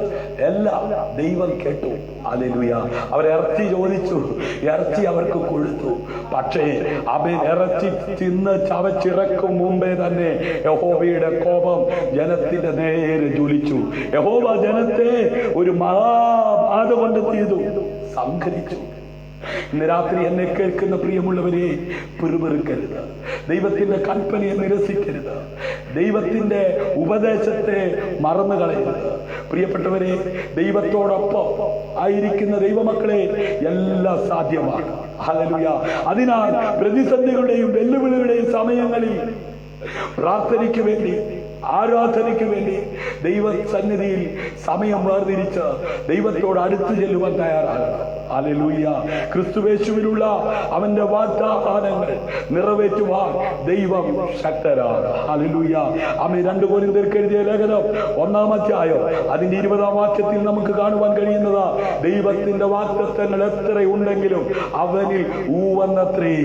എല്ലാം ദൈവം കേട്ടു. ഹല്ലേലൂയ. അവർ ഇറച്ചി ചോദിച്ചു, ഇറച്ചി അവർക്ക് കൊടുത്തു. പക്ഷേ ആമേൻ ഇറച്ചി തിന്ന് ചവച്ചിറക്കും മുമ്പേ തന്നെ യഹോവയുടെ കോപം ജനത്തിന്റെ നേരെ ജ്വലിച്ചു. യഹോവ ജനത്തെ ഒരു മഹാബാധ കൊണ്ട് ചെയ്തു, സംഹരിച്ചു. ഇന്ന് രാത്രി എന്നെ കേൾക്കുന്ന പ്രിയമുള്ളവരെ, പിറുപിറുക്കരുത്. ദൈവത്തിന്റെ കൽപ്പനയെ നിരസിക്കരുത്. ദൈവത്തിന്റെ ഉപദേശത്തെ മറന്നു കളയരുത്. പ്രിയപ്പെട്ടവരെ, ദൈവത്തോടൊപ്പം ആയിരിക്കുന്ന ദൈവമക്കളെ എല്ലാം സാധ്യമാണ്. ഹല്ലേലൂയ. അതിനാൽ പ്രതിസന്ധികളുടെയും വെല്ലുവിളികളുടെയും സമയങ്ങളിൽ പ്രാർത്ഥനയ്ക്ക് വേണ്ടി, ആരാധനയ്ക്ക് വേണ്ടി ദൈവസന്നിധിയിൽ സമയം വേർതിരിച്ച് ദൈവത്തോട് അടുത്ത് ചെല്ലുവാൻ തയ്യാറാകണം. ഹല്ലേലൂയ. ക്രിസ്തുയേശുവിലുള്ള അവന്റെ വാഗ്ദാനങ്ങൾ നിറവേറ്റുവാൻ ദൈവം ശക്തരാണ്. ഹല്ലേലൂയ. ആമേൻ. 2 കൊരിന്ത്യർക്ക് എഴുതിയ ലേഖനം 1-ാം അധ്യായം അതിന്റെ 20-ാം വാക്യത്തിൽ നമുക്ക് കാണുവാൻ കഴിയുന്നത്, ദൈവത്തിന്റെ വാഗ്ദത്തങ്ങൾ എത്രയുണ്ടെങ്കിലും അവനിൽ ഊവന്നത്രേ.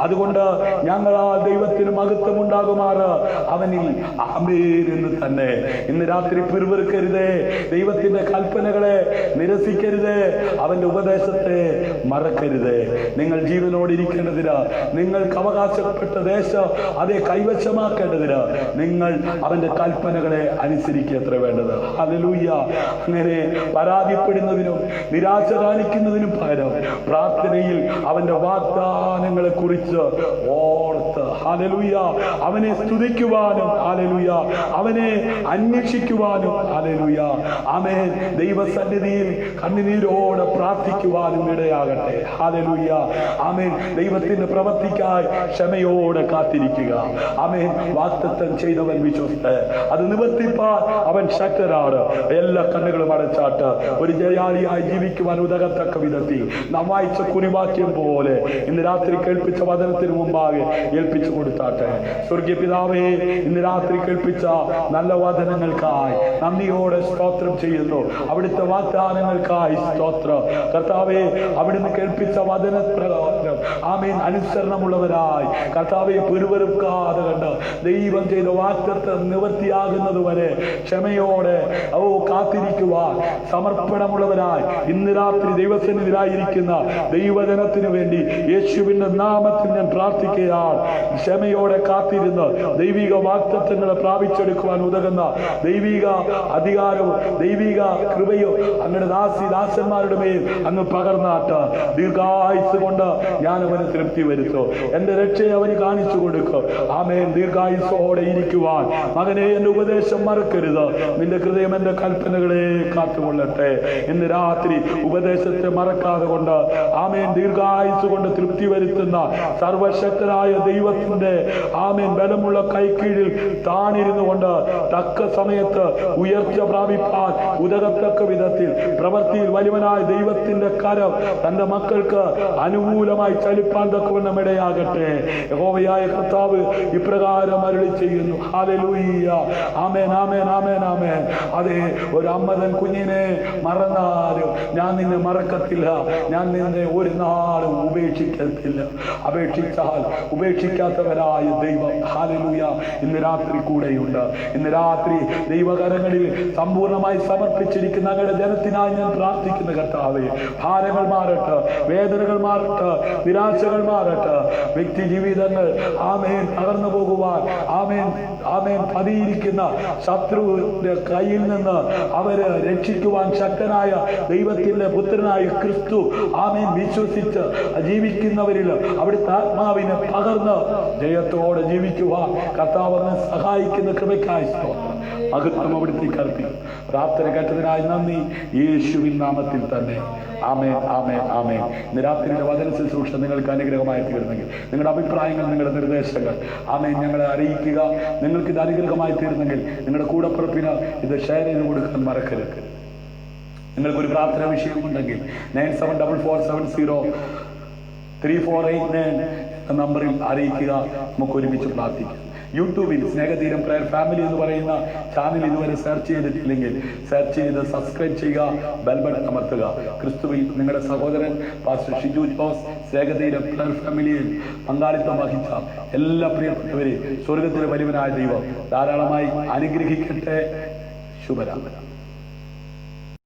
അതുകൊണ്ട് ഞങ്ങളാ ദൈവത്തിന് മഹത്വം ഉണ്ടാകുമാറ് അവനിൽ ആമേൻ എന്ന് തന്നെ. ഇന്ന് രാത്രി പിറുപിറുക്കരുതേ. ദൈവത്തിന്റെ കൽപ്പനകളെ നിരസിക്കരുതേ. അവന്റെ ഉപദേശത്തെ മറക്കരുതേ. നിങ്ങൾ ജീവനോടിരിക്കേണ്ടതിന്, നിങ്ങൾക്ക് അവകാശപ്പെട്ട ദേശം അതേ കൈവശമാക്കേണ്ടതിന് നിങ്ങൾ അവന്റെ കൽപ്പനകളെ അനുസരിക്കുക എത്ര വേണ്ടത്. ഹല്ലേലൂയ. അങ്ങനെ പരാതിപ്പെടുന്നതിനും നിരാശ കാണിക്കുന്നതിനും പകരം പ്രാർത്ഥനയിൽ അവന്റെ വാഗ്ദാനങ്ങളെ കുറിച്ച് ഓർത്ത് ഹല്ലേലൂയ അവനെ സ്തുതിക്കുവാനും, ഹല്ലേലൂയ അവനെ അന്വേഷിക്കുവാനും, ഹല്ലേലൂയ ആമേൻ ദൈവസന്നിധിയിൽ കണ്ണുനീരോടെ പ്രാർത്ഥിക്കുവാനും ഇടയാകട്ടെ. ഹല്ലേലൂയ ആമേൻ. ദൈവത്തിന്റെ പ്രവൃത്തിക്കായി ക്ഷമയോടെ കാത്തിരിക്കുക. ആമേൻ. വാഗ്ദത്തം ചെയ്തവൻ വിശ്വസ്തൻ, അത് നിവർത്തിപ്പാൻ അവൻ ശക്തനാണ്. എല്ലാ കണ്ണുകളും അടച്ചാട്ട് ഒരു ജയാളിയായി ജീവിക്കുവാൻ ഉതകത്തക്ക വിധത്തിൽ നാം വായിച്ച കുറിവാക്യം പോലെ ഇന്ന് രാത്രി കേൾപ്പിച്ച വചനത്തിന് മുമ്പാകെ ഏൽപ്പിച്ചു കൊടുത്താട്ടെ. സ്വർഗീയ പിതാവേ, ഇന്ന് രാത്രി കേൾപ്പിച്ച നല്ല വചനങ്ങൾക്കായി നന്ദിയോടെ സ്തോത്രം ചെയ്യുന്നു. അവിടുത്തെ വാഗ്ദാനങ്ങൾക്കായി സ്തോത്രം. കർത്താവേ, അവിടുന്ന് കേൾപ്പിച്ച വചനപ്രകാരം ആമേൻ അനുസരണമുള്ളവരായി കർത്താവെ പിറുപിറുക്കാതെ കണ്ട് ദൈവം ചെയ്ത വാഗ്ദത്തം നിവൃത്തിയാകുന്നത് വരെ ക്ഷമയോടെ കാത്തിരിക്കുവാൻ സമർപ്പണമുള്ളവരായി ഇന്ന് രാത്രി ദൈവസന്നിധിയിലായിരിക്കുന്ന ദൈവജനത്തിനു വേണ്ടി യേശുവിന്റെ നാമത്തിൽ ഞാൻ പ്രാർത്ഥിക്കുകയാണ്. ക്ഷമയോടെ കാത്തിരുന്ന് ദൈവിക വാഗ്ദത്തങ്ങളെ പ്രാപിച്ചെടുക്കുവാൻ ഉതകുന്ന ദൈവിക അധികാരവും ദൈവിക കൃപയും അങ്ങയുടെ ദാസന്മാരുടെ മേൽ അങ്ങ് പകർന്നാട്ട് ദീർഘായുസ് കൊണ്ട് ഞാൻ അവന് തൃപ്തി വരുത്തും. എന്റെ രക്ഷയെ അവന് കാണിച്ചു കൊടുക്കും. ആമേൻ. ദീർഘായുസോടെ ഇരിക്കുവാൻ മകനെ എന്റെ ഉപദേശം മറക്കരുത്. നിന്റെ ഹൃദയം എന്റെ കൽപ്പനകളെ കാത്തുകൊള്ളട്ടെ. ഇന്ന് രാത്രി ഉപദേശത്തെ മറക്കാതെ കൊണ്ട് ആമേൻ ദീർഘായുസ് കൊണ്ട് തൃപ്തി വരുത്തുന്ന സർവശക്തനായ ദൈവത്തിന്റെ ആമേൻ ബലമുള്ള കൈക്കീഴിൽ താണിരുന്നു കൊണ്ട് തക്ക സമയത്ത് ഉയർച്ച പ്രാപിപ്പാൻ ഉതകത്തക്ക വിധത്തിൽ പ്രവൃത്തിയിൽ വലിയവനായ ദൈവത്തിന്റെ കരം തന്റെ മക്കൾക്ക് അനുകൂലമായി ചലിപ്പാൻ തക്കവണ്ണം ഇടയാകട്ടെ. യഹോവയായ കർത്താവ് ഇപ്രകാരം അരുളി ചെയ്യുന്നു. ഹല്ലേലൂയ. ആമേൻ, ആമേൻ, ആമേൻ, ആമേൻ. അതെ, ഒരു അമ്മതൻ കുഞ്ഞിനെ മറന്നാലും ഞാൻ നിന്നെ മറക്കത്തില്ല, ഞാൻ നിന്നെ ഒരു നാളും ഉപേക്ഷിക്കത്തില്ല. അപേക്ഷിച്ചാൽ ഉപേക്ഷിക്കാത്തവരായ ദൈവം ഹല്ലേലൂയ ഇന്ന് രാത്രി കൂടെയുണ്ട്. ഇന്ന് രാത്രി ദൈവകരങ്ങളിൽ സമ്പൂർണ്ണമായി സമർപ്പിച്ചിരിക്കുന്ന ഞങ്ങളുടെ ജനത്തിനായി ഞാൻ പ്രാർത്ഥിക്കുന്ന കർത്താവേ, ഭാരങ്ങൾ മാറട്ടെ, വേദനകൾ മാറട്ടെ, നിരാശകൾ മാറട്ടെ, വ്യക്തി ജീവിതങ്ങൾ ആമേൻ തകർന്നു പോകുവാൻ ആമേൻ ആമേൻ പതിയിരിക്കുന്ന ശത്രുവിന്റെ കയ്യിൽ നിന്ന് അവര് രക്ഷിക്കുവാൻ ശക്തനായ ദൈവത്തിന്റെ പുത്രനായ ക്രിസ്തു ആമേൻ വിശ്വസിച്ച് ജീവിക്കുന്നവരിൽ അവിടുത്തെ ആത്മാവിനെ പകർന്ന് ജയത്തോടെ ജീവിക്കുവാൻ കർത്താവിനെ സഹായിക്കുന്ന കൃപയ്ക്കായി സ്തോത്രം. മഹത്വം അവിടുത്തേക്ക് അർപ്പിക്കും. പ്രാർത്ഥന കേട്ടതിനായി നന്ദി, യേശുവിൻ നാമത്തിൽ തന്നെ. ആമേൻ, ആമേൻ, ആമേൻ. ഇന്ന് രാത്രിയുടെ വചന ശുശ്രൂഷ നിങ്ങൾക്ക് അനുഗ്രഹമായി തീർന്നെങ്കിൽ നിങ്ങളുടെ അഭിപ്രായങ്ങൾ, നിങ്ങളുടെ നിർദ്ദേശങ്ങൾ ആമേൻ ഞങ്ങളെ അറിയിക്കുക. നിങ്ങൾക്ക് ഇത് അനുഗ്രഹമായി തീർന്നെങ്കിൽ നിങ്ങളുടെ കൂടപ്പുറപ്പിന് ഇത് ഷെയർ ചെയ്ത് കൊടുക്കാൻ മറക്കരുത്. നിങ്ങൾക്കൊരു പ്രാർത്ഥന വിഷയമുണ്ടെങ്കിൽ 9744703489 എന്ന നമ്പറിൽ അറിയിക്കുക. നമുക്ക് ഒരുമിച്ച് പ്രാർത്ഥിക്കാം. യൂട്യൂബിൽ സ്നേഹതീരം പ്രയർ ഫാമിലി എന്ന് പറയുന്ന ചാനൽ ഇതുവരെ സെർച്ച് ചെയ്തിട്ടില്ലെങ്കിൽ സെർച്ച് ചെയ്ത് സബ്സ്ക്രൈബ് ചെയ്യുക, ബെൽ ബട്ടൺ അമർത്തുക. ക്രിസ്തുവിൽ നിങ്ങളുടെ സഹോദരൻ പാസ്റ്റർ ഷിജു ജോസ് സ്നേഹതീരം പ്രയർ ഫാമിലിയിൽ പങ്കാളിത്തം വഹിച്ച എല്ലാ പ്രിയപ്പെട്ടവരെ സ്വർഗത്തിലെ വലിയവനായ ദൈവം ധാരാളമായി അനുഗ്രഹിക്കട്ടെ. ശുഭരാമന.